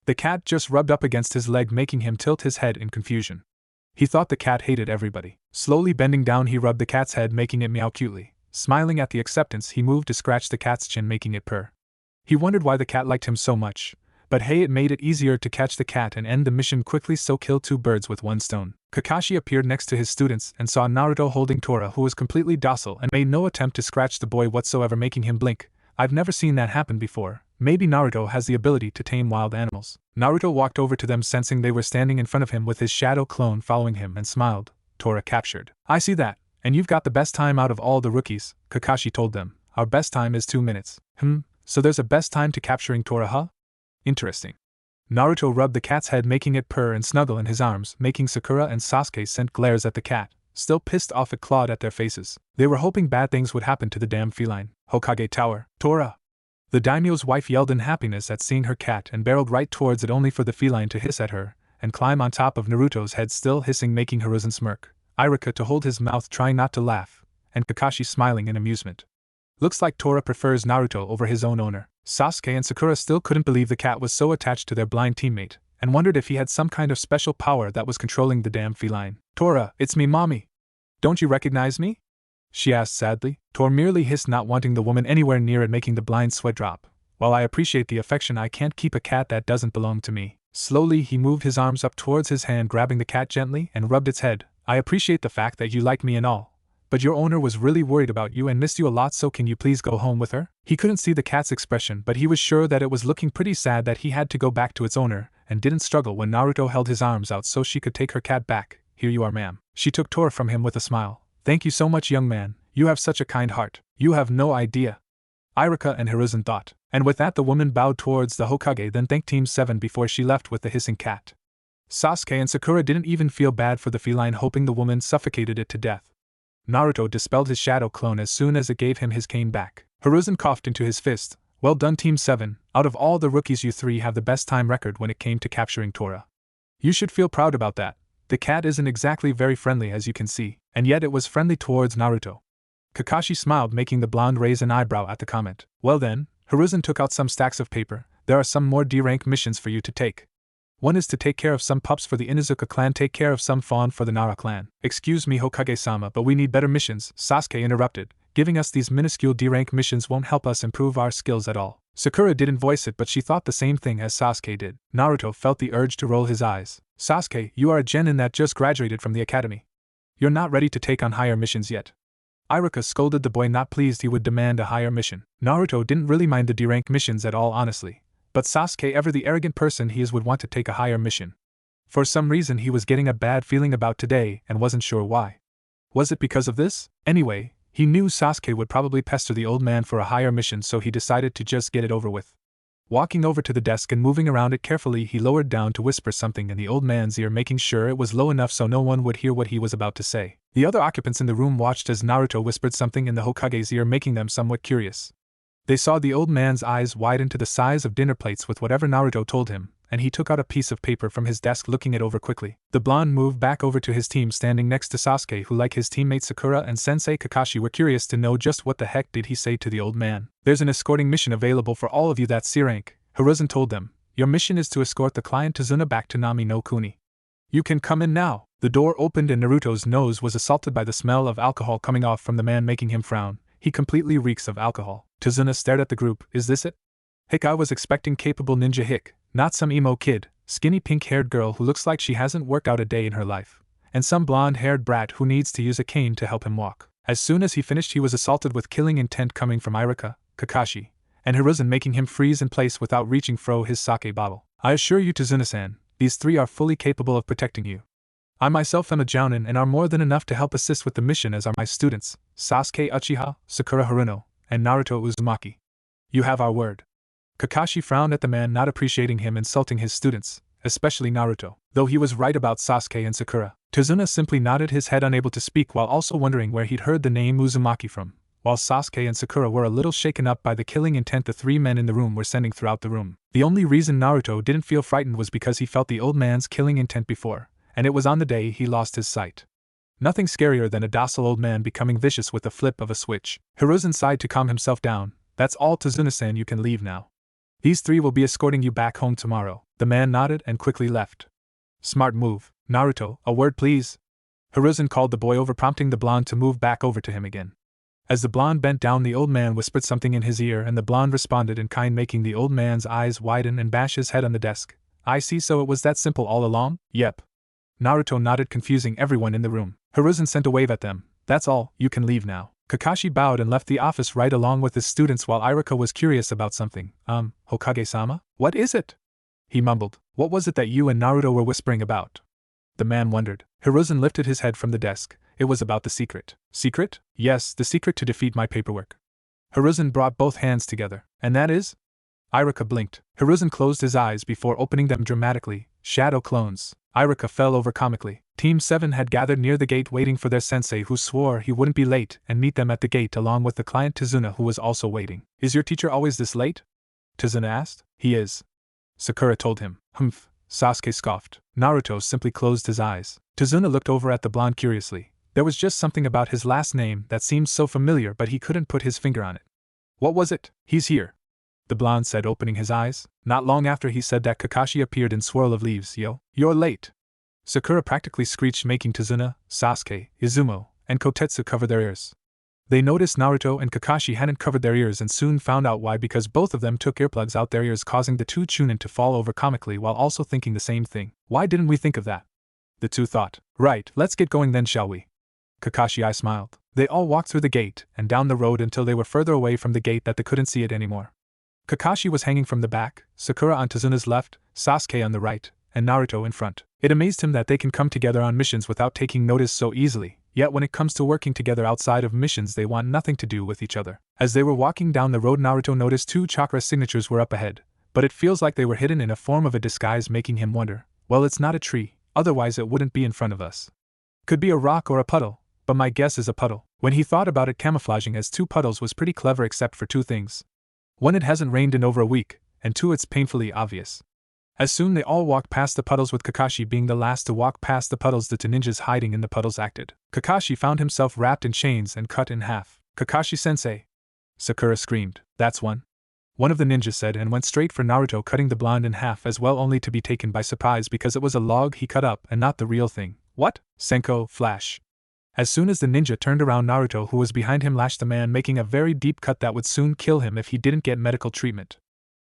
The cat just rubbed up against his leg, making him tilt his head in confusion. He thought the cat hated everybody. Slowly bending down, he rubbed the cat's head, making it meow cutely. Smiling at the acceptance, he moved to scratch the cat's chin, making it purr. He wondered why the cat liked him so much, but hey, it made it easier to catch the cat and end the mission quickly, so kill two birds with one stone. Kakashi appeared next to his students and saw Naruto holding Tora, who was completely docile and made no attempt to scratch the boy whatsoever, making him blink. I've never seen that happen before. Maybe Naruto has the ability to tame wild animals. Naruto walked over to them, sensing they were standing in front of him with his shadow clone following him, and smiled. Tora captured. I see that, and you've got the best time out of all the rookies, Kakashi told them. Our best time is 2 minutes. So there's a best time to capturing Tora, huh? Interesting. Naruto rubbed the cat's head, making it purr and snuggle in his arms, making Sakura and Sasuke sent glares at the cat. Still pissed off, it clawed at their faces. They were hoping bad things would happen to the damn feline. Hokage Tower. Tora! The daimyo's wife yelled in happiness at seeing her cat and barreled right towards it, only for the feline to hiss at her and climb on top of Naruto's head, still hissing, making Hiruzen smirk. Iruka to hold his mouth, trying not to laugh, and Kakashi smiling in amusement. Looks like Tora prefers Naruto over his own owner. Sasuke and Sakura still couldn't believe the cat was so attached to their blind teammate, and wondered if he had some kind of special power that was controlling the damn feline. Tora, it's me, mommy. Don't you recognize me? She asked sadly. Tor merely hissed, not wanting the woman anywhere near it, making the blind sweat drop. While I appreciate the affection, I can't keep a cat that doesn't belong to me. Slowly he moved his arms up towards his hand, grabbing the cat gently and rubbed its head. I appreciate the fact that you like me and all, but your owner was really worried about you and missed you a lot, so can you please go home with her? He couldn't see the cat's expression, but he was sure that it was looking pretty sad that he had to go back to its owner, and didn't struggle when Naruto held his arms out so she could take her cat back. Here you are, ma'am. She took Tor from him with a smile. Thank you so much, young man. You have such a kind heart. You have no idea. Iruka and Hiruzen thought. And with that, the woman bowed towards the Hokage, then thanked Team 7 before she left with the hissing cat. Sasuke and Sakura didn't even feel bad for the feline, hoping the woman suffocated it to death. Naruto dispelled his shadow clone as soon as it gave him his cane back. Hiruzen coughed into his fist. Well done, Team 7. Out of all the rookies, you three have the best time record when it came to capturing Tora. You should feel proud about that. The cat isn't exactly very friendly, as you can see, and yet it was friendly towards Naruto. Kakashi smiled, making the blonde raise an eyebrow at the comment. Well then, Hiruzen took out some stacks of paper. There are some more D-rank missions for you to take. One is to take care of some pups for the Inuzuka clan, take care of some fawn for the Nara clan. Excuse me, Hokage-sama, but we need better missions, Sasuke interrupted. Giving us these minuscule D-rank missions won't help us improve our skills at all. Sakura didn't voice it, but she thought the same thing as Sasuke did. Naruto felt the urge to roll his eyes. Sasuke, you are a genin that just graduated from the academy. You're not ready to take on higher missions yet. Iruka scolded the boy, not pleased he would demand a higher mission. Naruto didn't really mind the D-rank missions at all, honestly. But Sasuke, ever the arrogant person he is, would want to take a higher mission. For some reason he was getting a bad feeling about today and wasn't sure why. Was it because of this? Anyway, he knew Sasuke would probably pester the old man for a higher mission, so he decided to just get it over with. Walking over to the desk and moving around it carefully, he lowered down to whisper something in the old man's ear, making sure it was low enough so no one would hear what he was about to say. The other occupants in the room watched as Naruto whispered something in the Hokage's ear, making them somewhat curious. They saw the old man's eyes widen to the size of dinner plates with whatever Naruto told him, and he took out a piece of paper from his desk, looking it over quickly. The blonde moved back over to his team, standing next to Sasuke, who, like his teammates Sakura and Sensei Kakashi, were curious to know just what the heck did he say to the old man. There's an escorting mission available for all of you that's C-rank, Hiruzen told them. Your mission is to escort the client Tazuna back to Nami no Kuni. You can come in now. The door opened and Naruto's nose was assaulted by the smell of alcohol coming off from the man, making him frown. He completely reeks of alcohol. Tazuna stared at the group. Is this it? Hick, I was expecting capable ninja Hick, not some emo kid, skinny pink-haired girl who looks like she hasn't worked out a day in her life, and some blonde-haired brat who needs to use a cane to help him walk. As soon as he finished, he was assaulted with killing intent coming from Iruka, Kakashi, and Hiruzen making him freeze in place without reaching for his sake bottle. I assure you, Tazuna-san, these three are fully capable of protecting you. I myself am a Jounin and are more than enough to help assist with the mission, as are my students, Sasuke Uchiha, Sakura Haruno, and Naruto Uzumaki. You have our word. Kakashi frowned at the man, not appreciating him insulting his students, especially Naruto. Though he was right about Sasuke and Sakura, Tazuna simply nodded his head, unable to speak, while also wondering where he'd heard the name Uzumaki from. While Sasuke and Sakura were a little shaken up by the killing intent the three men in the room were sending throughout the room. The only reason Naruto didn't feel frightened was because he felt the old man's killing intent before, and it was on the day he lost his sight. Nothing scarier than a docile old man becoming vicious with a flip of a switch. Hiruzen sighed to calm himself down. That's all, Tazuna-san, you can leave now. These three will be escorting you back home tomorrow. The man nodded and quickly left. Smart move. Naruto, a word please. Hiruzen called the boy over, prompting the blonde to move back over to him again. As the blonde bent down, the old man whispered something in his ear, and the blonde responded in kind, making the old man's eyes widen and bash his head on the desk. I see, so it was that simple all along? Yep. Naruto nodded, confusing everyone in the room. Hiruzen sent a wave at them. That's all, you can leave now. Kakashi bowed and left the office right along with his students, while Iruka was curious about something. Hokage-sama? What is it? He mumbled. What was it that you and Naruto were whispering about? The man wondered. Hiruzen lifted his head from the desk. It was about the secret. Secret? Yes, the secret to defeat my paperwork. Hiruzen brought both hands together. And that is? Iruka blinked. Hiruzen closed his eyes before opening them dramatically. Shadow clones. Iruka fell over comically. Team 7 had gathered near the gate waiting for their sensei, who swore he wouldn't be late, and meet them at the gate along with the client Tazuna, who was also waiting. Is your teacher always this late? Tazuna asked. He is. Sakura told him. Humph. Sasuke scoffed. Naruto simply closed his eyes. Tazuna looked over at the blonde curiously. There was just something about his last name that seemed so familiar, but he couldn't put his finger on it. What was it? He's here, the blonde said, opening his eyes. Not long after he said that, Kakashi appeared in swirl of leaves. Yo, you're late. Sakura practically screeched, making Tazuna, Sasuke, Izumo, and Kotetsu cover their ears. They noticed Naruto and Kakashi hadn't covered their ears and soon found out why, because both of them took earplugs out their ears, causing the two Chunin to fall over comically while also thinking the same thing. Why didn't we think of that? The two thought. Right, let's get going then, shall we? Kakashi smiled. They all walked through the gate and down the road until they were further away from the gate that they couldn't see it anymore. Kakashi was hanging from the back, Sakura on Tazuna's left, Sasuke on the right, and Naruto in front. It amazed him that they can come together on missions without taking notice so easily, yet when it comes to working together outside of missions they want nothing to do with each other. As they were walking down the road, Naruto noticed two chakra signatures were up ahead, but it feels like they were hidden in a form of a disguise, making him wonder, well, it's not a tree, otherwise it wouldn't be in front of us. Could be a rock or a puddle, but my guess is a puddle. When he thought about it, camouflaging as two puddles was pretty clever except for two things. One, it hasn't rained in over a week, and two, it's painfully obvious. As soon they all walked past the puddles, with Kakashi being the last to walk past the puddles, the two ninjas hiding in the puddles acted. Kakashi found himself wrapped in chains and cut in half. Kakashi-sensei! Sakura screamed. That's one. One of the ninjas said, and went straight for Naruto, cutting the blonde in half as well, only to be taken by surprise because it was a log he cut up and not the real thing. What? Senko, flash. As soon as the ninja turned around, Naruto, who was behind him, lashed the man, making a very deep cut that would soon kill him if he didn't get medical treatment.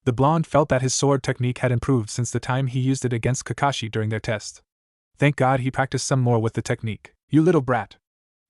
The blonde felt that his sword technique had improved since the time he used it against Kakashi during their test. Thank God he practiced some more with the technique. You little brat.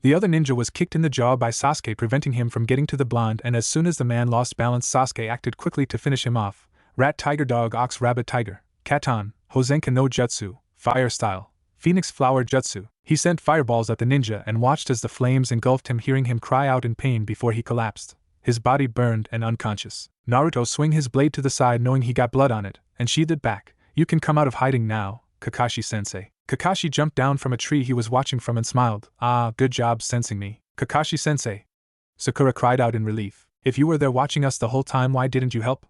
The other ninja was kicked in the jaw by Sasuke, preventing him from getting to the blonde, and as soon as the man lost balance, Sasuke acted quickly to finish him off. Rat, tiger, dog, ox, rabbit, tiger, katan, Hosenka no jutsu, fire style, phoenix flower jutsu. He sent fireballs at the ninja and watched as the flames engulfed him, hearing him cry out in pain before he collapsed, his body burned and unconscious. Naruto swung his blade to the side, knowing he got blood on it, and sheathed it back. You can come out of hiding now, Kakashi-sensei. Kakashi jumped down from a tree he was watching from and smiled. Ah, good job sensing me, Kakashi-sensei. Sakura cried out in relief. If you were there watching us the whole time, why didn't you help?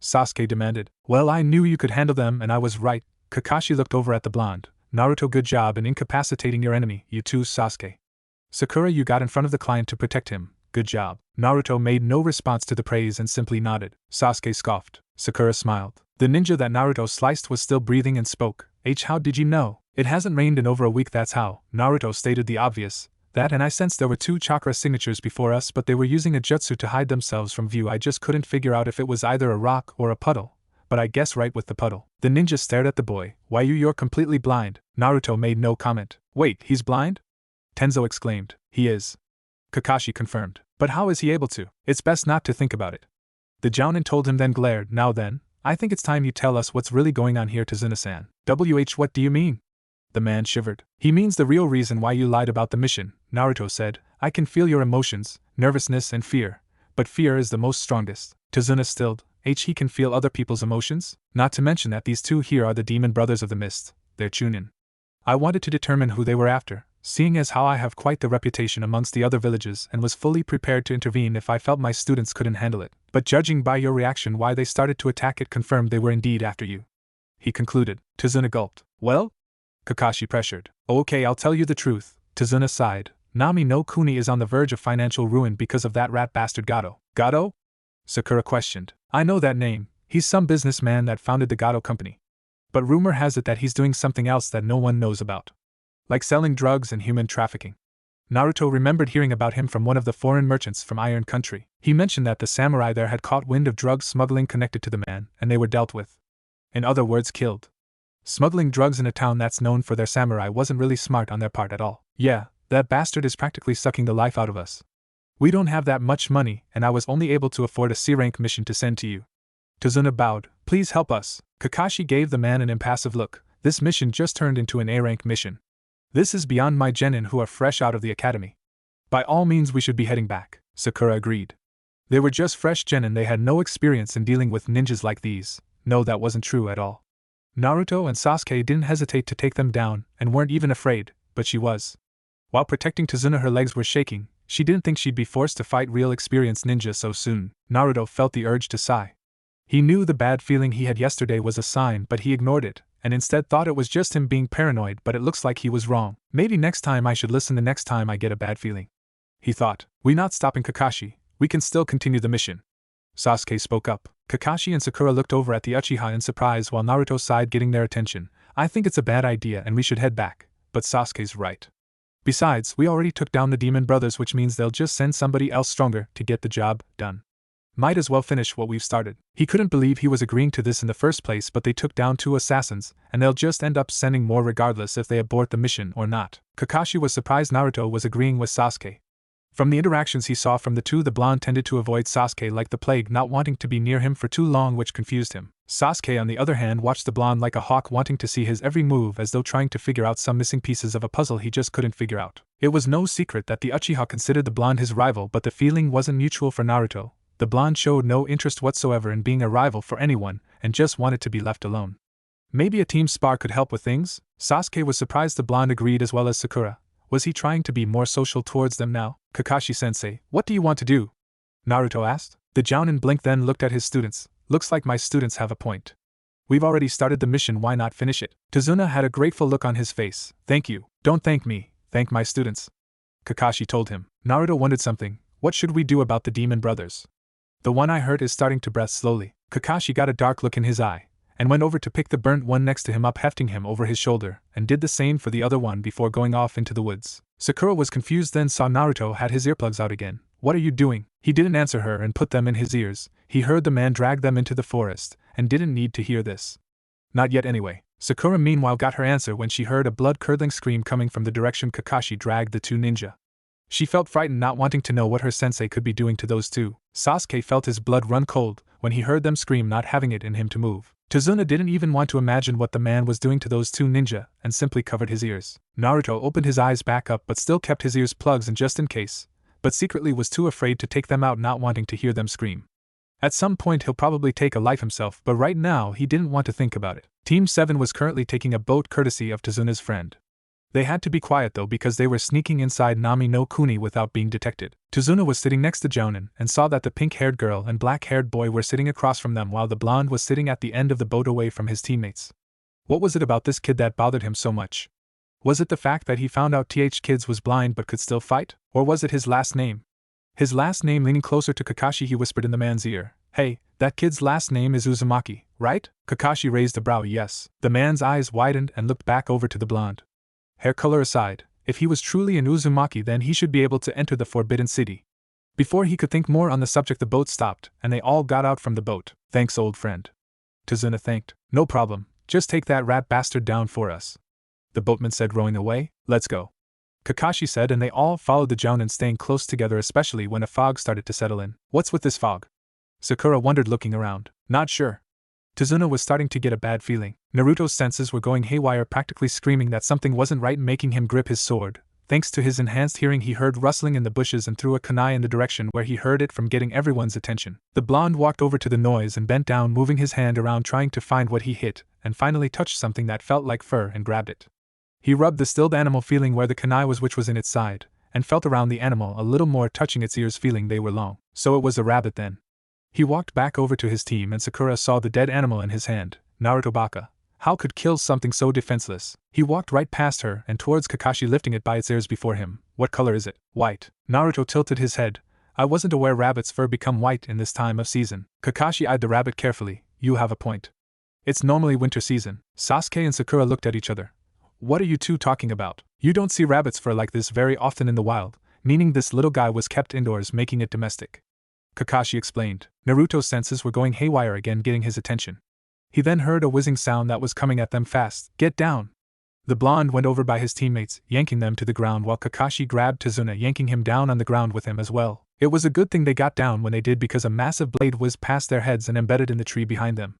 Sasuke demanded. Well, I knew you could handle them and I was right. Kakashi looked over at the blonde. Naruto, good job in incapacitating your enemy, you too, Sasuke. Sakura, you got in front of the client to protect him. Good job. Naruto made no response to the praise and simply nodded. Sasuke scoffed. Sakura smiled. The ninja that Naruto sliced was still breathing and spoke. How did you know? It hasn't rained in over a week, that's how. Naruto stated the obvious. That, and I sensed there were two chakra signatures before us, but they were using a jutsu to hide themselves from view. I just couldn't figure out if it was either a rock or a puddle. But I guess right with the puddle. The ninja stared at the boy. Why, you're completely blind. Naruto made no comment. Wait, he's blind? Tenzo exclaimed. He is. Kakashi confirmed. But how is he able to? It's best not to think about it. The Jounin told him, then glared. Now then, I think it's time you tell us what's really going on here, Tazuna-san. What do you mean? The man shivered. He means the real reason why you lied about the mission, Naruto said. I can feel your emotions, nervousness and fear. But fear is the most strongest. Tazuna stilled. He can feel other people's emotions? Not to mention that these two here are the demon brothers of the mist. They're Chunin. I wanted to determine who they were after, seeing as how I have quite the reputation amongst the other villages, and was fully prepared to intervene if I felt my students couldn't handle it. But judging by your reaction why they started to attack, it confirmed they were indeed after you. He concluded. Tazuna gulped. Well? Kakashi pressured. Okay, I'll tell you the truth. Tazuna sighed. Nami no Kuni is on the verge of financial ruin because of that rat bastard Gato. Gato? Sakura questioned. I know that name. He's some businessman that founded the Gato company. But rumor has it that he's doing something else that no one knows about. Like selling drugs and human trafficking. Naruto remembered hearing about him from one of the foreign merchants from Iron Country. He mentioned that the samurai there had caught wind of drug smuggling connected to the man, and they were dealt with. In other words, killed. Smuggling drugs in a town that's known for their samurai wasn't really smart on their part at all. Yeah, that bastard is practically sucking the life out of us. We don't have that much money, and I was only able to afford a C-rank mission to send to you. Tazuna bowed. Please help us. Kakashi gave the man an impassive look. This mission just turned into an A-rank mission. This is beyond my genin who are fresh out of the academy. By all means we should be heading back, Sakura agreed. They were just fresh genin, they had no experience in dealing with ninjas like these. No, that wasn't true at all. Naruto and Sasuke didn't hesitate to take them down, and weren't even afraid, but she was. While protecting Tazuna, her legs were shaking. She didn't think she'd be forced to fight real experienced ninja so soon. Naruto felt the urge to sigh. He knew the bad feeling he had yesterday was a sign, but he ignored it, and instead thought it was just him being paranoid, but it looks like he was wrong. Maybe next time I should listen the next time I get a bad feeling. He thought. We're not stopping, Kakashi. We can still continue the mission. Sasuke spoke up. Kakashi and Sakura looked over at the Uchiha in surprise while Naruto sighed, getting their attention. I think it's a bad idea and we should head back, but Sasuke's right. Besides, we already took down the demon brothers, which means they'll just send somebody else stronger to get the job done. Might as well finish what we've started. He couldn't believe he was agreeing to this in the first place, but they took down 2 assassins, and they'll just end up sending more regardless if they abort the mission or not. Kakashi was surprised Naruto was agreeing with Sasuke. From the interactions he saw from the two, the blonde tended to avoid Sasuke like the plague, not wanting to be near him for too long, which confused him. Sasuke, on the other hand, watched the blonde like a hawk, wanting to see his every move, as though trying to figure out some missing pieces of a puzzle he just couldn't figure out. It was no secret that the Uchiha considered the blonde his rival, but the feeling wasn't mutual for Naruto. The blonde showed no interest whatsoever in being a rival for anyone, and just wanted to be left alone. Maybe a team spar could help with things? Sasuke was surprised the blonde agreed, as well as Sakura. Was he trying to be more social towards them now? Kakashi-sensei, what do you want to do? Naruto asked. The Jounin blinked, then looked at his students. Looks like my students have a point. We've already started the mission, why not finish it? Tazuna had a grateful look on his face. Thank you. Don't thank me, thank my students. Kakashi told him. Naruto wondered something. What should we do about the demon brothers? The one I hurt is starting to breath slowly. Kakashi got a dark look in his eye, and went over to pick the burnt one next to him up, hefting him over his shoulder, and did the same for the other one before going off into the woods. Sakura was confused, then saw Naruto had his earplugs out again. What are you doing? He didn't answer her and put them in his ears. He heard the man drag them into the forest, and didn't need to hear this. Not yet anyway. Sakura meanwhile got her answer when she heard a blood-curdling scream coming from the direction Kakashi dragged the two ninja. She felt frightened, not wanting to know what her sensei could be doing to those two. Sasuke felt his blood run cold when he heard them scream, not having it in him to move. Tazuna didn't even want to imagine what the man was doing to those two ninja, and simply covered his ears. Naruto opened his eyes back up but still kept his ears plugged in just in case, but secretly was too afraid to take them out, not wanting to hear them scream. At some point he'll probably take a life himself, but right now he didn't want to think about it. Team 7 was currently taking a boat courtesy of Tazuna's friend. They had to be quiet though, because they were sneaking inside Nami no Kuni without being detected. Tazuna was sitting next to Jounin and saw that the pink-haired girl and black-haired boy were sitting across from them, while the blonde was sitting at the end of the boat away from his teammates. What was it about this kid that bothered him so much? Was it the fact that he found out Kids was blind but could still fight? Or was it his last name? His last name. Leaning closer to Kakashi, he whispered in the man's ear. Hey, that kid's last name is Uzumaki, right? Kakashi raised a brow. Yes. The man's eyes widened and looked back over to the blonde. Hair color aside, if he was truly an Uzumaki, then he should be able to enter the Forbidden City. Before he could think more on the subject, the boat stopped, and they all got out from the boat. Thanks, old friend. Tazuna thanked. No problem, just take that rat bastard down for us. The boatman said, rowing away. Let's go. Kakashi said, and they all followed the Jounin, staying close together, especially when a fog started to settle in. What's with this fog? Sakura wondered, looking around. Not sure. Tazuna was starting to get a bad feeling. Naruto's senses were going haywire, practically screaming that something wasn't right, making him grip his sword. Thanks to his enhanced hearing, he heard rustling in the bushes and threw a kunai in the direction where he heard it from, getting everyone's attention. The blonde walked over to the noise and bent down, moving his hand around trying to find what he hit, and finally touched something that felt like fur and grabbed it. He rubbed the stilled animal, feeling where the kunai was, which was in its side, and felt around the animal a little more, touching its ears, feeling they were long. So it was a rabbit then. He walked back over to his team and Sakura saw the dead animal in his hand. Naruto baka. How could kill something so defenseless? He walked right past her and towards Kakashi, lifting it by its ears before him. What color is it? White. Naruto tilted his head. I wasn't aware rabbits' fur become white in this time of season. Kakashi eyed the rabbit carefully. You have a point. It's normally winter season. Sasuke and Sakura looked at each other. What are you two talking about? You don't see rabbits' fur like this very often in the wild, meaning this little guy was kept indoors, making it domestic. Kakashi explained. Naruto's senses were going haywire again, getting his attention. He then heard a whizzing sound that was coming at them fast. Get down! The blonde went over by his teammates, yanking them to the ground, while Kakashi grabbed Tazuna, yanking him down on the ground with him as well. It was a good thing they got down when they did, because a massive blade whizzed past their heads and embedded in the tree behind them.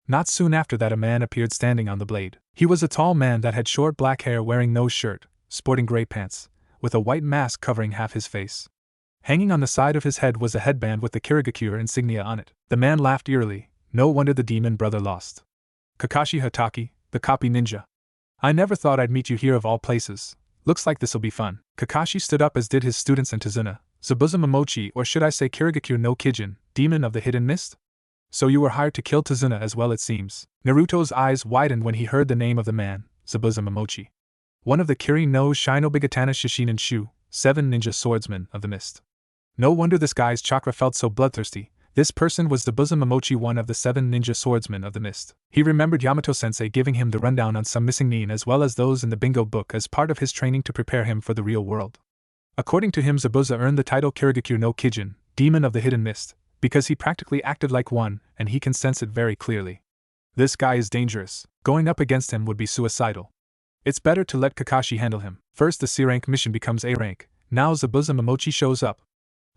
Not soon after that, a man appeared standing on the blade. He was a tall man that had short black hair, wearing no shirt, sporting gray pants, with a white mask covering half his face. Hanging on the side of his head was a headband with the Kirigakure insignia on it. The man laughed eerily. No wonder the demon brother lost. Kakashi Hatake, the copy ninja. I never thought I'd meet you here of all places. Looks like this'll be fun. Kakashi stood up, as did his students and Tazuna. Zabuza Momochi, or should I say Kirigakure no Kijin, demon of the hidden mist? So you were hired to kill Tazuna as well, it seems. Naruto's eyes widened when he heard the name of the man, Zabuza Momochi. One of the Kiri no Shinobigatana Shishinen Shu, 7 ninja swordsmen of the mist. No wonder this guy's chakra felt so bloodthirsty. This person was Zabuza Momochi, one of the 7 ninja swordsmen of the mist. He remembered Yamato-sensei giving him the rundown on some missing nin as well as those in the bingo book as part of his training to prepare him for the real world. According to him, Zabuza earned the title Kirigakure no Kijin, demon of the hidden mist, because he practically acted like one, and he can sense it very clearly. This guy is dangerous. Going up against him would be suicidal. It's better to let Kakashi handle him. First the C rank mission becomes A rank. Now Zabuza Momochi shows up.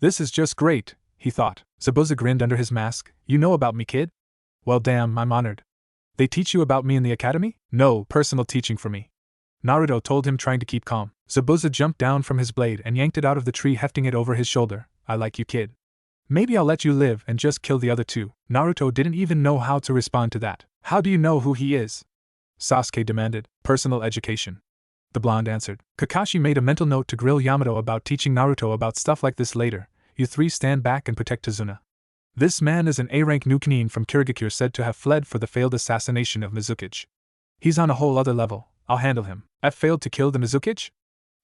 This is just great, he thought. Zabuza grinned under his mask. You know about me, kid? Well, damn, I'm honored. They teach you about me in the academy? No, personal teaching for me. Naruto told him, trying to keep calm. Zabuza jumped down from his blade and yanked it out of the tree, hefting it over his shoulder. I like you, kid. Maybe I'll let you live and just kill the other two. Naruto didn't even know how to respond to that. How do you know who he is? Sasuke demanded. Personal education. The blonde answered. Kakashi made a mental note to grill Yamato about teaching Naruto about stuff like this later. You three stand back and protect Tazuna. This man is an A-rank new Chunin from Kirigakure, said to have fled for the failed assassination of Mizuki. He's on a whole other level. I'll handle him. I've failed to kill the Mizuki?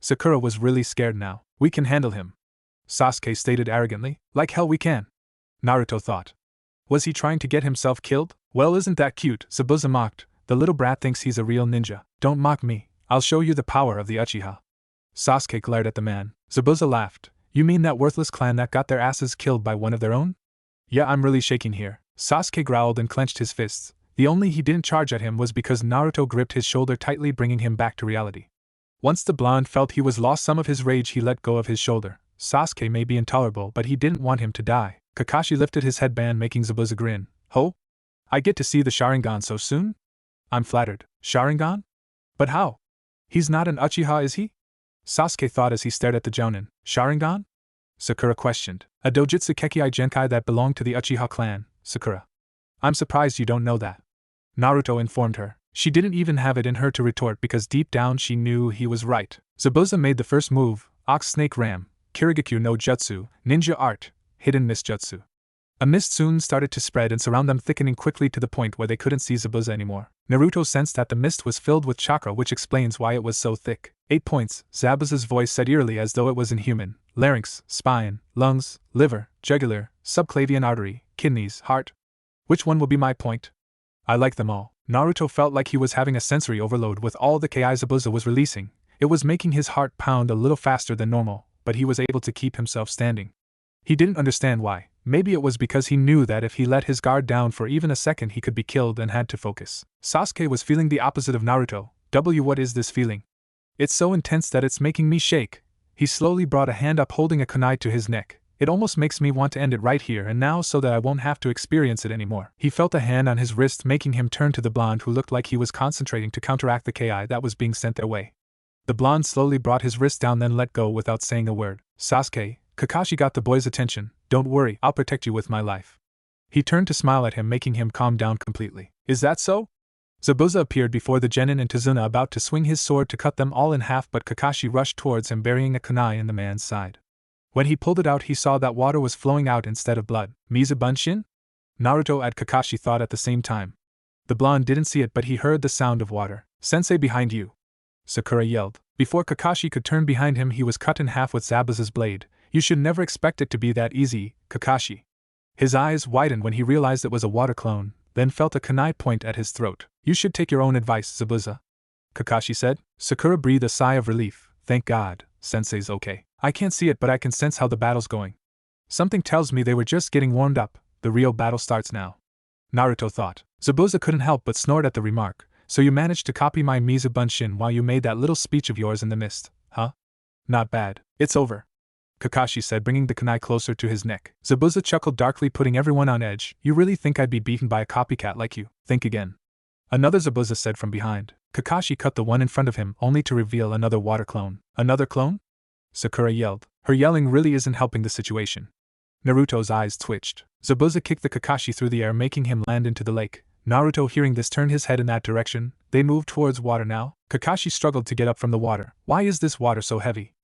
Sakura was really scared now. We can handle him, Sasuke stated arrogantly. Like hell we can, Naruto thought. Was he trying to get himself killed? Well, isn't that cute? Zabuza mocked. The little brat thinks he's a real ninja. Don't mock me. I'll show you the power of the Uchiha. Sasuke glared at the man. Zabuza laughed. You mean that worthless clan that got their asses killed by one of their own? Yeah, I'm really shaking here. Sasuke growled and clenched his fists. The only he didn't charge at him was because Naruto gripped his shoulder tightly, bringing him back to reality. Once the blonde felt he was lost some of his rage, he let go of his shoulder. Sasuke may be intolerable, but he didn't want him to die. Kakashi lifted his headband, making Zabuza grin. Ho? I get to see the Sharingan so soon? I'm flattered. Sharingan? But how? He's not an Uchiha, is he? Sasuke thought as he stared at the Jonin. Sharingan? Sakura questioned. A dojutsu Kekkei Genkai that belonged to the Uchiha clan, Sakura. I'm surprised you don't know that, Naruto informed her. She didn't even have it in her to retort because deep down she knew he was right. Zabuza made the first move, Ox Snake Ram, Kirigakure no Jutsu, Ninja Art, Hidden Mist Jutsu. A mist soon started to spread and surround them, thickening quickly to the point where they couldn't see Zabuza anymore. Naruto sensed that the mist was filled with chakra, which explains why it was so thick. 8 points, Zabuza's voice said eerily as though it was inhuman. Larynx, spine, lungs, liver, jugular, subclavian artery, kidneys, heart. Which one will be my point? I like them all. Naruto felt like he was having a sensory overload with all the Ki Zabuza was releasing. It was making his heart pound a little faster than normal, but he was able to keep himself standing. He didn't understand why. Maybe it was because he knew that if he let his guard down for even a second he could be killed and had to focus. Sasuke was feeling the opposite of Naruto. What is this feeling? It's so intense that it's making me shake. He slowly brought a hand up holding a kunai to his neck. It almost makes me want to end it right here and now so that I won't have to experience it anymore. He felt a hand on his wrist making him turn to the blonde who looked like he was concentrating to counteract the ki that was being sent their way. The blonde slowly brought his wrist down then let go without saying a word. Sasuke, Kakashi got the boy's attention. Don't worry, I'll protect you with my life. He turned to smile at him making him calm down completely. Is that so? Zabuza appeared before the Genin and Tazuna about to swing his sword to cut them all in half but Kakashi rushed towards him burying a kunai in the man's side. When he pulled it out he saw that water was flowing out instead of blood. Mizuki? Naruto and Kakashi thought at the same time. The blonde didn't see it but he heard the sound of water. Sensei behind you! Sakura yelled. Before Kakashi could turn behind him he was cut in half with Zabuza's blade. You should never expect it to be that easy, Kakashi. His eyes widened when he realized it was a water clone, then felt a kunai point at his throat. You should take your own advice, Zabuza, Kakashi said. Sakura breathed a sigh of relief. Thank God, Sensei's okay. I can't see it but I can sense how the battle's going. Something tells me they were just getting warmed up. The real battle starts now. Naruto thought. Zabuza couldn't help but snort at the remark. So you managed to copy my Mizuki while you made that little speech of yours in the mist, huh? Not bad. It's over, Kakashi said bringing the kunai closer to his neck. Zabuza chuckled darkly putting everyone on edge. You really think I'd be beaten by a copycat like you? Think again. Another Zabuza said from behind. Kakashi cut the one in front of him only to reveal another water clone. Another clone? Sakura yelled. Her yelling really isn't helping the situation. Naruto's eyes twitched. Zabuza kicked the Kakashi through the air making him land into the lake. Naruto hearing this turned his head in that direction. They moved towards water now. Kakashi struggled to get up from the water. Why is this water so heavy?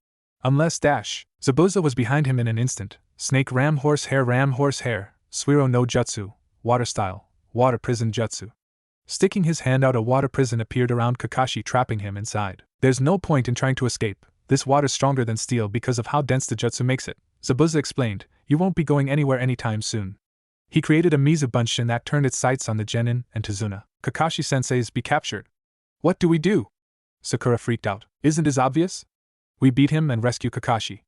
Unless dash. Zabuza was behind him in an instant. Snake ram horse hair, Suiro no jutsu, water style, water prison jutsu. Sticking his hand out a water prison appeared around Kakashi trapping him inside. There's no point in trying to escape. This water's stronger than steel because of how dense the jutsu makes it, Zabuza explained. You won't be going anywhere anytime soon. He created a Mizuki that turned its sights on the Genin and Tazuna. Kakashi-sensei's be captured. What do we do? Sakura freaked out. Isn't it obvious? We beat him and rescue Kakashi.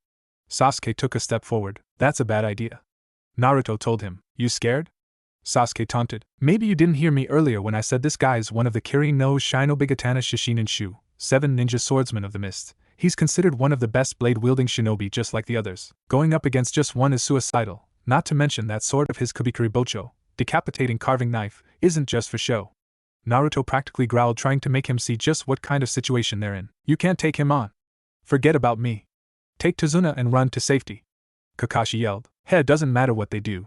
Sasuke took a step forward. That's a bad idea. Naruto told him. You scared? Sasuke taunted. Maybe you didn't hear me earlier when I said this guy's one of the Kiri no Shinobigatana Shishinin Shu, 7 ninja swordsmen of the mist. He's considered one of the best blade-wielding shinobi just like the others. Going up against just one is suicidal, not to mention that sword of his Kubikuri Bocho, decapitating carving knife, isn't just for show. Naruto practically growled trying to make him see just what kind of situation they're in. You can't take him on. Forget about me. Take Tazuna and run to safety. Kakashi yelled. Hey, it doesn't matter what they do.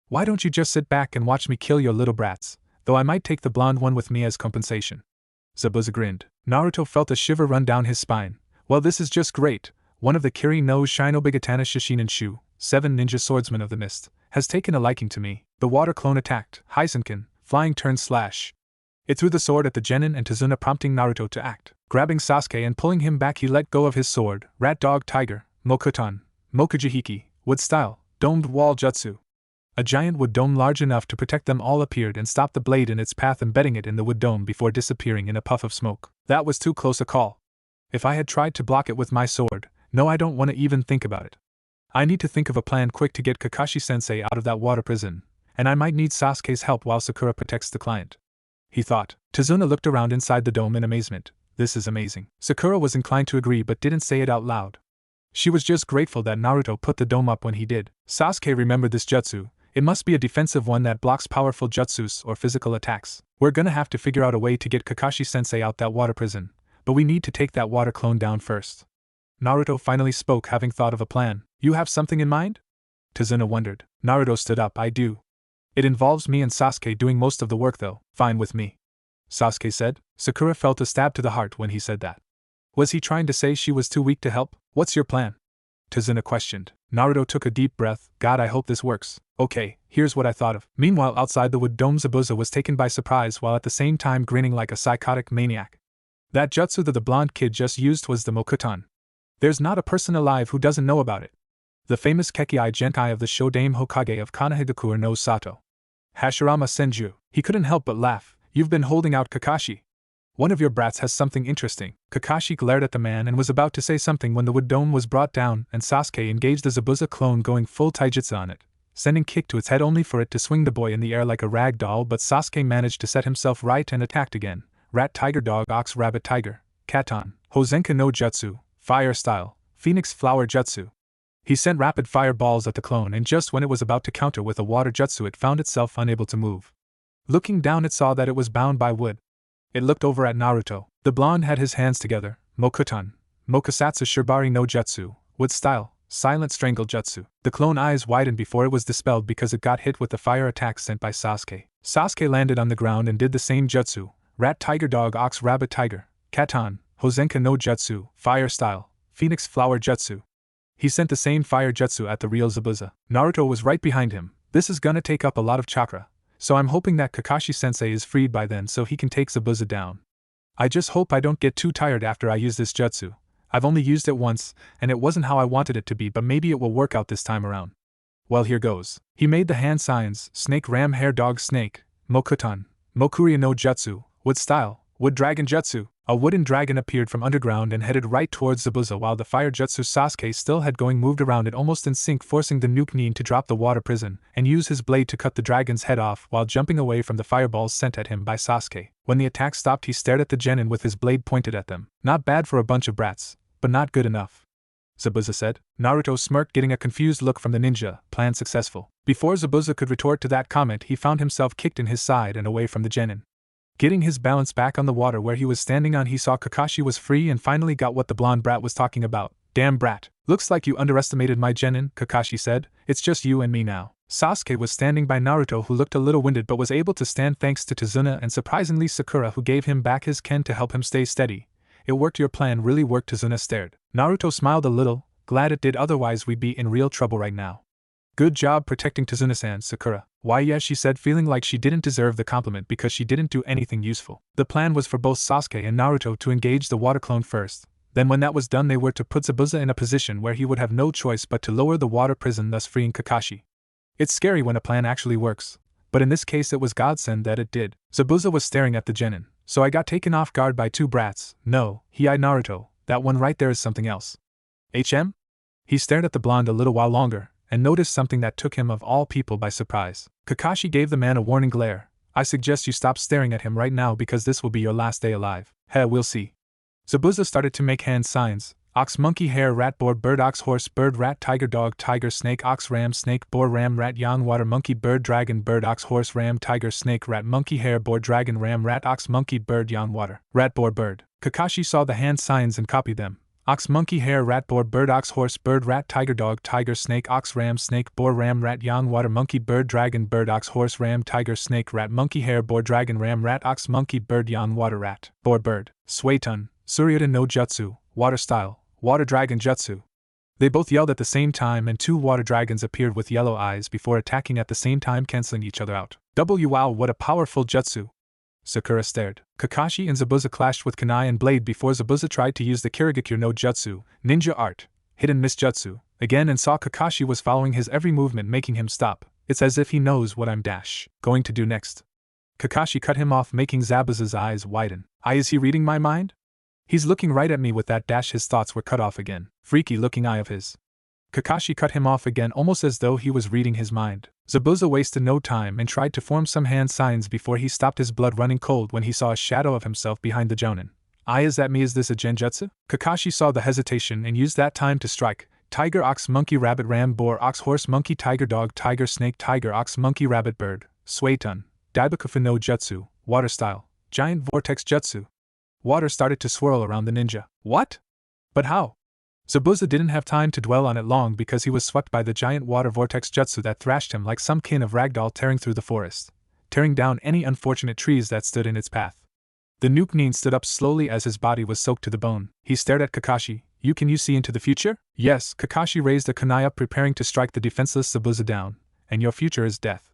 Why don't you just sit back and watch me kill your little brats, though I might take the blonde one with me as compensation. Zabuza grinned. Naruto felt a shiver run down his spine. Well, this is just great. One of the Kiri no Shinobigatana Shishinin Shu, 7 ninja swordsmen of the mist, has taken a liking to me. The water clone attacked. Hisenkin, flying turn slash. It threw the sword at the Genin and Tazuna prompting Naruto to act. Grabbing Sasuke and pulling him back he let go of his sword. Rat dog tiger, Mokuton, Mokujihiki, wood style, domed wall jutsu. A giant wood dome large enough to protect them all appeared and stopped the blade in its path embedding it in the wood dome before disappearing in a puff of smoke. That was too close a call. If I had tried to block it with my sword, no, I don't want to even think about it. I need to think of a plan quick to get Kakashi-sensei out of that water prison, and I might need Sasuke's help while Sakura protects the client. He thought. Tazuna looked around inside the dome in amazement. This is amazing. Sakura was inclined to agree but didn't say it out loud. She was just grateful that Naruto put the dome up when he did. Sasuke remembered this jutsu. It must be a defensive one that blocks powerful jutsus or physical attacks. We're gonna have to figure out a way to get Kakashi-sensei out that water prison, but we need to take that water clone down first. Naruto finally spoke having thought of a plan. You have something in mind? Tazuna wondered. Naruto stood up. I do. It involves me and Sasuke doing most of the work though. Fine with me, Sasuke said. Sakura felt a stab to the heart when he said that. Was he trying to say she was too weak to help? What's your plan? Tazuna questioned. Naruto took a deep breath. God, I hope this works. Okay, here's what I thought of. Meanwhile, outside the wood dome, Zabuza was taken by surprise while at the same time grinning like a psychotic maniac. That jutsu that the blonde kid just used was the Mokuton. There's not a person alive who doesn't know about it. The famous Kekei Genkai of the Shodame Hokage of Konohamaru no Sato. Hashirama Senju. He couldn't help but laugh. You've been holding out, Kakashi. One of your brats has something interesting. Kakashi glared at the man and was about to say something when the wood dome was brought down and Sasuke engaged the Zabuza clone going full taijutsu on it, sending kick to its head only for it to swing the boy in the air like a rag doll, but Sasuke managed to set himself right and attacked again. Rat tiger dog ox rabbit tiger, Katon, Hosenka no jutsu, fire style, phoenix flower jutsu. He sent rapid fire balls at the clone, and just when it was about to counter with a water jutsu, it found itself unable to move. Looking down, it saw that it was bound by wood. It looked over at Naruto. The blonde had his hands together. Mokuton, Mokusatsu Shibari no Jutsu, wood style, silent strangle jutsu. The clone eyes widened before it was dispelled because it got hit with the fire attack sent by Sasuke. Sasuke landed on the ground and did the same jutsu: rat tiger dog ox rabbit tiger, katan, Hozenka no Jutsu, fire style, phoenix flower jutsu. He sent the same fire jutsu at the real Zabuza. Naruto was right behind him. This is gonna take up a lot of chakra, so I'm hoping that Kakashi-sensei is freed by then so he can take Zabuza down. I just hope I don't get too tired after I use this jutsu. I've only used it once, and it wasn't how I wanted it to be, but maybe it will work out this time around. Well, here goes. He made the hand signs: snake ram hair dog snake, Mokuton, Mokuria no Jutsu, wood style, wood dragon jutsu. A wooden dragon appeared from underground and headed right towards Zabuza, while the fire jutsu Sasuke still had going moved around it almost in sync, forcing the Nuke-nin to drop the water prison and use his blade to cut the dragon's head off while jumping away from the fireballs sent at him by Sasuke. When the attack stopped, he stared at the Genin with his blade pointed at them. Not bad for a bunch of brats, but not good enough, Zabuza said. Naruto smirked, getting a confused look from the ninja. Plan successful. Before Zabuza could retort to that comment, he found himself kicked in his side and away from the Genin. Getting his balance back on the water where he was standing on, he saw Kakashi was free and finally got what the blonde brat was talking about. Damn brat. Looks like you underestimated my Genin, Kakashi said. It's just you and me now. Sasuke was standing by Naruto, who looked a little winded but was able to stand thanks to Tazuna and surprisingly Sakura, who gave him back his ken to help him stay steady. It worked, your plan really worked, Tazuna stared. Naruto smiled a little, glad it did, otherwise we'd be in real trouble right now. Good job protecting Tazuna-san, Sakura. Why yes, she said, feeling like she didn't deserve the compliment because she didn't do anything useful. The plan was for both Sasuke and Naruto to engage the water clone first. Then when that was done, they were to put Zabuza in a position where he would have no choice but to lower the water prison, thus freeing Kakashi. It's scary when a plan actually works, but in this case it was godsend that it did. Zabuza was staring at the Genin, so I got taken off guard by two brats. No, he eyed Naruto. That one right there is something else. HM? He stared at the blonde a little while longer, and noticed something that took him of all people by surprise. Kakashi gave the man a warning glare. I suggest you stop staring at him right now because this will be your last day alive. We'll see. Zabuza started to make hand signs. Ox monkey hare rat boar bird ox horse bird rat tiger dog tiger snake ox ram snake boar ram rat yang water monkey bird dragon bird ox horse ram tiger snake rat monkey hare boar dragon ram rat ox monkey bird yang water rat boar bird. Kakashi saw the hand signs and copied them. Ox monkey hare rat boar bird ox horse bird rat tiger dog tiger snake ox ram snake boar ram rat yang water monkey bird dragon bird ox horse ram tiger snake rat monkey hare boar dragon ram rat ox monkey bird yang water rat boar bird. Suetun, Suryuta no Jutsu, water style, water dragon jutsu. They both yelled at the same time and two water dragons appeared with yellow eyes before attacking at the same time, canceling each other out. Wow, what a powerful jutsu. Sakura stared. Kakashi and Zabuza clashed with kunai and blade before Zabuza tried to use the Kirigakure no Jutsu, ninja art, hidden miss jutsu, again and saw Kakashi was following his every movement, making him stop. It's as if he knows what I'm going to do next. Kakashi cut him off, making Zabuza's eyes widen. Is he reading my mind? He's looking right at me with that dash. His thoughts were cut off again. Freaky looking eye of his. Kakashi cut him off again, almost as though he was reading his mind. Zabuza wasted no time and tried to form some hand signs before he stopped, his blood running cold when he saw a shadow of himself behind the Jonin. Is that me? Is this a genjutsu? Kakashi saw the hesitation and used that time to strike. Tiger ox monkey rabbit ram boar ox horse monkey tiger dog tiger snake tiger ox monkey rabbit bird. Suetun, Daibakufu no Jutsu, water style, giant vortex jutsu. Water started to swirl around the ninja. What? But how? Zabuza didn't have time to dwell on it long because he was swept by the giant water vortex jutsu that thrashed him like some kin of ragdoll, tearing through the forest, tearing down any unfortunate trees that stood in its path. The Nuke-nin stood up slowly as his body was soaked to the bone. He stared at Kakashi. Can you see into the future? Yes. Kakashi raised a kunai up, preparing to strike the defenseless Zabuza down. And your future is death.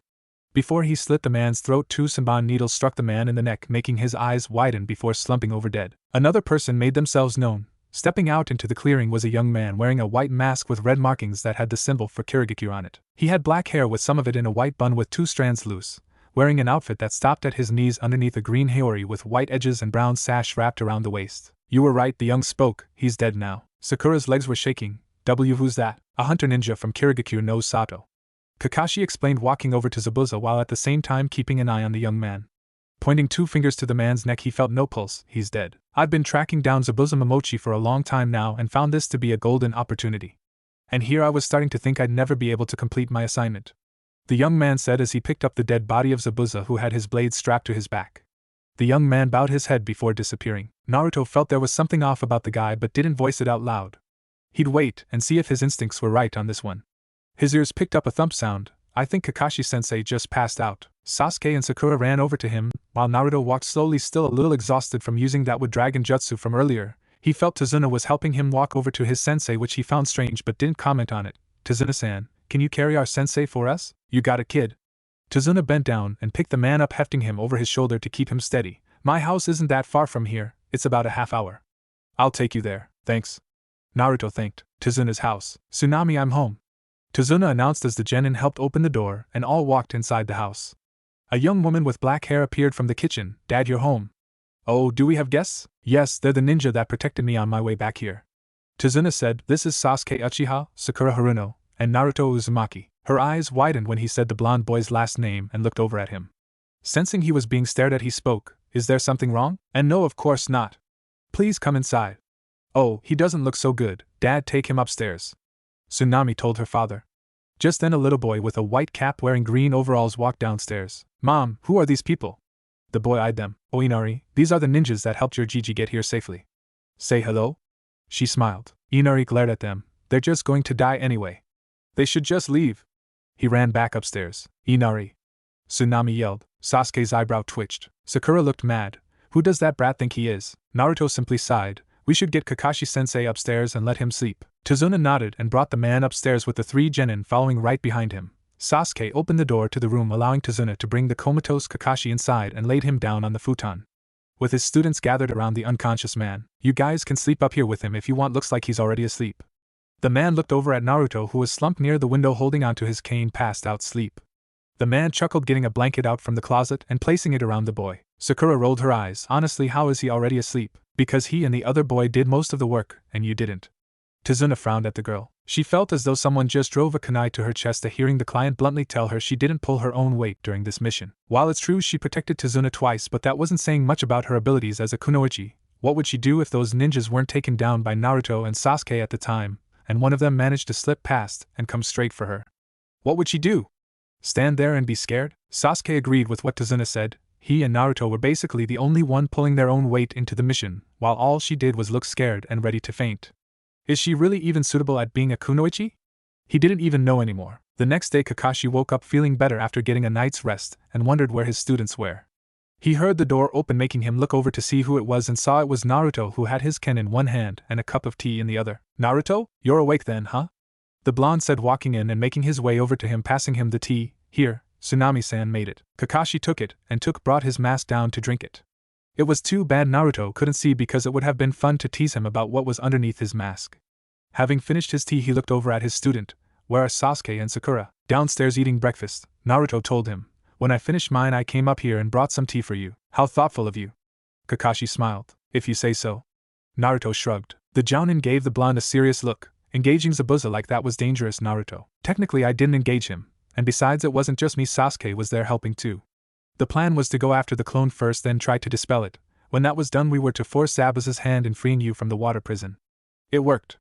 Before he slit the man's throat, two Senbon needles struck the man in the neck, making his eyes widen before slumping over dead. Another person made themselves known. Stepping out into the clearing was a young man wearing a white mask with red markings that had the symbol for Kirigakure on it. He had black hair with some of it in a white bun with two strands loose, wearing an outfit that stopped at his knees underneath a green haori with white edges and brown sash wrapped around the waist. You were right, the young spoke. He's dead now. Sakura's legs were shaking. Who's that? A hunter ninja from Kirigakure no Sato. Kakashi explained, walking over to Zabuza while at the same time keeping an eye on the young man. Pointing two fingers to the man's neck, he felt no pulse. He's dead. I've been tracking down Zabuza Momochi for a long time now and found this to be a golden opportunity. And here I was starting to think I'd never be able to complete my assignment," the young man said as he picked up the dead body of Zabuza, who had his blade strapped to his back. The young man bowed his head before disappearing. Naruto felt there was something off about the guy but didn't voice it out loud. He'd wait and see if his instincts were right on this one. His ears picked up a thump sound. "I think Kakashi-sensei just passed out." Sasuke and Sakura ran over to him, while Naruto walked slowly, still a little exhausted from using that wood dragon jutsu from earlier. He felt Tazuna was helping him walk over to his sensei, which he found strange but didn't comment on it. "Tazuna-san, can you carry our sensei for us? You got it, kid." Tazuna bent down and picked the man up, hefting him over his shoulder to keep him steady. "My house isn't that far from here, it's about a half hour. I'll take you there, thanks." Naruto thanked Tazuna's house. "Tsunami, I'm home," Tazuna announced as the genin helped open the door and all walked inside the house. A young woman with black hair appeared from the kitchen. "Dad, you're home." "Oh, do we have guests?" "Yes, they're the ninja that protected me on my way back here," Tazuna said. "This is Sasuke Uchiha, Sakura Haruno, and Naruto Uzumaki." Her eyes widened when he said the blonde boy's last name and looked over at him. Sensing he was being stared at, he spoke. "Is there something wrong?" "And no, of course not. Please come inside." "Oh, he doesn't look so good. Dad, take him upstairs," Tsunami told her father. Just then a little boy with a white cap wearing green overalls walked downstairs. "Mom, who are these people?" The boy eyed them. "Oh, Inari, these are the ninjas that helped your Gigi get here safely." "Say hello?" She smiled. Inari glared at them. "They're just going to die anyway. They should just leave." He ran back upstairs. "Inari!" Tsunami yelled. Sasuke's eyebrow twitched. Sakura looked mad. "Who does that brat think he is?" Naruto simply sighed. "We should get Kakashi-sensei upstairs and let him sleep." Tazuna nodded and brought the man upstairs with the three genin following right behind him. Sasuke opened the door to the room, allowing Tazuna to bring the comatose Kakashi inside and laid him down on the futon. With his students gathered around the unconscious man, "You guys can sleep up here with him if you want, looks like he's already asleep." The man looked over at Naruto, who was slumped near the window holding onto his cane, passed out sleep. The man chuckled, getting a blanket out from the closet and placing it around the boy. Sakura rolled her eyes. "Honestly, how is he already asleep? Because he and the other boy did most of the work, and you didn't." Tazuna frowned at the girl. She felt as though someone just drove a kunai to her chest at hearing the client bluntly tell her she didn't pull her own weight during this mission. While it's true she protected Tazuna twice, but that wasn't saying much about her abilities as a kunoichi. What would she do if those ninjas weren't taken down by Naruto and Sasuke at the time, and one of them managed to slip past and come straight for her? What would she do? Stand there and be scared? Sasuke agreed with what Tazuna said. He and Naruto were basically the only one pulling their own weight into the mission, while all she did was look scared and ready to faint. Is she really even suitable at being a kunoichi? He didn't even know anymore. The next day Kakashi woke up feeling better after getting a night's rest and wondered where his students were. He heard the door open, making him look over to see who it was, and saw it was Naruto, who had his ken in one hand and a cup of tea in the other. "Naruto, you're awake then, huh?" the blonde said, walking in and making his way over to him, passing him the tea. "Here, Tsunami-san made it." Kakashi took it and brought his mask down to drink it. It was too bad Naruto couldn't see, because it would have been fun to tease him about what was underneath his mask. Having finished his tea, he looked over at his student. "Where are Sasuke and Sakura?" "Downstairs eating breakfast," Naruto told him. "When I finished mine, I came up here and brought some tea for you." "How thoughtful of you." Kakashi smiled. "If you say so." Naruto shrugged. The Jounin gave the blonde a serious look. "Engaging Zabuza like that was dangerous, Naruto." "Technically I didn't engage him, and besides it wasn't just me, Sasuke was there helping too. The plan was to go after the clone first, then try to dispel it. When that was done, we were to force Zabuza's hand in freeing you from the water prison." "It worked,"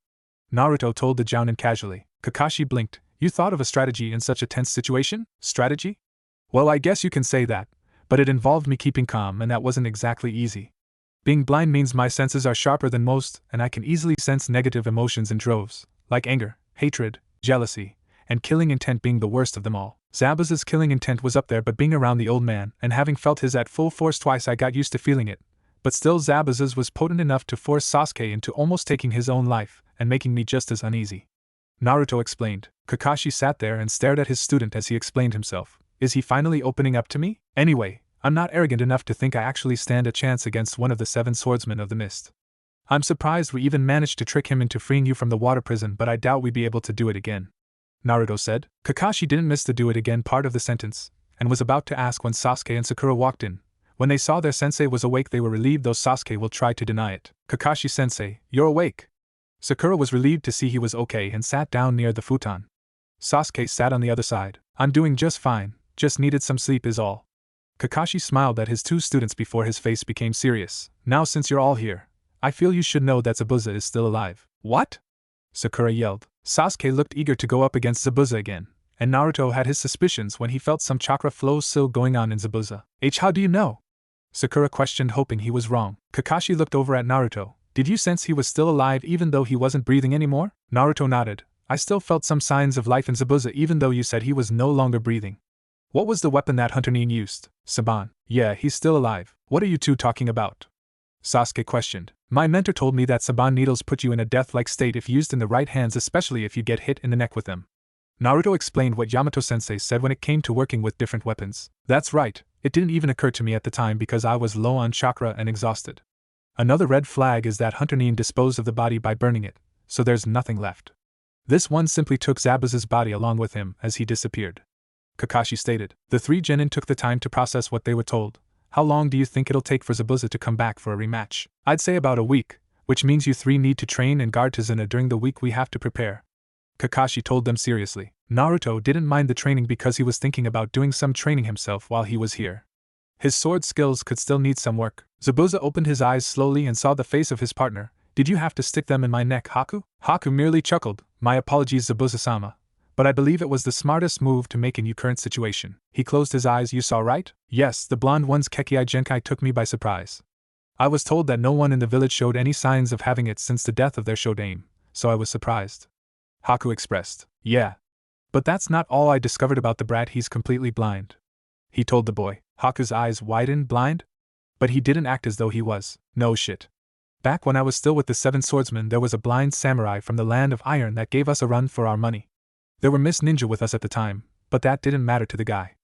Naruto told the Jounin casually. Kakashi blinked. "You thought of a strategy in such a tense situation?" "Strategy? Well, I guess you can say that, but it involved me keeping calm, and that wasn't exactly easy. Being blind means my senses are sharper than most, and I can easily sense negative emotions in droves, like anger, hatred, jealousy, and killing intent being the worst of them all. Zabuza's killing intent was up there, but being around the old man and having felt his at full force twice, I got used to feeling it. But still, Zabuza's was potent enough to force Sasuke into almost taking his own life, and making me just as uneasy," Naruto explained. Kakashi sat there and stared at his student as he explained himself. "Is he finally opening up to me? Anyway, I'm not arrogant enough to think I actually stand a chance against one of the 7 swordsmen of the mist. I'm surprised we even managed to trick him into freeing you from the water prison, but I doubt we'd be able to do it again," Naruto said. Kakashi didn't miss the "do it again" part of the sentence, and was about to ask when Sasuke and Sakura walked in. When they saw their sensei was awake, they were relieved, though Sasuke will try to deny it. "Kakashi-sensei, you're awake." Sakura was relieved to see he was okay and sat down near the futon. Sasuke sat on the other side. "I'm doing just fine, just needed some sleep is all." Kakashi smiled at his 2 students before his face became serious. "Now since you're all here, I feel you should know that Zabuza is still alive." "What?" Sakura yelled. Sasuke looked eager to go up against Zabuza again, and Naruto had his suspicions when he felt some chakra flow still going on in Zabuza. How do you know? Sakura questioned, hoping he was wrong. Kakashi looked over at Naruto. Did you sense he was still alive even though he wasn't breathing anymore? Naruto nodded. I still felt some signs of life in Zabuza even though you said he was no longer breathing. What was the weapon that hunter-nin used? Saban. Yeah, he's still alive. What are you two talking about? Sasuke questioned. My mentor told me that Saban needles put you in a death-like state if used in the right hands, especially if you get hit in the neck with them. Naruto explained what Yamato-sensei said when it came to working with different weapons. That's right, it didn't even occur to me at the time because I was low on chakra and exhausted. Another red flag is that hunter-nin disposed of the body by burning it, so there's nothing left. This one simply took Zabuza's body along with him as he disappeared. Kakashi stated. The three genin took the time to process what they were told. How long do you think it'll take for Zabuza to come back for a rematch? I'd say about a week, which means you three need to train and guard Tazuna during the week we have to prepare. Kakashi told them seriously. Naruto didn't mind the training because he was thinking about doing some training himself while he was here. His sword skills could still need some work. Zabuza opened his eyes slowly and saw the face of his partner. Did you have to stick them in my neck, Haku? Haku merely chuckled. My apologies, Zabuza-sama. But I believe it was the smartest move to make in your current situation. He closed his eyes. You saw right? Yes, the blonde one's Kekei Genkai took me by surprise. I was told that no one in the village showed any signs of having it since the death of their shodaime, so I was surprised. Haku expressed. Yeah. But that's not all I discovered about the brat. He's completely blind. He told the boy. Haku's eyes widened. Blind? But he didn't act as though he was. No shit. Back when I was still with the Seven Swordsmen, there was a blind samurai from the Land of Iron that gave us a run for our money. There were Miss Ninja with us at the time, but that didn't matter to the guy.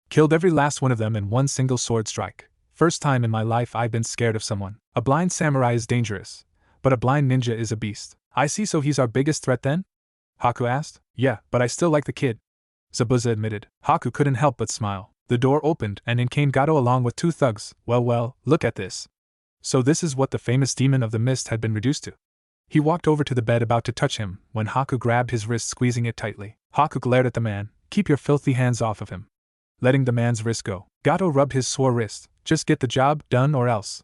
Killed every last one of them in one single sword strike. First time in my life I've been scared of someone. A blind samurai is dangerous, but a blind ninja is a beast. I see, so he's our biggest threat then? Haku asked. Yeah, but I still like the kid, Zabuza admitted. Haku couldn't help but smile. The door opened and in came Gato along with two thugs. Well, look at this. So this is what the famous demon of the mist had been reduced to. He walked over to the bed about to touch him, when Haku grabbed his wrist, squeezing it tightly. Haku glared at the man. Keep your filthy hands off of him. Letting the man's wrist go, Gato rubbed his sore wrist. Just get the job done or else.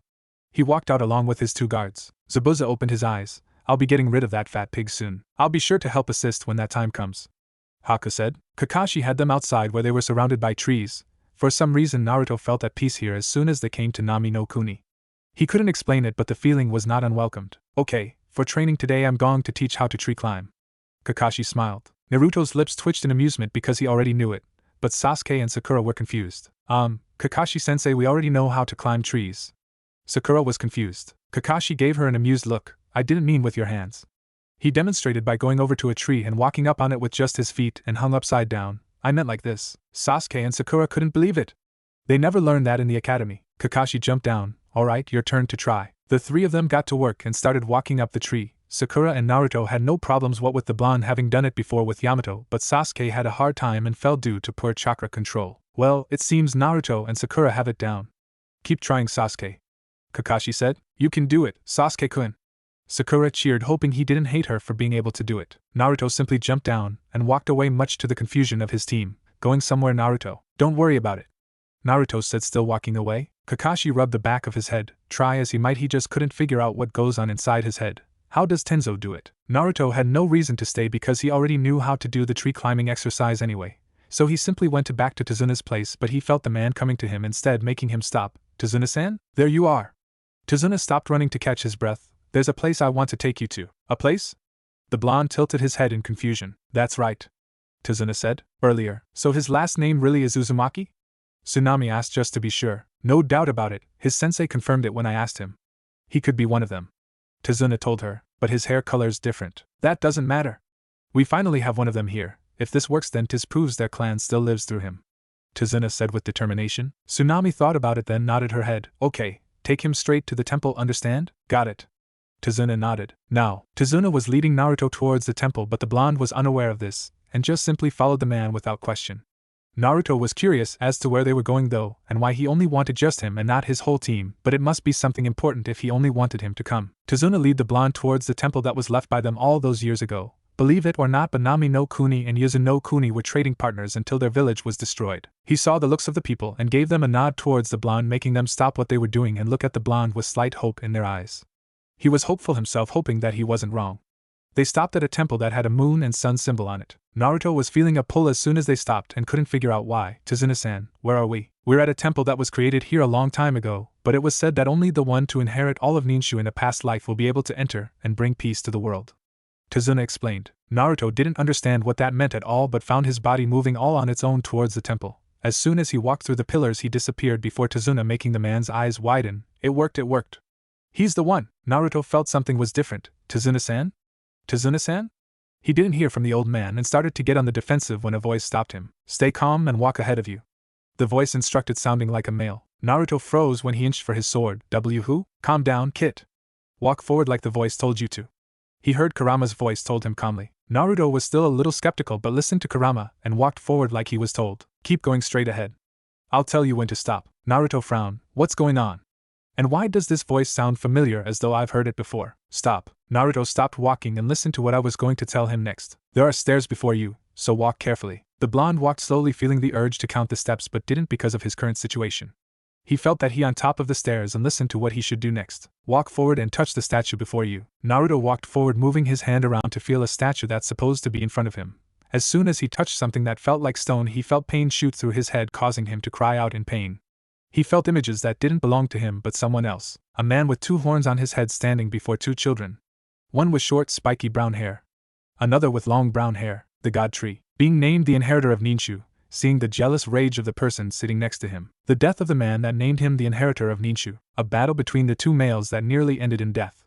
He walked out along with his two guards. Zabuza opened his eyes. I'll be getting rid of that fat pig soon. I'll be sure to help assist when that time comes, Haku said. Kakashi had them outside where they were surrounded by trees. For some reason Naruto felt at peace here as soon as they came to Nami no Kuni. He couldn't explain it, but the feeling was not unwelcomed. Okay, for training today I'm going to teach how to tree climb. Kakashi smiled. Naruto's lips twitched in amusement because he already knew it, but Sasuke and Sakura were confused. Kakashi-sensei, we already know how to climb trees. Sakura was confused. Kakashi gave her an amused look. I didn't mean with your hands. He demonstrated by going over to a tree and walking up on it with just his feet and hung upside down. I meant like this. Sasuke and Sakura couldn't believe it. They never learned that in the academy. Kakashi jumped down. Alright, your turn to try. The three of them got to work and started walking up the tree. Sakura and Naruto had no problems, what with the blonde having done it before with Yamato, but Sasuke had a hard time and fell due to poor chakra control. Well, it seems Naruto and Sakura have it down. Keep trying, Sasuke, Kakashi said. You can do it, Sasuke-kun. Sakura cheered, hoping he didn't hate her for being able to do it. Naruto simply jumped down and walked away, much to the confusion of his team. Going somewhere, Naruto? Don't worry about it, Naruto said, still walking away. Kakashi rubbed the back of his head. Try as he might, he just couldn't figure out what goes on inside his head. How does Tenzo do it? Naruto had no reason to stay because he already knew how to do the tree climbing exercise anyway, so he simply went back to Tazuna's place, but he felt the man coming to him instead, making him stop. Tazuna-san? There you are. Tazuna stopped running to catch his breath. There's a place I want to take you to. A place? The blonde tilted his head in confusion. That's right, Tazuna said. Earlier. So his last name really is Uzumaki? Tsunami asked just to be sure. No doubt about it, his sensei confirmed it when I asked him. He could be one of them, Tazuna told her, but his hair color's different. That doesn't matter. We finally have one of them here. If this works, then 'tis proves their clan still lives through him, Tazuna said with determination. Tsunami thought about it, then nodded her head. Okay, take him straight to the temple, understand? Got it. Tazuna nodded. Now, Tazuna was leading Naruto towards the temple, but the blonde was unaware of this, and just simply followed the man without question. Naruto was curious as to where they were going though, and why he only wanted just him and not his whole team, but it must be something important if he only wanted him to come. Tazuna led the blonde towards the temple that was left by them all those years ago. Believe it or not, but Nami no Kuni and Yuzu no Kuni were trading partners until their village was destroyed. He saw the looks of the people and gave them a nod towards the blonde, making them stop what they were doing and look at the blonde with slight hope in their eyes. He was hopeful himself, hoping that he wasn't wrong. They stopped at a temple that had a moon and sun symbol on it. Naruto was feeling a pull as soon as they stopped and couldn't figure out why. Tazuna-san, where are we? We're at a temple that was created here a long time ago, but it was said that only the one to inherit all of Ninshu in a past life will be able to enter and bring peace to the world. Tazuna explained. Naruto didn't understand what that meant at all but found his body moving all on its own towards the temple. As soon as he walked through the pillars he disappeared before Tazuna, making the man's eyes widen. It worked. He's the one. Naruto felt something was different. Tazuna-san? Tazuna-san? He didn't hear from the old man and started to get on the defensive when a voice stopped him. Stay calm and walk ahead of you. The voice instructed, sounding like a male. Naruto froze when he inched for his sword. Who? Calm down, kid. Walk forward like the voice told you to. He heard Kurama's voice told him calmly. Naruto was still a little skeptical but listened to Kurama and walked forward like he was told. Keep going straight ahead. I'll tell you when to stop. Naruto frowned. What's going on? And why does this voice sound familiar, as though I've heard it before? Stop. Naruto stopped walking and listened to what I was going to tell him next. There are stairs before you, so walk carefully. The blonde walked slowly, feeling the urge to count the steps but didn't because of his current situation. He felt that he on top of the stairs and listened to what he should do next. Walk forward and touch the statue before you. Naruto walked forward, moving his hand around to feel a statue that's supposed to be in front of him. As soon as he touched something that felt like stone, he felt pain shoot through his head, causing him to cry out in pain. He felt images that didn't belong to him but someone else. A man with 2 horns on his head standing before 2 children. One with short, spiky brown hair. Another with long brown hair. The god tree. Being named the inheritor of Ninshu, seeing the jealous rage of the person sitting next to him. The death of the man that named him the inheritor of Ninshu. A battle between the 2 males that nearly ended in death.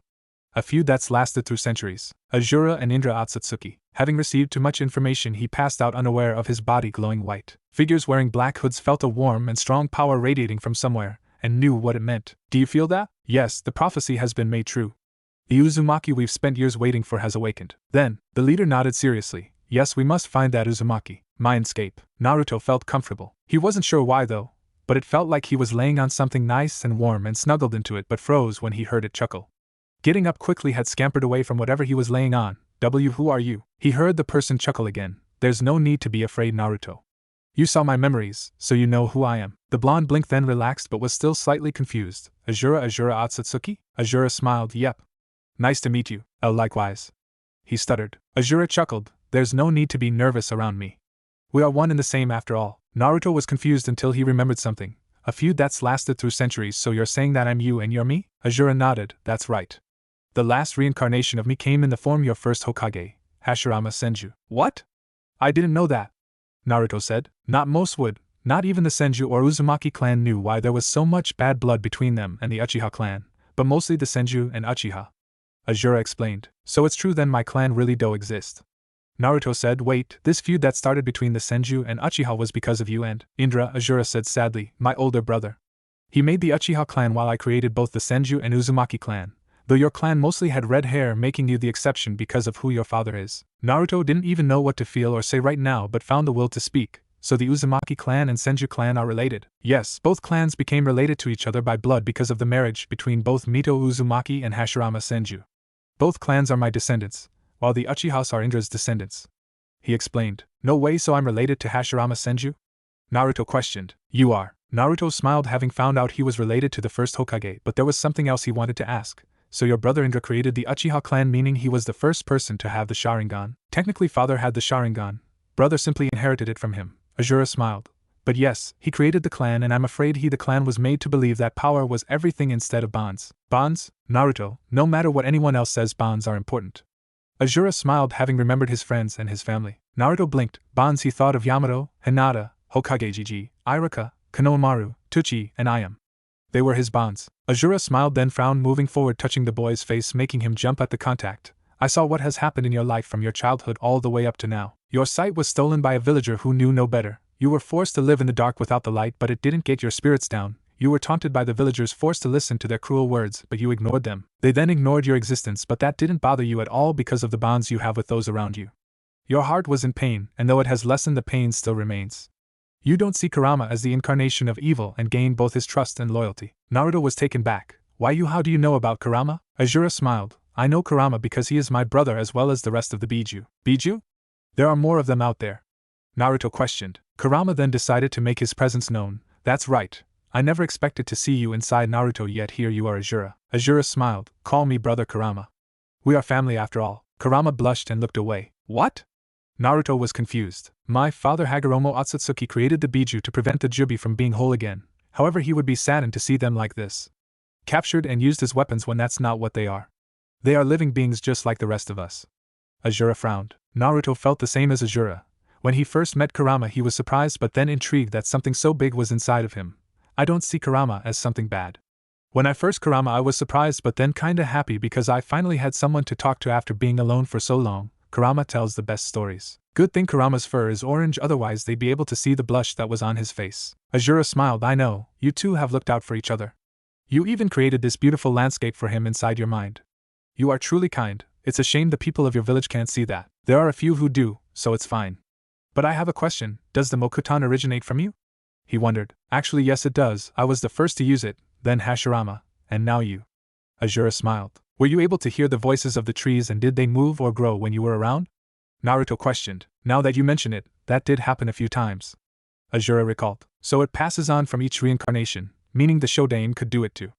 A feud that's lasted through centuries. Azura and Indra Otsutsuki. Having received too much information, he passed out unaware of his body glowing white. Figures wearing black hoods felt a warm and strong power radiating from somewhere, and knew what it meant. Do you feel that? Yes, the prophecy has been made true. The Uzumaki we've spent years waiting for has awakened. Then, the leader nodded seriously. Yes, we must find that Uzumaki. Mindscape. Naruto felt comfortable. He wasn't sure why though, but it felt like he was laying on something nice and warm and snuggled into it, but froze when he heard it chuckle. Getting up quickly, had scampered away from whatever he was laying on. Who are you? He heard the person chuckle again. There's no need to be afraid, Naruto. You saw my memories, so you know who I am. The blonde blinked, then relaxed but was still slightly confused. Azura Otsutsuki? Azura smiled. Yep. Nice to meet you. Likewise. He stuttered. Azura chuckled. There's no need to be nervous around me. We are one and the same after all. Naruto was confused until he remembered something. A feud that's lasted through centuries, so you're saying that I'm you and you're me? Azura nodded. That's right. The last reincarnation of me came in the form your first Hokage, Hashirama Senju. What? I didn't know that. Naruto said. Not most would. Not even the Senju or Uzumaki clan knew why there was so much bad blood between them and the Uchiha clan, but mostly the Senju and Uchiha. Azura explained. So it's true then, my clan really do exist. Naruto said. Wait, this feud that started between the Senju and Uchiha was because of you and Indra, Azura said sadly, my older brother. He made the Uchiha clan while I created both the Senju and Uzumaki clan. Though your clan mostly had red hair, making you the exception because of who your father is. Naruto didn't even know what to feel or say right now but found the will to speak. So the Uzumaki clan and Senju clan are related. Yes, both clans became related to each other by blood because of the marriage between both Mito Uzumaki and Hashirama Senju. Both clans are my descendants, while the Uchihas are Indra's descendants. He explained. No way, so I'm related to Hashirama Senju? Naruto questioned. You are. Naruto smiled, having found out he was related to the first Hokage, but there was something else he wanted to ask. So your brother Indra created the Uchiha clan, meaning he was the first person to have the Sharingan? Technically father had the Sharingan, brother simply inherited it from him. Azura smiled. But yes, he created the clan, and I'm afraid the clan was made to believe that power was everything instead of bonds. Bonds? Naruto, no matter what anyone else says, bonds are important. Azura smiled, having remembered his friends and his family. Naruto blinked. Bonds, he thought of Yamato, Hinata, Hokage, Iruka, Konohamaru, Tuchi, and Ayam. They were his bonds. Azura smiled, then frowned, moving forward, touching the boy's face, making him jump at the contact. I saw what has happened in your life from your childhood all the way up to now. Your sight was stolen by a villager who knew no better. You were forced to live in the dark without the light, but it didn't get your spirits down. You were taunted by the villagers, forced to listen to their cruel words, but you ignored them. They then ignored your existence, but that didn't bother you at all because of the bonds you have with those around you. Your heart was in pain, and though it has lessened, the pain still remains. You don't see Kurama as the incarnation of evil and gain both his trust and loyalty. Naruto was taken back. Why you? How do you know about Kurama? Azura smiled. I know Kurama because he is my brother as well as the rest of the Biju. Biju? There are more of them out there. Naruto questioned. Kurama then decided to make his presence known. That's right. I never expected to see you inside, Naruto, yet here you are, Azura. Azura smiled. Call me brother Kurama. We are family after all. Kurama blushed and looked away. What? Naruto was confused. My father Hagoromo Otsutsuki created the Biju to prevent the Jubi from being whole again. However, he would be saddened to see them like this. Captured and used as weapons when that's not what they are. They are living beings just like the rest of us. Azura frowned. Naruto felt the same as Azura. When he first met Kurama, he was surprised but then intrigued that something so big was inside of him. I don't see Kurama as something bad. When I first Kurama, I was surprised but then kinda happy because I finally had someone to talk to after being alone for so long. Kurama tells the best stories. Good thing Kurama's fur is orange, otherwise they'd be able to see the blush that was on his face. Azura smiled. I know, you two have looked out for each other. You even created this beautiful landscape for him inside your mind. You are truly kind. It's a shame the people of your village can't see that. There are a few who do, so it's fine. But I have a question, does the Mokuton originate from you? He wondered. Actually yes it does, I was the first to use it, then Hashirama, and now you. Azura smiled. Were you able to hear the voices of the trees and did they move or grow when you were around? Naruto questioned. Now that you mention it, that did happen a few times. Azura recalled. So it passes on from each reincarnation, meaning the Shodain could do it too.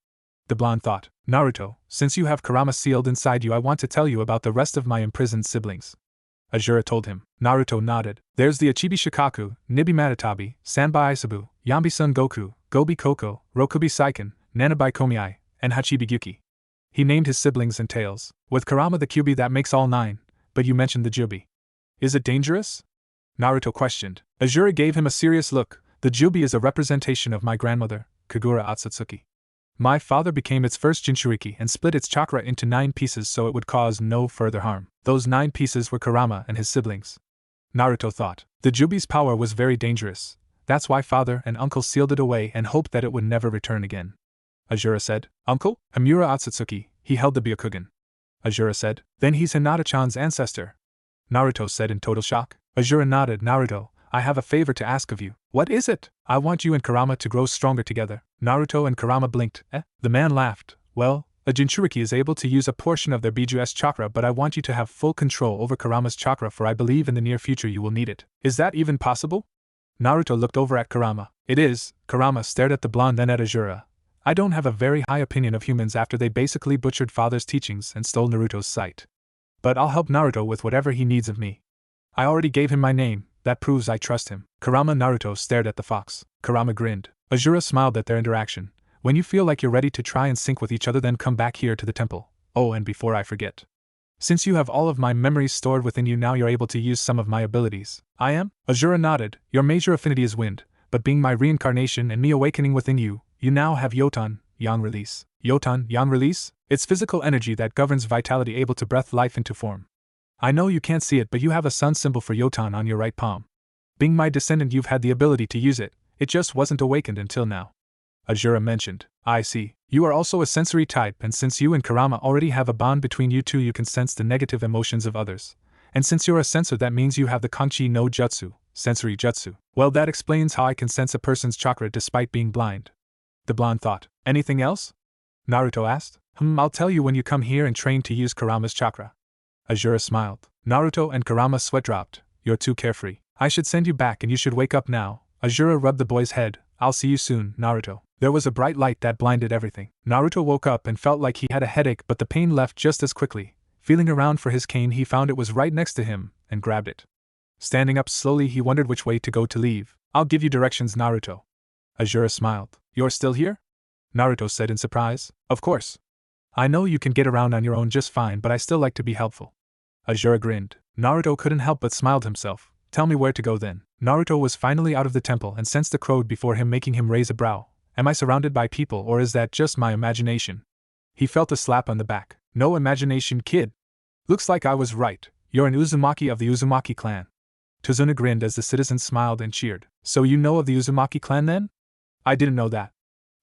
The blonde thought. Naruto, since you have Kurama sealed inside you, I want to tell you about the rest of my imprisoned siblings. Azura told him. Naruto nodded. There's the Achibi Shikaku, Nibi Matatabi, Sanbai Isabu, Yambi Sun Goku, Gobi Koko, Rokubi Saiken, Nanabai Komiai, and Hachibi Gyuki. He named his siblings and tails. With Kurama the Kyubi that makes all 9, but you mentioned the Jubi. Is it dangerous? Naruto questioned. Azura gave him a serious look. The Jubi is a representation of my grandmother, Kagura Otsutsuki. My father became its first Jinchuriki and split its chakra into 9 pieces so it would cause no further harm. Those 9 pieces were Kurama and his siblings. Naruto thought. The Jubi's power was very dangerous. That's why father and uncle sealed it away and hoped that it would never return again. Azura said. Uncle? Hamura Otsutsuki, he held the Byakugan. Azura said. Then he's Hinata-chan's ancestor. Naruto said in total shock. Azura nodded. Naruto, I have a favor to ask of you. What is it? I want you and Kurama to grow stronger together. Naruto and Kurama blinked. The man laughed. Well, a Jinchuriki is able to use a portion of their Biju's chakra, but I want you to have full control over Kurama's chakra, for I believe in the near future you will need it. Is that even possible? Naruto looked over at Kurama. It is. Kurama stared at the blonde, then at Azura. I don't have a very high opinion of humans after they basically butchered father's teachings and stole Naruto's sight. But I'll help Naruto with whatever he needs of me. I already gave him my name, that proves I trust him. Kurama. Naruto stared at the fox. Kurama grinned. Azura smiled at their interaction. When you feel like you're ready to try and sync with each other, then come back here to the temple. Oh, and before I forget. Since you have all of my memories stored within you now, you're able to use some of my abilities. I am? Azura nodded. Your major affinity is wind, but being my reincarnation and me awakening within you, you now have Yotan, Yang Release. Yotan, Yang Release? It's physical energy that governs vitality, able to breath life into form. I know you can't see it, but you have a sun symbol for Yotan on your right palm. Being my descendant, you've had the ability to use it. It just wasn't awakened until now. Azura mentioned. I see. You are also a sensory type, and since you and Kurama already have a bond between you two, you can sense the negative emotions of others. And since you're a sensor, that means you have the Kanchi no Jutsu, sensory jutsu. Well, that explains how I can sense a person's chakra despite being blind. The blonde thought. Anything else? Naruto asked. I'll tell you when you come here and train to use Kurama's chakra. Azura smiled. Naruto and Kurama's sweat dropped. You're too carefree. I should send you back and you should wake up now. Azura rubbed the boy's head. I'll see you soon, Naruto. There was a bright light that blinded everything. Naruto woke up and felt like he had a headache, but the pain left just as quickly. Feeling around for his cane, he found it was right next to him, and grabbed it. Standing up slowly, he wondered which way to go to leave. I'll give you directions, Naruto. Azura smiled. You're still here? Naruto said in surprise. Of course. I know you can get around on your own just fine, but I still like to be helpful. Azura grinned. Naruto couldn't help but smile himself. Tell me where to go then. Naruto was finally out of the temple and sensed the crowd before him, making him raise a brow. Am I surrounded by people, or is that just my imagination? He felt a slap on the back. No imagination, kid. Looks like I was right. You're an Uzumaki of the Uzumaki clan. Tozuna grinned as the citizens smiled and cheered. So you know of the Uzumaki clan then? I didn't know that.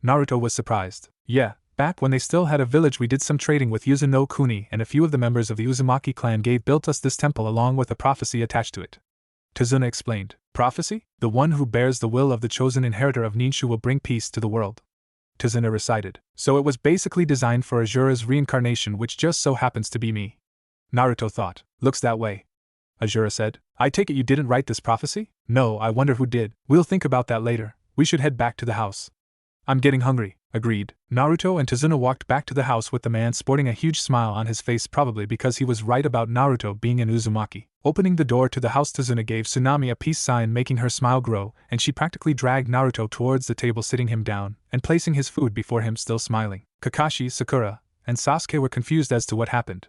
Naruto was surprised. Yeah, back when they still had a village, we did some trading with Yuzu no Kuni, and a few of the members of the Uzumaki clan built us this temple along with a prophecy attached to it. Tozuna explained. Prophecy? The one who bears the will of the chosen inheritor of Ninshu will bring peace to the world. Tozuna recited. So it was basically designed for Azura's reincarnation, which just so happens to be me. Naruto thought. Looks that way. Azura said. I take it you didn't write this prophecy? No, I wonder who did. We'll think about that later. We should head back to the house. I'm getting hungry, agreed. Naruto and Tazuna walked back to the house with the man sporting a huge smile on his face, probably because he was right about Naruto being an Uzumaki. Opening the door to the house, Tazuna gave Tsunami a peace sign, making her smile grow, and she practically dragged Naruto towards the table, sitting him down and placing his food before him, still smiling. Kakashi, Sakura, and Sasuke were confused as to what happened.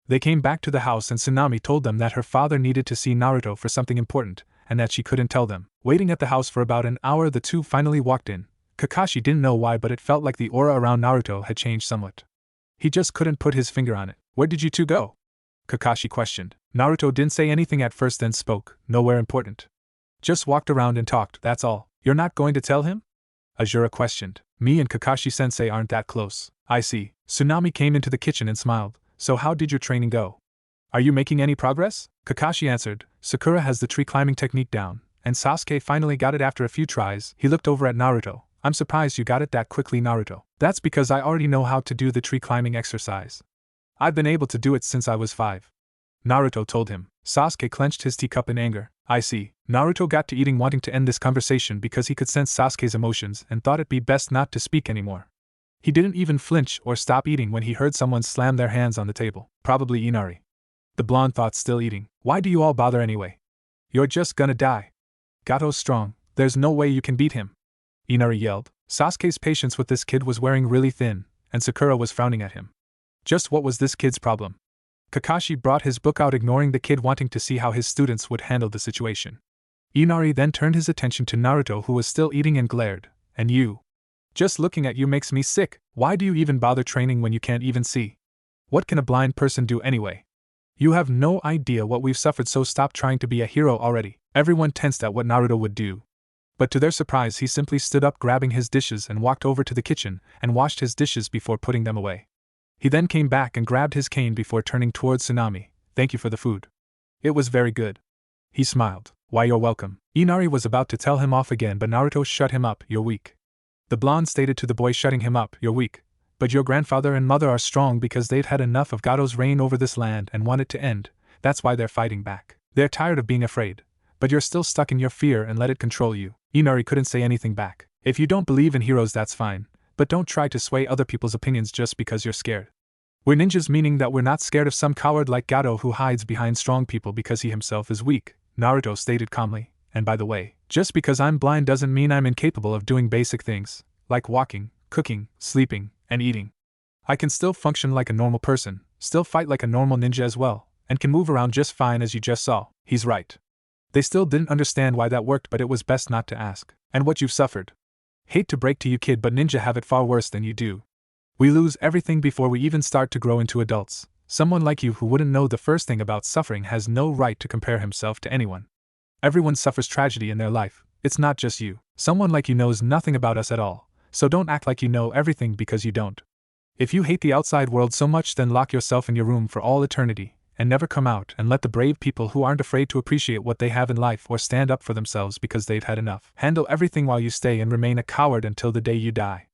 They came back to the house and Tsunami told them that her father needed to see Naruto for something important, and that she couldn't tell them. Waiting at the house for about an hour, the two finally walked in. Kakashi didn't know why, but it felt like the aura around Naruto had changed somewhat. He just couldn't put his finger on it. Where did you two go? Kakashi questioned. Naruto didn't say anything at first, then spoke. Nowhere important. Just walked around and talked, that's all. You're not going to tell him? Azura questioned. Me and Kakashi-sensei aren't that close. I see. Tsunami came into the kitchen and smiled. So how did your training go? Are you making any progress? Kakashi answered. Sakura has the tree climbing technique down, and Sasuke finally got it after a few tries. He looked over at Naruto. I'm surprised you got it that quickly, Naruto. That's because I already know how to do the tree climbing exercise. I've been able to do it since I was 5. Naruto told him. Sasuke clenched his teacup in anger. I see. Naruto got to eating, wanting to end this conversation because he could sense Sasuke's emotions and thought it'd be best not to speak anymore. He didn't even flinch or stop eating when he heard someone slam their hands on the table. Probably Inari. The blonde thought, still eating. Why do you all bother anyway? You're just gonna die. Gato's strong. There's no way you can beat him. Inari yelled. Sasuke's patience with this kid was wearing really thin, and Sakura was frowning at him. Just what was this kid's problem? Kakashi brought his book out, ignoring the kid, wanting to see how his students would handle the situation. Inari then turned his attention to Naruto, who was still eating, and glared. And you? Just looking at you makes me sick. Why do you even bother training when you can't even see? What can a blind person do anyway? You have no idea what we've suffered, so stop trying to be a hero already. Everyone tensed at what Naruto would do. But to their surprise, he simply stood up, grabbing his dishes, and walked over to the kitchen and washed his dishes before putting them away. He then came back and grabbed his cane before turning towards Tsunami. Thank you for the food. It was very good. He smiled. Why, you're welcome. Inari was about to tell him off again, but Naruto shut him up. You're weak. The blonde stated to the boy shutting him up. You're weak. But your grandfather and mother are strong because they've had enough of Gato's reign over this land and want it to end. That's why they're fighting back. They're tired of being afraid. But you're still stuck in your fear and let it control you. Inari couldn't say anything back. If you don't believe in heroes, that's fine. But don't try to sway other people's opinions just because you're scared. We're ninjas, meaning that we're not scared of some coward like Gato who hides behind strong people because he himself is weak, Naruto stated calmly. And by the way, just because I'm blind doesn't mean I'm incapable of doing basic things, like walking, cooking, sleeping, and eating. I can still function like a normal person, still fight like a normal ninja as well, and can move around just fine, as you just saw. He's right. They still didn't understand why that worked, but it was best not to ask. And what you've suffered? Hate to break to you, kid, but ninja have it far worse than you do. We lose everything before we even start to grow into adults. Someone like you who wouldn't know the first thing about suffering has no right to compare himself to anyone. Everyone suffers tragedy in their life. It's not just you. Someone like you knows nothing about us at all, so don't act like you know everything because you don't. If you hate the outside world so much, then lock yourself in your room for all eternity, and never come out, and let the brave people who aren't afraid to appreciate what they have in life or stand up for themselves because they've had enough handle everything while you stay and remain a coward until the day you die.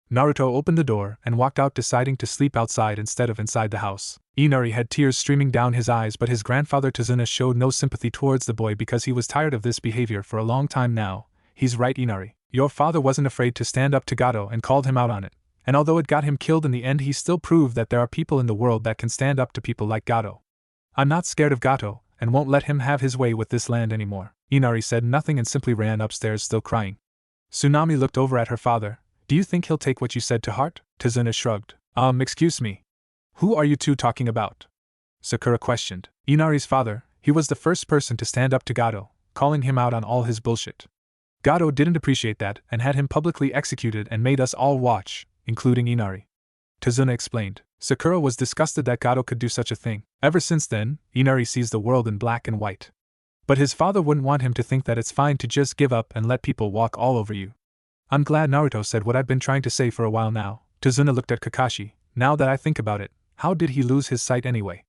Naruto opened the door and walked out, deciding to sleep outside instead of inside the house. Inari had tears streaming down his eyes, but his grandfather Tazuna showed no sympathy towards the boy because he was tired of this behavior for a long time now. He's right, Inari. Your father wasn't afraid to stand up to Gato and called him out on it. And although it got him killed in the end, he still proved that there are people in the world that can stand up to people like Gato. I'm not scared of Gato, and won't let him have his way with this land anymore. Inari said nothing and simply ran upstairs, still crying. Tsunami looked over at her father. Do you think he'll take what you said to heart? Tazuna shrugged. Excuse me. Who are you two talking about? Sakura questioned. Inari's father. He was the first person to stand up to Gato, calling him out on all his bullshit. Gato didn't appreciate that and had him publicly executed and made us all watch, including Inari. Tazuna explained. Sakura was disgusted that Gato could do such a thing. Ever since then, Inari sees the world in black and white. But his father wouldn't want him to think that it's fine to just give up and let people walk all over you. I'm glad Naruto said what I've been trying to say for a while now. Tazuna looked at Kakashi. Now that I think about it, how did he lose his sight anyway?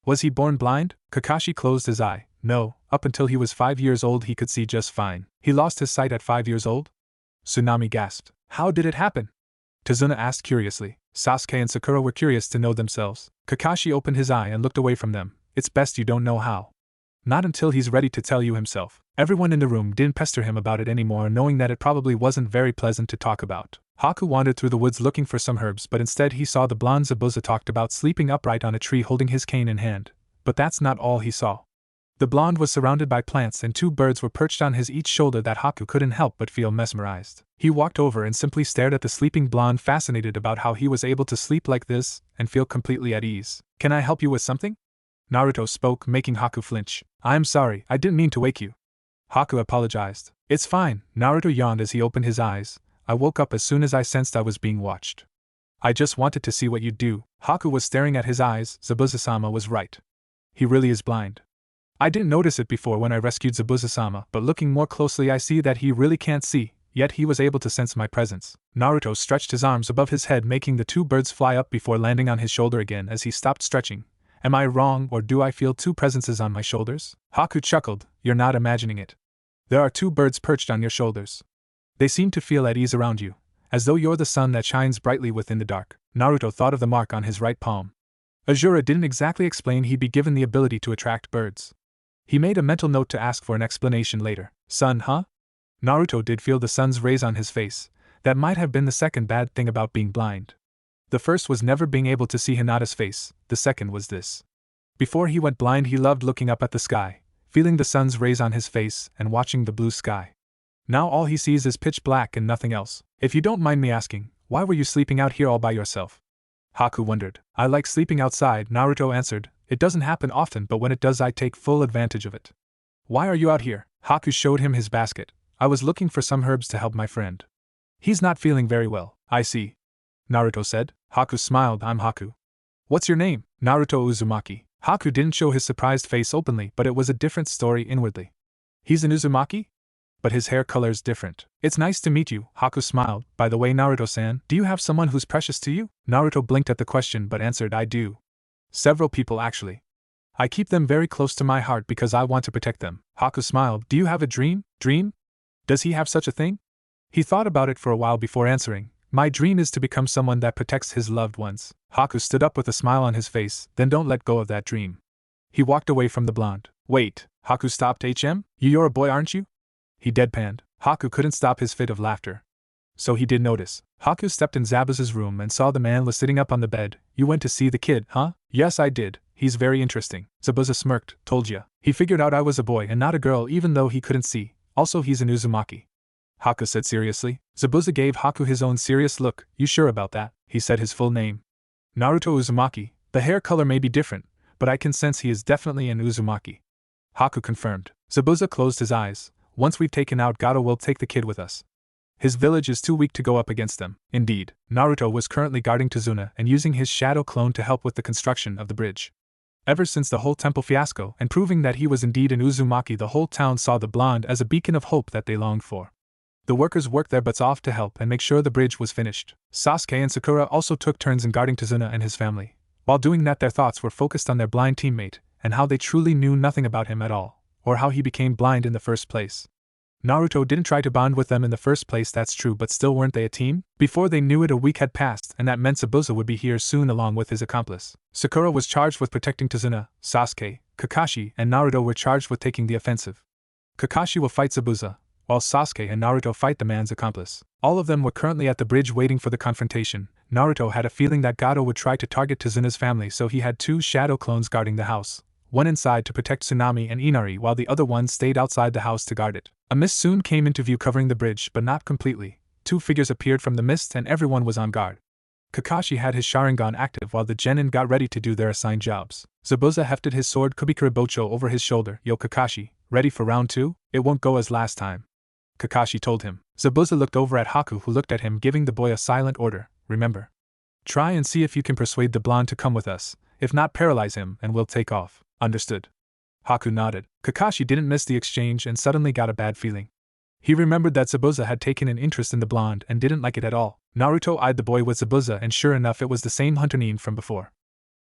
Was he born blind? Kakashi closed his eye. No, up until he was 5 years old he could see just fine. He lost his sight at 5 years old? Tsunami gasped. How did it happen? Tazuna asked curiously. Sasuke and Sakura were curious to know themselves. Kakashi opened his eye and looked away from them. It's best you don't know how. Not until he's ready to tell you himself. Everyone in the room didn't pester him about it anymore, knowing that it probably wasn't very pleasant to talk about. Haku wandered through the woods looking for some herbs, but instead he saw the blonde Zabuza talked about sleeping upright on a tree holding his cane in hand. But that's not all he saw. The blonde was surrounded by plants and 2 birds were perched on his each shoulder that Haku couldn't help but feel mesmerized. He walked over and simply stared at the sleeping blonde, fascinated about how he was able to sleep like this and feel completely at ease. "Can I help you with something?" Naruto spoke, making Haku flinch. "I'm sorry, I didn't mean to wake you." Haku apologized. "It's fine." Naruto yawned as he opened his eyes. "I woke up as soon as I sensed I was being watched. I just wanted to see what you'd do." Haku was staring at his eyes. Zabuza-sama was right. He really is blind. I didn't notice it before when I rescued Zabuza-sama, but looking more closely I see that he really can't see, yet he was able to sense my presence. Naruto stretched his arms above his head, making the 2 birds fly up before landing on his shoulder again as he stopped stretching. "Am I wrong, or do I feel 2 presences on my shoulders?" Haku chuckled. "You're not imagining it. There are 2 birds perched on your shoulders. They seem to feel at ease around you, as though you're the sun that shines brightly within the dark." Naruto thought of the mark on his right palm. Azura didn't exactly explain he'd be given the ability to attract birds. He made a mental note to ask for an explanation later. "Sun, huh?" Naruto did feel the sun's rays on his face. That might have been the second bad thing about being blind. The first was never being able to see Hinata's face, the second was this. Before he went blind he loved looking up at the sky, feeling the sun's rays on his face and watching the blue sky. Now all he sees is pitch black and nothing else. "If you don't mind me asking, why were you sleeping out here all by yourself?" Haku wondered. "I like sleeping outside," Naruto answered. "It doesn't happen often, but when it does I take full advantage of it." "Why are you out here?" Haku showed him his basket. "I was looking for some herbs to help my friend. He's not feeling very well." "I see," Naruto said. Haku smiled. "I'm Haku." "What's your name?" "Naruto Uzumaki." Haku didn't show his surprised face openly, but it was a different story inwardly. "He's an Uzumaki? But his hair color's different." "It's nice to meet you," Haku smiled. "By the way, Naruto-san, do you have someone who's precious to you?" Naruto blinked at the question but answered, "I do. Several people actually. I keep them very close to my heart because I want to protect them." Haku smiled. "Do you have a dream?" "Dream? Does he have such a thing?" He thought about it for a while before answering. "My dream is to become someone that protects his loved ones." Haku stood up with a smile on his face. "Then don't let go of that dream." He walked away from the blonde. "Wait," Haku stopped. You're a boy, aren't you?" He deadpanned. Haku couldn't stop his fit of laughter. So he did notice. Haku stepped in Zabuza's room and saw the man was sitting up on the bed. "You went to see the kid, huh?" "Yes, I did. He's very interesting." Zabuza smirked. "Told ya. He figured out I was a boy and not a girl even though he couldn't see. Also he's an Uzumaki." Haku said seriously. Zabuza gave Haku his own serious look. "You sure about that?" He said his full name. "Naruto Uzumaki. The hair color may be different, but I can sense he is definitely an Uzumaki." Haku confirmed. Zabuza closed his eyes. "Once we've taken out Gato, we'll take the kid with us. His village is too weak to go up against them." Indeed, Naruto was currently guarding Tazuna and using his shadow clone to help with the construction of the bridge. Ever since the whole temple fiasco and proving that he was indeed an Uzumaki, the whole town saw the blonde as a beacon of hope that they longed for. The workers worked their butts off to help and make sure the bridge was finished. Sasuke and Sakura also took turns in guarding Tazuna and his family. While doing that, their thoughts were focused on their blind teammate and how they truly knew nothing about him at all, or how he became blind in the first place. Naruto didn't try to bond with them in the first place, that's true, but still, weren't they a team? Before they knew it, a week had passed, and that meant Zabuza would be here soon along with his accomplice. Sakura was charged with protecting Tazuna. Sasuke, Kakashi, and Naruto were charged with taking the offensive. Kakashi will fight Zabuza, while Sasuke and Naruto fight the man's accomplice. All of them were currently at the bridge waiting for the confrontation. Naruto had a feeling that Gato would try to target Tazuna's family, so he had 2 shadow clones guarding the house. One inside to protect Tsunami and Inari, while the other one stayed outside the house to guard it. A mist soon came into view covering the bridge, but not completely. 2 figures appeared from the mist and everyone was on guard. Kakashi had his Sharingan active while the Genin got ready to do their assigned jobs. Zabuza hefted his sword Kubikura Bocho over his shoulder. "Yo Kakashi, ready for round 2? It won't go as last time," Kakashi told him. Zabuza looked over at Haku, who looked at him, giving the boy a silent order. "Remember. Try and see if you can persuade the blonde to come with us. If not, paralyze him and we'll take off." "Understood." Haku nodded. Kakashi didn't miss the exchange and suddenly got a bad feeling. He remembered that Zabuza had taken an interest in the blonde and didn't like it at all. Naruto eyed the boy with Zabuza, and sure enough, it was the same hunter-nin from before.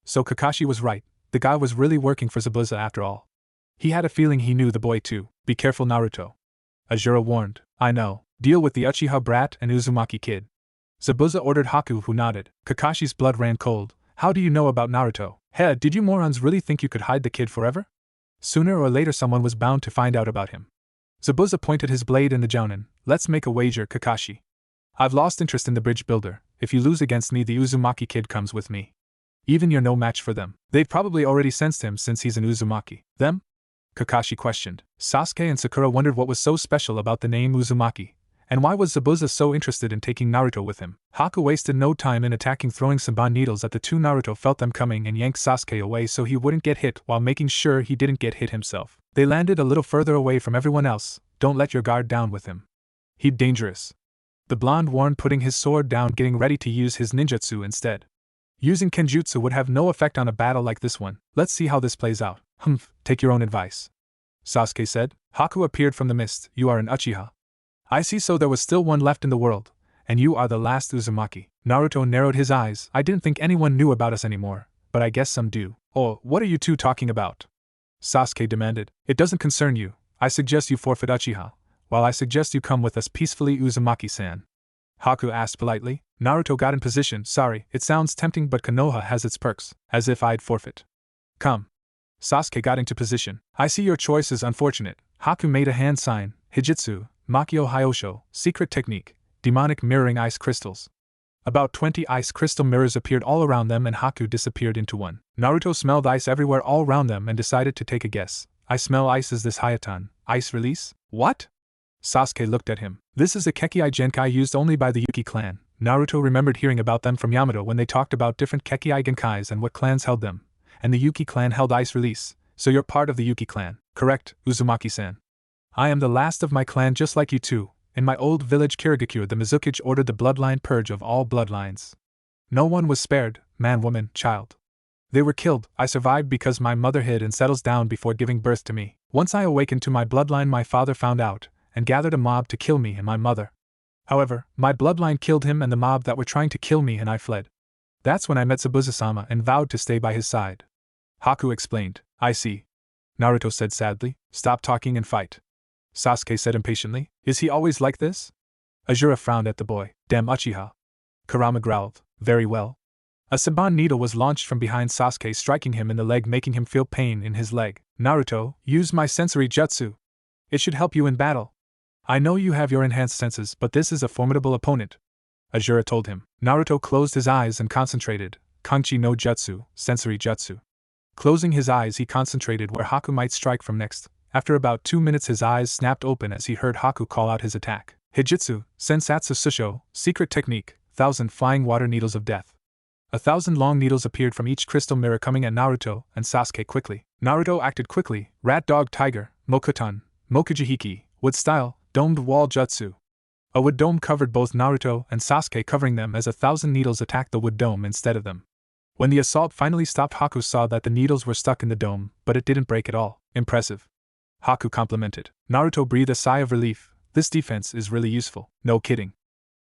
So Kakashi was right. The guy was really working for Zabuza after all. He had a feeling he knew the boy too. "Be careful, Naruto," Azura warned. "I know. Deal with the Uchiha brat and Uzumaki kid," Zabuza ordered Haku, who nodded. Kakashi's blood ran cold. "How do you know about Naruto? Heh, did you morons really think you could hide the kid forever? Sooner or later someone was bound to find out about him." Zabuza pointed his blade in the Jounin. "Let's make a wager, Kakashi. I've lost interest in the bridge builder. If you lose against me, the Uzumaki kid comes with me. Even you're no match for them. They've probably already sensed him since he's an Uzumaki. Them? Kakashi questioned. Sasuke and Sakura wondered what was so special about the name Uzumaki, and why was Zabuza so interested in taking Naruto with him. Haku wasted no time in attacking, throwing Senbon needles at the two. Naruto felt them coming and yanked Sasuke away so he wouldn't get hit while making sure he didn't get hit himself. They landed a little further away from everyone else. Don't let your guard down with him. He's dangerous. The blonde warned, putting his sword down, getting ready to use his ninjutsu instead. Using kenjutsu would have no effect on a battle like this one. Let's see how this plays out. Take your own advice, Sasuke said. Haku appeared from the mist. You are an Uchiha. I see, so there was still one left in the world, and you are the last Uzumaki. Naruto narrowed his eyes. I didn't think anyone knew about us anymore, but I guess some do. Oh, what are you two talking about? Sasuke demanded. It doesn't concern you. I suggest you forfeit Uchiha, while I suggest you come with us peacefully, Uzumaki-san. Haku asked politely. Naruto got in position. Sorry, it sounds tempting, but Konoha has its perks. As if I'd forfeit. Come. Sasuke got into position. I see your choice is unfortunate. Haku made a hand sign. Hijitsu, Makio Hyosho, secret technique, demonic mirroring ice crystals. About 20 ice crystal mirrors appeared all around them and Haku disappeared into one. Naruto smelled ice everywhere all around them and decided to take a guess. I smell ice. Is this Hayatan, ice release? What? Sasuke looked at him. This is a Kekii Genkai used only by the Yuki clan. Naruto remembered hearing about them from Yamato when they talked about different Kekii Genkais and what clans held them. And the Yuki clan held ice release. So you're part of the Yuki clan, correct, Uzumaki-san? I am the last of my clan, just like you two. In my old village Kirigakure, the Mizuki ordered the bloodline purge of all bloodlines. No one was spared, man, woman, child. They were killed. I survived because my mother hid and settles down before giving birth to me. Once I awakened to my bloodline, my father found out and gathered a mob to kill me and my mother. However, my bloodline killed him and the mob that were trying to kill me, and I fled. That's when I met Zabuza-sama and vowed to stay by his side. Haku explained. I see. Naruto said sadly. Stop talking and fight. Sasuke said impatiently. Is he always like this? Azura frowned at the boy. Damn Uchiha. Kurama growled. Very well. A Senbon needle was launched from behind Sasuke, striking him in the leg, making him feel pain in his leg. Naruto, use my sensory jutsu. It should help you in battle. I know you have your enhanced senses, but this is a formidable opponent, Azura told him. Naruto closed his eyes and concentrated. Kanchi no jutsu, sensory jutsu. Closing his eyes, he concentrated where Haku might strike from next. After about 2 minutes, his eyes snapped open as he heard Haku call out his attack. Hijitsu, Sensatsu Susho, secret technique, 1,000 flying water needles of death. 1,000 long needles appeared from each crystal mirror, coming at Naruto and Sasuke quickly. Naruto acted quickly. Rat, dog, tiger, Mokuton, Mokujihiki, wood style, domed wall jutsu. A wood dome covered both Naruto and Sasuke, covering them as 1,000 needles attacked the wood dome instead of them. When the assault finally stopped, Haku saw that the needles were stuck in the dome, but it didn't break at all. Impressive. Haku complimented. Naruto breathed a sigh of relief. This defense is really useful. No kidding.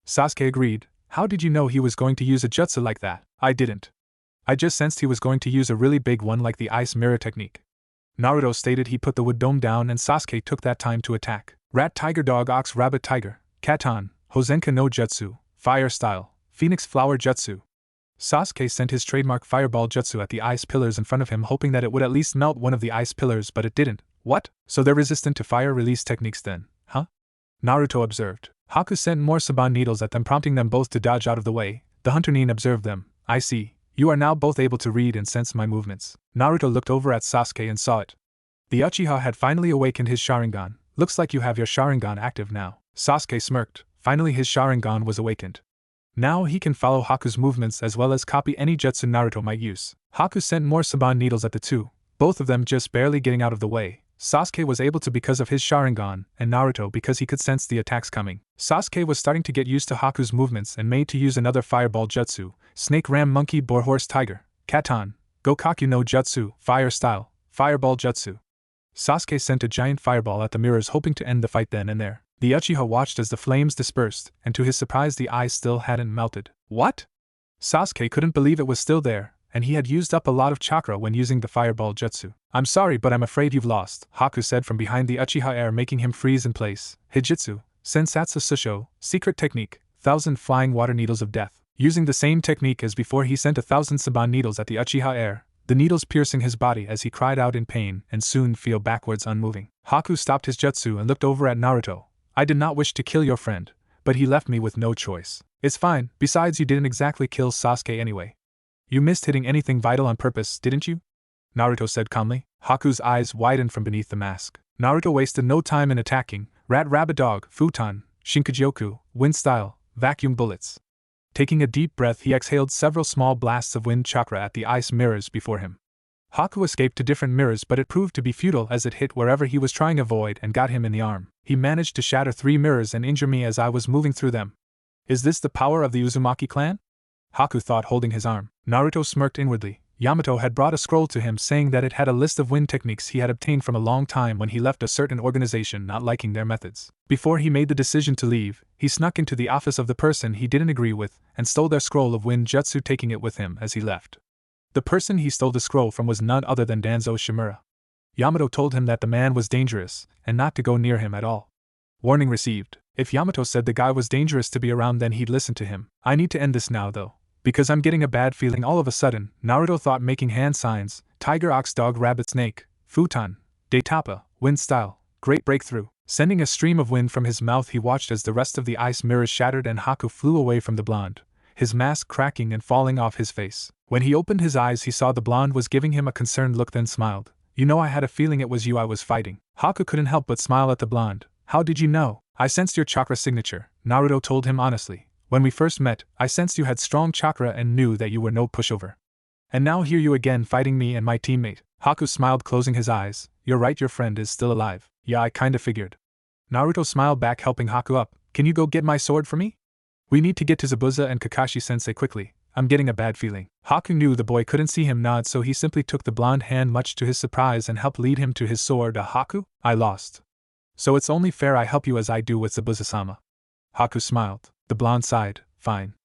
Sasuke agreed. How did you know he was going to use a jutsu like that? I didn't. I just sensed he was going to use a really big one like the ice mirror technique. Naruto stated. He put the wood dome down and Sasuke took that time to attack. Rat, tiger, dog, ox, rabbit, tiger, katan, Hosenka no jutsu, fire style, phoenix flower jutsu. Sasuke sent his trademark fireball jutsu at the ice pillars in front of him, hoping that it would at least melt one of the ice pillars, but it didn't. What? So they're resistant to fire release techniques then, huh? Naruto observed. Haku sent more Senbon needles at them, prompting them both to dodge out of the way. The hunter-nin observed them. I see. You are now both able to read and sense my movements. Naruto looked over at Sasuke and saw it. The Uchiha had finally awakened his Sharingan. Looks like you have your Sharingan active now. Sasuke smirked. Finally his Sharingan was awakened. Now he can follow Haku's movements as well as copy any jutsu Naruto might use. Haku sent more Senbon needles at the two, both of them just barely getting out of the way. Sasuke was able to because of his Sharingan, and Naruto because he could sense the attacks coming. Sasuke was starting to get used to Haku's movements and made to use another fireball jutsu, snake ram monkey boar horse tiger, katan, gokaku no jutsu, fire style, fireball jutsu. Sasuke sent a giant fireball at the mirrors, hoping to end the fight then and there. The Uchiha watched as the flames dispersed, and to his surprise the ice still hadn't melted. What? Sasuke couldn't believe it was still there, and he had used up a lot of chakra when using the fireball jutsu. I'm sorry, but I'm afraid you've lost, Haku said from behind the Uchiha air, making him freeze in place. Hijitsu, Sensatsu Susho, secret technique, 1,000 flying water needles of death. Using the same technique as before, he sent 1,000 Senbon needles at the Uchiha air, the needles piercing his body as he cried out in pain and soon fell backwards unmoving. Haku stopped his jutsu and looked over at Naruto. I did not wish to kill your friend, but he left me with no choice. It's fine, besides you didn't exactly kill Sasuke anyway. You missed hitting anything vital on purpose, didn't you? Naruto said calmly. Haku's eyes widened from beneath the mask. Naruto wasted no time in attacking. Rat-rabbit-dog, futon, shinkajyoku, wind style, vacuum bullets. Taking a deep breath, he exhaled several small blasts of wind chakra at the ice mirrors before him. Haku escaped to different mirrors, but it proved to be futile as it hit wherever he was trying to avoid and got him in the arm. He managed to shatter 3 mirrors and injure me as I was moving through them. Is this the power of the Uzumaki clan? Haku thought, holding his arm. Naruto smirked inwardly. Yamato had brought a scroll to him saying that it had a list of wind techniques he had obtained from a long time when he left a certain organization not liking their methods. Before he made the decision to leave, he snuck into the office of the person he didn't agree with and stole their scroll of wind jutsu, taking it with him as he left. The person he stole the scroll from was none other than Danzo Shimura. Yamato told him that the man was dangerous and not to go near him at all. Warning received. If Yamato said the guy was dangerous to be around, then he'd listen to him. I need to end this now though, because I'm getting a bad feeling all of a sudden, Naruto thought, making hand signs. Tiger, ox, dog, rabbit, snake, futon, de-tappa, wind style, great breakthrough. Sending a stream of wind from his mouth, he watched as the rest of the ice mirrors shattered and Haku flew away from the blonde, his mask cracking and falling off his face. When he opened his eyes, he saw the blonde was giving him a concerned look, then smiled. You know, I had a feeling it was you I was fighting. Haku couldn't help but smile at the blonde. How did you know? I sensed your chakra signature, Naruto told him honestly. When we first met, I sensed you had strong chakra and knew that you were no pushover. And now here you again fighting me and my teammate. Haku smiled, closing his eyes. You're right, your friend is still alive. Yeah, I kinda figured. Naruto smiled back, helping Haku up. Can you go get my sword for me? We need to get to Zabuza and Kakashi-sensei quickly. I'm getting a bad feeling. Haku knew the boy couldn't see him nod, so he simply took the blonde hand much to his surprise and helped lead him to his sword. Haku, I lost. So it's only fair I help you as I do with Zabuza-sama. Haku smiled. The blonde sighed. Fine.